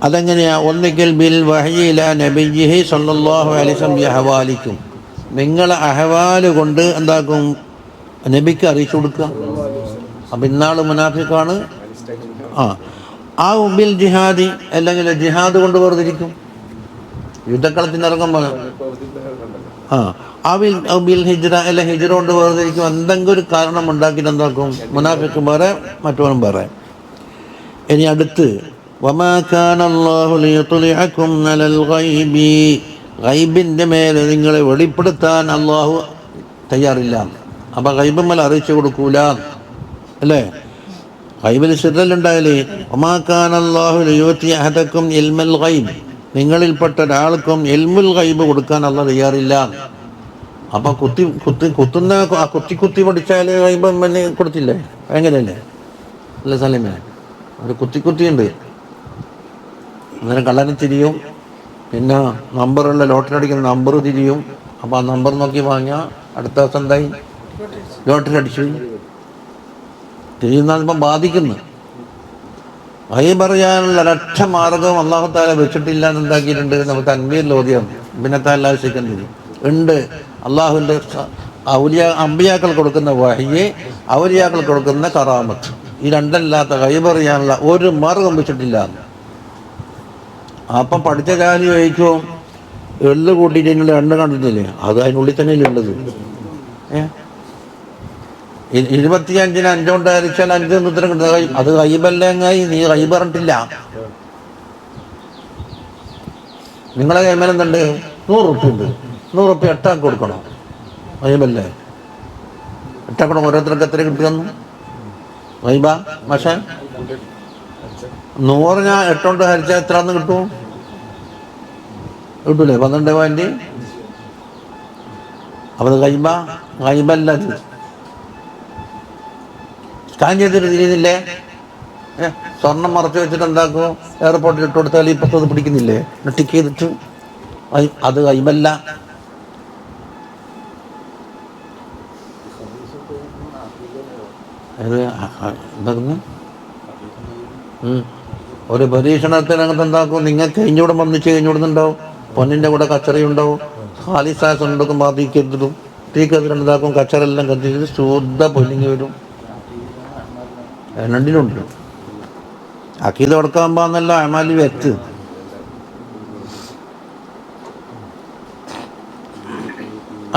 അതെങ്ങനെയാ? ഒന്നുകിൽ ബിൽ വഹയി ഇലാ നബിയ്യിഹി സ്വല്ലല്ലാഹു അലൈഹി വസല്ലം ബിഅഹ്വാലിക്കും, നിങ്ങളെ അഹ്വാല് കൊണ്ട് എന്താക്കും? നബിക്ക് അറിയിച്ചു കൊടുക്കുക. അപ്പം ഇന്നാൾ മുനാഫിഖാണ്. ആ ബിൽ ജിഹാദി, അല്ലെങ്കിൽ ജിഹാദ് കൊണ്ട് വേർതിരിക്കും, യുദ്ധക്കളത്തിന് ഇറങ്ങുമ്പോൾ. ബിൽ ഹിജ്റ, അല്ല ഹിജ്റ കൊണ്ട് വേർതിരിക്കും. എന്തെങ്കിലും ഒരു കാരണം ഉണ്ടാക്കിയിട്ട് എന്താക്കും? മുനാഫിഖ് വേറെ, മറ്റവനും വേറെ. ഇനി അടുത്ത് വമാ കാന അല്ലാഹു ലിയുത്ലിഅക്കും അലൽ ഗൈബി, ഗൈബിൻ്റെ മേലെ നിങ്ങളെ വെളിപ്പെടുത്താൻ അള്ളാഹു തയ്യാറില്ല. അപ്പം ഗൈബുമ്മൽ അറിയിച്ചു കൊടുക്കൂല അല്ലേ? ഗൈബിൽ സിർറല്ലുണ്ടായാലേ. വമാ കാന അല്ലാഹു ലിയുതി അഹദക്കും ഇൽമൽ ഗൈബ്, നിങ്ങളിൽപ്പെട്ട ഒരാൾക്കും ഇൽമുൽ ഗൈബ് കൊടുക്കാൻ അള്ളാഹ് തയ്യാറില്ല. അപ്പം കുത്തി പഠിച്ചാൽ ഗൈബ് പിന്നെ കൊടുത്തില്ലേ? എങ്ങനെയല്ലേ? അല്ലേ സലീമേ? ഒരു കുത്തിയുണ്ട്, അന്നേരം കള്ളനെ തിരിയും, പിന്നെ നമ്പറുള്ള ലോട്ടറി അടിക്കുന്ന നമ്പർ തിരിയും. അപ്പോൾ ആ നമ്പർ നോക്കി വാങ്ങിയാൽ അടുത്ത ദിവസം എന്തായി? ലോട്ടറി അടിച്ചു. തിരിയുന്ന ഇപ്പം ബാധിക്കുന്നു. ഗൈബ് അറിയാനുള്ള ഒരൊറ്റ മാർഗവും അല്ലാഹു തആല വെച്ചിട്ടില്ല എന്നുണ്ടാക്കിയിട്ടുണ്ട്. നമുക്ക് അൻബിയിൽ ഓതിയാണ് പിന്നെ താലാശിക്കുന്നത് ഉണ്ട്. അള്ളാഹുവിൻ്റെ അമ്പിയാക്കൾ കൊടുക്കുന്ന വഹ്യ്, ഔലിയാക്കൾ കൊടുക്കുന്ന കറാമത്ത്, ഈ രണ്ടല്ലാത്ത ഗൈബ് അറിയാനുള്ള ഒരു മാർഗം വെച്ചിട്ടില്ല. അപ്പം പഠിച്ച കാര്യം ചോദിക്കും, എള്ള് കൂട്ടിയിട്ട് നിങ്ങൾ എണ്ണ കണ്ടിട്ടില്ലേ? അത് അതിനുള്ളിൽ തന്നെയല്ലേ ഉള്ളത്. 25-ന് 5 കൊണ്ട് ഹരിച്ചാൽ 5 ഉത്തരം കിട്ടുന്നത്. അത് ഗൈബല്ലെങ്ങായി, നീ ഗൈബ് പറഞ്ഞിട്ടില്ല. നിങ്ങളെ കൈമേൽ എന്തുണ്ട്? 100 റുപ്യ ഉണ്ട്. 100 റുപ്യ 8 ആൾക്ക് കൊടുക്കണം. ഗൈബല്ലേ? 8 ആക്കണം. ഓരോരുത്തർക്ക് എത്ര കിട്ടുമെന്ന് ഗൈബ. പക്ഷേ 100 ഞാൻ 8 കൊണ്ട് ഹരിച്ചാൽ എത്ര എന്ന് കിട്ടും? കിട്ടൂലേ? 12 പോയിന്റ്. അപ്പോൾ അത് ഗൈബല്ല. അത് സ്കാൻ ചെയ്തിട്ട് തിരിയുന്നില്ലേ? സ്വർണം മറച്ചു വെച്ചിട്ട് എന്താക്കും? എയർപോർട്ടിൽ ഇട്ട് കൊടുത്താൽ ഇപ്പത്തത് പിടിക്കുന്നില്ലേ? ടിക്ക് ചെയ്തിട്ട്. അത് ഗൈബല്ല. എന്താക്കുന്നു? ഒരു പരീക്ഷണത്തിനകത്ത് എന്താക്കും? നിങ്ങൾ കഴിഞ്ഞൂടെ വന്നിച്ച് കഴിഞ്ഞൂടുന്നുണ്ടാവും. പൊന്നിൻ്റെ കൂടെ കച്ചറയുണ്ടാവും. ഹാലിസാസ് ഉണ്ടാക്കുമ്പോൾ തീക്കെത്തിടും. തീക്കെത്തിട്ട് എന്താക്കും? കച്ചറെല്ലാം കത്തിച്ചിട്ട് ശുദ്ധ പൊന്നിങ്ങി വരും. രണ്ടിനുണ്ട്. അക്കീത് കൊടുക്കാൻ പോകുന്നല്ല അമാലി വെച്ച്.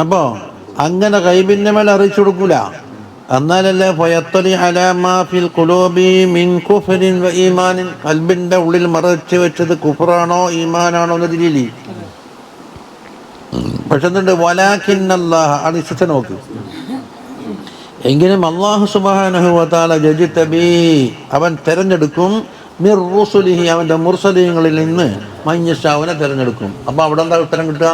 അപ്പോൾ അങ്ങനെ ഗൈബിൻ്റെ മേലെ അറിയിച്ചു കൊടുക്കൂല. എന്നാലല്ലേ ഫയത്തലി അലാ മാ ഫിൽ ഖുലൂബി മിൻ കുഫ്രിൻ വ ഈമാനിൻ. ഖൽബിൻ്റെ ഉള്ളിൽ മറച്ചു വെച്ചത് കുഫ്റാണോ ഈമാനാണോ എന്ന് തിരിയില്ലേ. പക്ഷെ എന്തുണ്ട്? വലാകിന്നല്ലാഹ, അത് നോക്ക്. എങ്കിലും അല്ലാഹു സുബ്ഹാനഹു വ തആല യജ്തബി, അവൻ തിരഞ്ഞെടുക്കും, മിർ റുസുലിഹി, അവൻ്റെ മുർസലീങ്ങളിൽ നിന്ന് മയ്യശാവിനെ തിരഞ്ഞെടുക്കും. അപ്പോൾ അവിടെ എന്താ ഉത്തരം കിട്ടുക?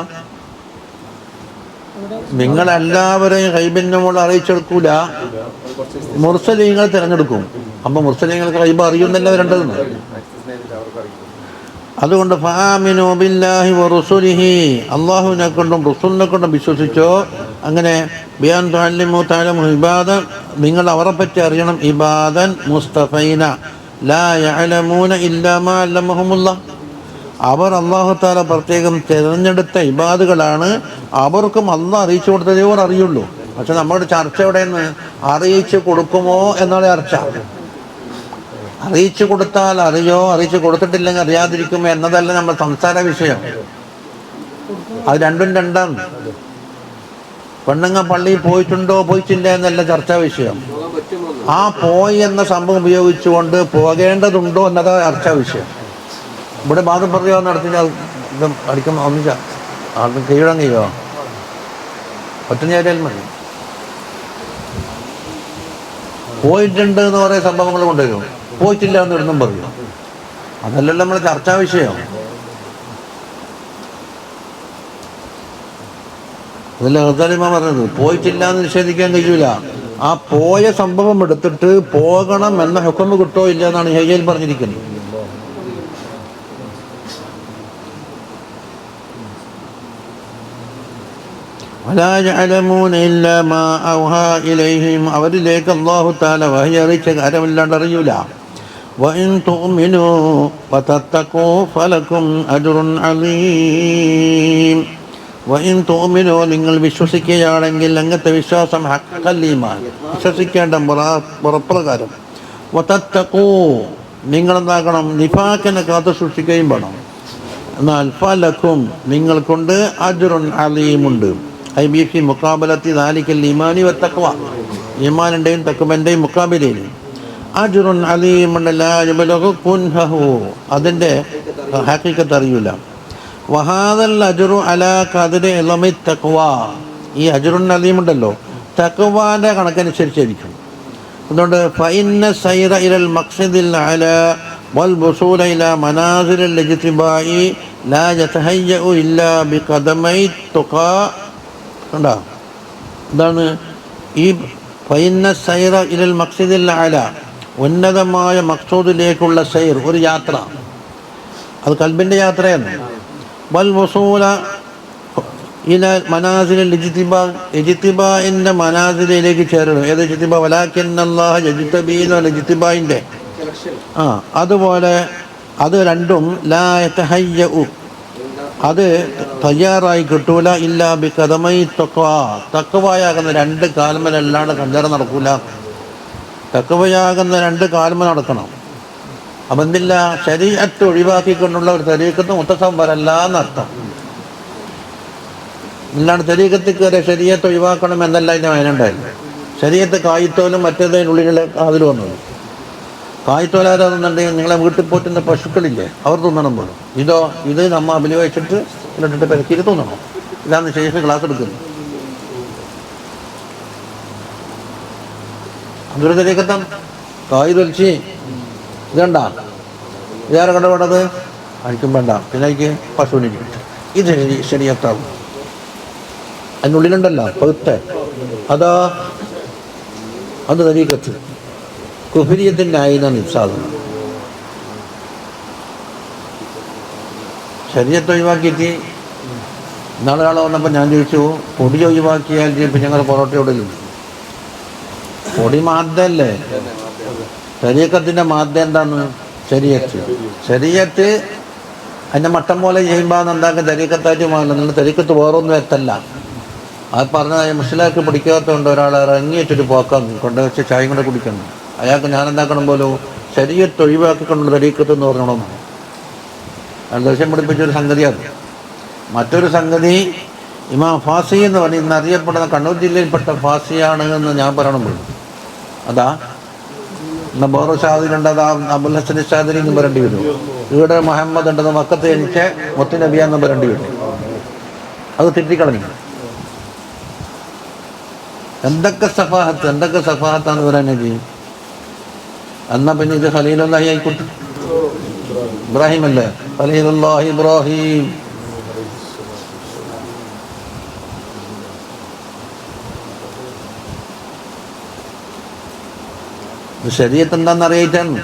നിങ്ങളെല്ലാവരെയും ഗൈബിൻ്റെ മുകളിൽ അറിയിച്ചെടുക്കൂല, മുർസലീങ്ങൾ തിരഞ്ഞെടുക്കും. അപ്പോൾ മുർസലീങ്ങൾക്ക് ഗൈബ് അറിയുന്നല്ല വരേണ്ടതെന്ന്. അതുകൊണ്ട് ഫആമിനു ബില്ലാഹി വ റസൂലിഹി, അല്ലാഹുവിനെ കൊണ്ടും റസൂലിനെ കൊണ്ടും വിശ്വസിച്ചോ. അങ്ങനെ ബിയാൻ തുഅല്ലിമു തഅലമു ഇബാദൻ, നിങ്ങൾ അവരെ പറ്റി അറിയണം. ഇബാദൻ മുസ്തഫൈന ലാ യഅലമൂന ഇല്ലാ മാ അല്ലമഹുമുല്ലാഹ്, അവർ അല്ലാഹു തആല പ്രത്യേകം തിരഞ്ഞെടുത്ത ഇബാദുകളാണ്. അവർക്കും അല്ലാഹ് അറിയിച്ചു കൊടുത്തതേ അവർ അറിയുള്ളൂ. പക്ഷെ നമ്മുടെ ചർച്ച എവിടെയെന്ന്? അറിയിച്ചു കൊടുക്കുമോ എന്നുള്ള ചർച്ച. അറിയിച്ചു കൊടുത്താൽ അറിയോ, അറിയിച്ചു കൊടുത്തിട്ടില്ലെങ്കിൽ അറിയാതിരിക്കുമോ എന്നതല്ല നമ്മുടെ സംസാര വിഷയം. അത് രണ്ടും രണ്ടാണ്. പെണ്ണുങ്ങ പള്ളിയിൽ പോയിട്ടുണ്ടോ പോയിട്ടില്ല എന്നല്ല ചർച്ചാ വിഷയം. ആ പോയി എന്ന സംഭവം ഉപയോഗിച്ചുകൊണ്ട് പോകേണ്ടതുണ്ടോ എന്നതാണ് ചർച്ചാ വിഷയം. ഇവിടെ ബാധം പറയുക നടത്തിയാൽ ഇത് അടിക്കും ഒന്നിച്ച ആർക്കും കീഴാൻ കഴിയുമോ? ഒറ്റ നേരം മതി. പോയിട്ടുണ്ട് എന്ന് പറയുന്ന സംഭവങ്ങൾ കൊണ്ടുവരും, പോയിട്ടില്ല എന്ന് ഇടുന്നും പറയും. അതല്ലല്ലോ നമ്മളെ ചർച്ചാ വിഷയം. അതല്ല ഗസാലിമാ പറഞ്ഞത്, പോയിട്ടില്ല എന്ന് നിഷേധിക്കാൻ കഴിയൂല. ആ പോയ സംഭവം എടുത്തിട്ട് പോകണം എന്ന ഹുക്മ് കിട്ടോ ഇല്ല എന്നാണ് ഹയ്യയിൽ പറഞ്ഞിരിക്കുന്നത്. വലാ യഅലമൂന ഇല്ലാ മാ ഔഹാ ഇലൈഹിം, അവരിലേക്ക് അല്ലാഹു തആല വഹി അറിയിച്ച കാര്യമില്ലാണ്ട് അറിയൂല. വഇൻ തുഅ്മിനൂ വതത്തഖൂ ഫലക്കും അജ്റുൻ അളീം. വഇൻ തുഅ്മിനൂ, നിങ്ങൾ വിശ്വസിക്കുകയാണെങ്കിൽ അങ്ങനത്തെ വിശ്വാസം ഹഖൽ ഈമാൻ, വിശ്വസിക്കേണ്ട മുറപ്രകാരം. വതത്തഖൂ, നിങ്ങളെന്താക്കണം? നിഫാഖിനെ കാത്തു സൂക്ഷിക്കുകയും വേണം. എന്നാൽ ഫലക്കും, നിങ്ങൾക്കുണ്ട് അജ്റുൻ അളീമുണ്ട്. ഐ ബി ഫി മുഖാബലത്തി ദാലിക്കൽ ഈമാനി വത്തഖ്വ, ഈമാനിൻ്റെയും തഖ്വൻ്റെയും മുഖാബിലയിൽ അജ്റുൻ അലീമുണ്ട്. ലാ യബ്ലഗു കുൻഹു, അതിൻ്റെ ഹഖീഖത്ത് അറിയില്ല. വഹാദൽ അജ്റു അലാ ഖദ്രി ഇൽമി തഖ്വ, ഈ അജ്റുൻ അലീമുണ്ടല്ലോ തഖ്വാൻ്റെ കണക്കനുസരിച്ചായിരിക്കും. അതുകൊണ്ട് ഫഇന്ന സൈറ ഇലൽ മഖ്സദിൽ അലാ വൽ വസൂല ഇലാ മനാസിലിൽ ഇജ്തിബാഇ ലാ യതഹയ്യഉ ഇല്ലാ ബിഖദമൈ തുഖാ. കണ്ടോ? എന്താണ് ഈ ഫഇന്ന സൈറ ഇലൽ മഖ്സദിൽ അലാ, ഉന്നതമായ മഖ്സൂദിലേക്കുള്ള സൈർ, ഒരു യാത്ര, അത് കൽബിൻ്റെ യാത്രയാണ്. വൽ വസൂല ഇല മനാസിലിൽ ഇജ്തിബാ, ഇജ്തിബാഇൻ്റെ മനാസിലിലേക്ക് ചേരണം. ഏത് ഇജ്തിബാ? വലാകിന്നല്ലാഹ യജ്തബീന ഇജ്തിബാഇൻ്റെ. അതുപോലെ അത് രണ്ടും ലാ യതഹയ്യഉ, അത് തയ്യാറായി കിട്ടൂല ഇല്ലാ ബിഖദമൈ തഖ്വ, തഖ്വയാകുന്ന രണ്ട് കാൽമലല്ലാണ്ട് കഞ്ചറ നടക്കൂല. തഖ്വയാകുന്ന രണ്ട് കാൽമ നടക്കണം. അപ്പം എന്തില്ല, ശരീഅത്ത് ഒഴിവാക്കിക്കൊണ്ടുള്ള ഒരു തരീഖത്ത് മുത്തസവ്വറല്ല എന്നർത്ഥം. അല്ലാണ്ട് തരീക്കത്തിൽ കയറിയ ശരീഅത്ത് ഒഴിവാക്കണം എന്നല്ല അതിൻ്റെ അതിനുണ്ടായിരുന്നു. ശരീഅത്ത് കായ്ത്തോലും മറ്റേതിനുള്ളിലുള്ള അതിൽ വന്നത്. കായ്ത്തോലാരാന്നുണ്ടെങ്കിൽ നിങ്ങളെ വീട്ടിൽ പോറ്റുന്ന പശുക്കളില്ലേ, അവർ തിന്നണം പോലും. ഇത് നമ്മ അഭിനയിച്ചിട്ട് ഇതിലിട്ടിട്ട് പെരക്കിയിട്ട് തിന്നണം. ഇതാണ് ശേഷം ക്ലാസ് എടുക്കുന്നത്. അതൊരു തരീക്കത്താണ്. കായ് തൊലിച്ച് ഇതണ്ട ഇതാരെ കണ്ടുപോട്ടത് അഴിക്കും വേണ്ട, പിന്നെ എനിക്ക് പശുവിനെ കിട്ടും. ഇത് ശരീഅത്താവും. അതിനുള്ളിലുണ്ടല്ലോ പഴുത്ത അത് തരീക്കത്ത്. കുഫരിയത്തിൻ്റെ ആയിനാണ് സാധനം. ശരീഅത്ത് ഒഴിവാക്കിയിട്ട് നാളെ വന്നപ്പോൾ ഞാൻ ചോദിച്ചു, പൊടി ഒഴിവാക്കിയാൽ ഇപ്പം ഞങ്ങൾ പൊറോട്ടയോടില്ല. പൊടി മാദ്ദല്ലേ, ശരീഅത്തിൻ്റെ മാദ്ദ എന്താണ്? ശരീഅത്ത് അതിൻ്റെ മട്ടം പോലെ ചെയ്യുമ്പോൾ എന്താക്കും തരീക്കത്തായിട്ട് മാറില്ല. നിങ്ങൾ തരീക്കത്ത് വേറൊന്നും എത്തല്ല. അത് പറഞ്ഞാൽ മനസ്സിലാക്കി പിടിക്കാത്തതുകൊണ്ട് ഒരാൾ ഇറങ്ങിയിട്ടൊരു പോക്കാൻ കൊണ്ടുവച്ച് ചായ കൊണ്ട് കുടിക്കണം. അയാൾക്ക് ഞാൻ എന്താക്കണം പോലും ശരീഅത്ത് ഒഴിവാക്കിക്കൊണ്ടുള്ള തരീക്കത്ത് എന്ന് പറഞ്ഞോളാം. അയാൾ ദേഷ്യം പിടിപ്പിച്ചൊരു സംഗതിയാണ്. മറ്റൊരു സംഗതി ഇമാം ഫാസി എന്ന് പറഞ്ഞ് ഇന്ന് അറിയപ്പെടുന്ന കണ്ണൂർ ജില്ലയിൽപ്പെട്ട ഫാസിയാണ് എന്ന് ഞാൻ പറയണം. അതാ എന്നാൽ വേറെ ഷാദിലുണ്ട്, അതാ അബുൽ ഹസൻ ഷാദിരി എന്ന് പറയേണ്ടി വരും. ഇവിടെ മുഹമ്മദ് ഉണ്ടെന്ന് മക്കത്ത് എനിക്ക് മുത്ത് നബിയാന്ന് പറയേണ്ടി വരും. അത് തെറ്റിക്കളഞ്ഞു. എന്തൊക്കെ സഫാഹത്താന്ന് പറയാൻ ചെയ്യും. എന്നാൽ പിന്നെ ഇത് ഖലീലുല്ലാഹി ആയിക്കോട്ടെ, ഇബ്രാഹിം അല്ലേ, ഖലീലുല്ലാഹി ഇബ്രാഹിം. ശരീഅത്ത് എന്താണെന്ന് അറിയിച്ചാണ്.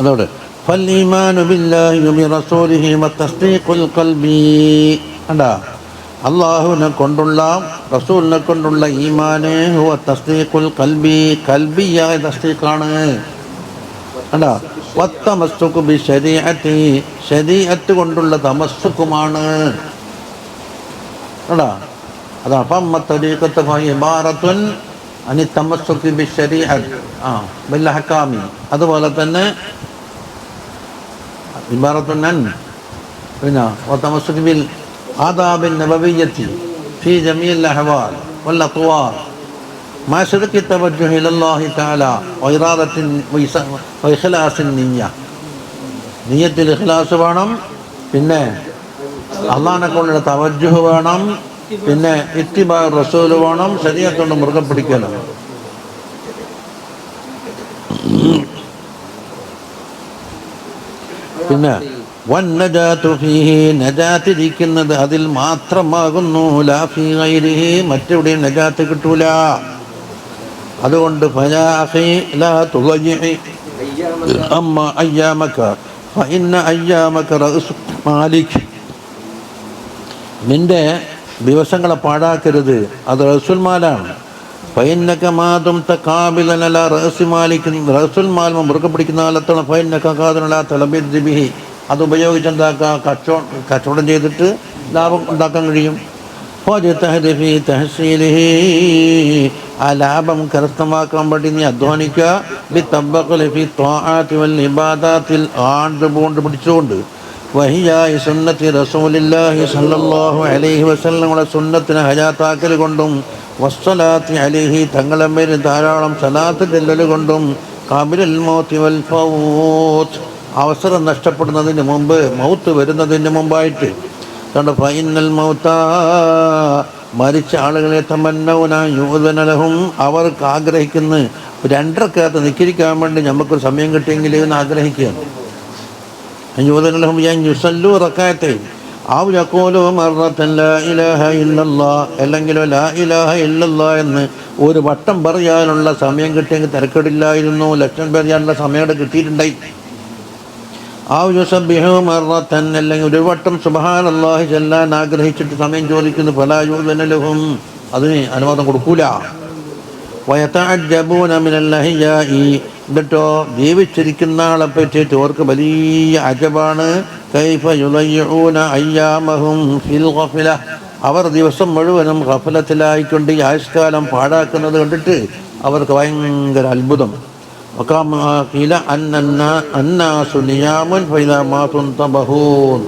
അതോടെ ഫൽഈമാനു ബില്ലാഹി വബിറസൂലിഹി വതസ്ദീഖുൽ ഖൽബി. കണ്ടാ, അല്ലാഹുവിനെ കൊണ്ടുള്ള റസൂലിനെ കൊണ്ടുള്ള ഈമാന് ഹുവ തസ്ദീഖുൽ ഖൽബി, ഖൽബിയായ തസ്ദീഖാണ്. കണ്ടാ, വത്തമസ്സുകു ബിശരീഅത്തി, ശരീഅത്ത് കൊണ്ടുള്ള തമസ്സുക്കുമാണ്. കണ്ടാ, അതാ ഫമ്മ തരീഖത്തു ഫഇബാറത്തുൻ അനി തമസ്സുകി ബിശരീഅത്ത് ബിൽ അഹ്കാമി. അതുപോലെ തന്നെ ഇബാറത്തുൻ പിന്നെ വതമസ്സുകി ബിൽ ആദാബിൻ നബവിയ്യത്തി ഫീ ജമീഇൽ അഹ്വാൽ വൽ അത്വാർ മാ ശർക്കി തവജ്ജുഹി ഇലല്ലാഹി തആല വഇറാദത്തിൻ വഇഖ്ലാസിൻ നിയ്യ. നിയ്യത്തിൽ ഇഖ്ലാസ് വേണം, പിന്നെ അള്ളാഹിനെ കൊണ്ടുള്ള തവജ്ജുഹ് വേണം, പിന്നെ ഇത്തിബാ റസൂൽ വേണം, ശരീഅത്ത് കൊണ്ട് മുറുകെ പിടിക്കണം. പിന്നെ വന്നജാതു ഫീഹി, നജാത്തിരിക്കുന്നത് അതിൽ മാത്രമാകുന്നു, ലാ ഫീ ഗൈരിഹി, മറ്റെവിടെയും നജാത്ത് കിട്ടൂല. അതുകൊണ്ട് ഫയാ അഖീ ലാ തുളയ്യി അമ്മ അയ്യാമക ഫഇന്ന അയ്യാമക റഅ്സു മാലിക്. നിന്റെ ദിവസങ്ങളെ പാഴാക്കരുത്, അത് റഅ്സുൽ മാലാണ്. ഫഇന്നക മാദും തഖാബിലൻ അലാ റഅ്സി മാലിക്, റഅ്സുൽ മാൽ മുറുകെ പിടിക്കുന്ന കാലത്തോളം ഫഇന്നക ഖാദിറൻ അലാ തലബിദ് ബിഹി, അത് ഉപയോഗിച്ച് എന്താക്കുക, കച്ചവടം ചെയ്തിട്ട് ലാഭം ഉണ്ടാക്കാൻ കഴിയും. ഫജ്തഹിദ് ഫീ തഹ്സീലിഹി, ആ ലാഭം കരസ്ഥമാക്കാൻ വേണ്ടി നീ അധ്വാനിക്കുക. ബിത്തബഖുൽ ഫീ ത്വാആത്തി വൽ ഇബാദാത്തിൽ, ആണ്ട് പിടിച്ചുകൊണ്ട്. വഹിയായി സുന്നത്തി റസൂലില്ലാഹി സല്ലല്ലാഹു അലൈഹി വസല്ലമയുടെ സുന്നത്തിനെ ഹയാത്താക്കൽ കൊണ്ടും, വസ്സലാത്തി അലൈഹി, തങ്ങളുടെ മേലിൽ ധാരാളം സലാത്ത് ചെല്ലൽ കൊണ്ടും, ഖാബിലുൽ മൗത്തി വൽ ഫൗത്ത്, അവസരം നഷ്ടപ്പെടുന്നതിന് മുമ്പ്, മൗത്ത് വരുന്നതിന് മുമ്പായിട്ട്. കണ്ട ഫൈനൽ മൗത്ത, മരിച്ച ആളുകളെ തമന്നൗന യുഅ്ദന ലഹും, അവർക്ക് ആഗ്രഹിക്കുന്ന 2 റക്അത്ത് നിസ്കരിക്കാൻ വേണ്ടി നമുക്കൊരു സമയം കിട്ടിയെങ്കിൽ എന്ന് ആഗ്രഹിക്കുകയാണ്. യുഅ്ദന ലഹും യൻ യുസല്ലു റക്അത്തൈൻ ഔ യഖൂലു മർറതൻ ലാ ഇലാഹ ഇല്ലല്ലാഹ്, അല്ലെങ്കിൽ ലാ ഇലാഹ ഇല്ലല്ലാഹ് എന്ന് ഒരു വട്ടം പറയാനുള്ള സമയം കിട്ടിയെങ്കിൽ തിരക്കേടില്ലായിരുന്നു. ലക്ഷം പറയാനുള്ള സമയം കിട്ടിയിട്ടുണ്ടായി. ആ യുസബ്ബിഹു മർറതൻ, അല്ലെങ്കിൽ ഒരു വട്ടം സുബ്ഹാനല്ലാഹി ചൊല്ലാൻ ആഗ്രഹിച്ചിട്ട് സമയം ചോദിക്കുന്നു. ഫലാ യുഅ്ദന ലഹും, അതിന് അനുവാദം കൊടുക്കൂല. വയതഅജ്ജബൂന മിനൽ അഹ്യാഇ, എന്നിട്ടോ ജീവിച്ചിരിക്കുന്ന ആളെ പറ്റിയിട്ട് അവർക്ക് വലിയ അജബാണ്. കൈഫ യുളയ്യൂന അയ്യാമഹും ഫിൽ ഗഫല, അവർ ദിവസം മുഴുവനും ഗഫലത്തിലായിക്കൊണ്ട് ഈ ആയുഷ്കാലം പാഴാക്കുന്നത് കണ്ടിട്ട് അവർക്ക് ഭയങ്കര അത്ഭുതം. قيل أن الناس نيام فإذا ماتوا انتبهون.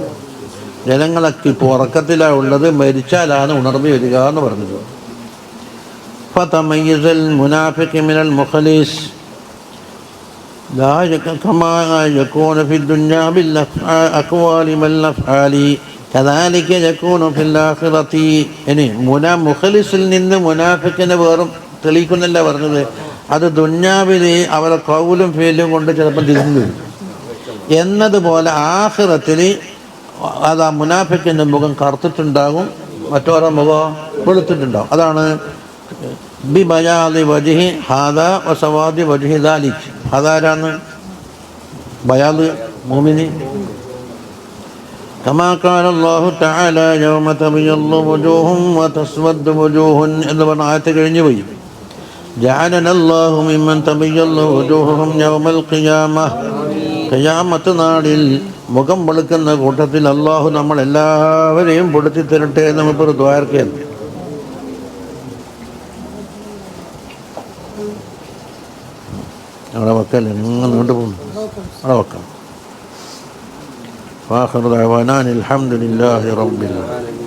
ജനങ്ങളൊക്കെ ഇപ്പോൾ ഉറക്കത്തിലാണ് ഉള്ളത്, മരിച്ചാലാണ് ഉണർന്നു വരിക എന്ന് പറഞ്ഞത്. فتميز المنافق من المخلص لا كما يكون في الدنيا بالأقوال والأفعال كذلك يكون في الآخرة. ഇനി മുഖലിസിൽ നിന്ന് മുനാഫിക്കിനെ വേറും തെളിയിക്കുന്നില്ല പറഞ്ഞത്. അത് ദുന്യാവിൽ അവരെ കൗലും ഫേലും കൊണ്ട് ചിലപ്പോൾ തിരിഞ്ഞു വരും എന്നതുപോലെ ആഖിറത്തിൽ അത് ആ മുനാഫിക്കിൻ്റെ മുഖം കറുത്തിട്ടുണ്ടാകും, മറ്റോരോ മുഖം വെളുത്തിട്ടുണ്ടാകും. അതാണ് ബിബയാദി വജ്ഹി ഹാദാ വസവാദി വജ്ഹി ദാലിക്. അതാരാണ് ബയാദ് മുഅ്മിനി. കമാ ഖാല അല്ലാഹു തആല യൗമ തബയല്ലു വുജൂഹും വതസ്വദ്ദു വുജൂഹുൻ എന്ന് പറഞ്ഞ ആയത്ത് കഴിഞ്ഞു പോയി. ജഅലന അല്ലാഹു മിമ്മൻ തബയല്ലു വുജൂഹുഹും യൗമൽ ഖിയാമഹ്. ഖിയാമത്ത് നാളിൽ മുഖം വെളുക്കുന്ന കൂട്ടത്തിൽ അല്ലാഹു നമ്മളെല്ലാവരെയും പെടുത്തി തരട്ടെ എന്ന് നമുക്ക് ദ്വാരക്കുകയാണ്. അവിടെ വെക്കല്ലേ, നിങ്ങൾ നീണ്ടു പോകുന്നു, അവിടെ വെക്കാം. വാഖിറു ദഅ്വാനാ അൽഹംദുലില്ലാഹി റബ്ബിൽ ആലമീൻ.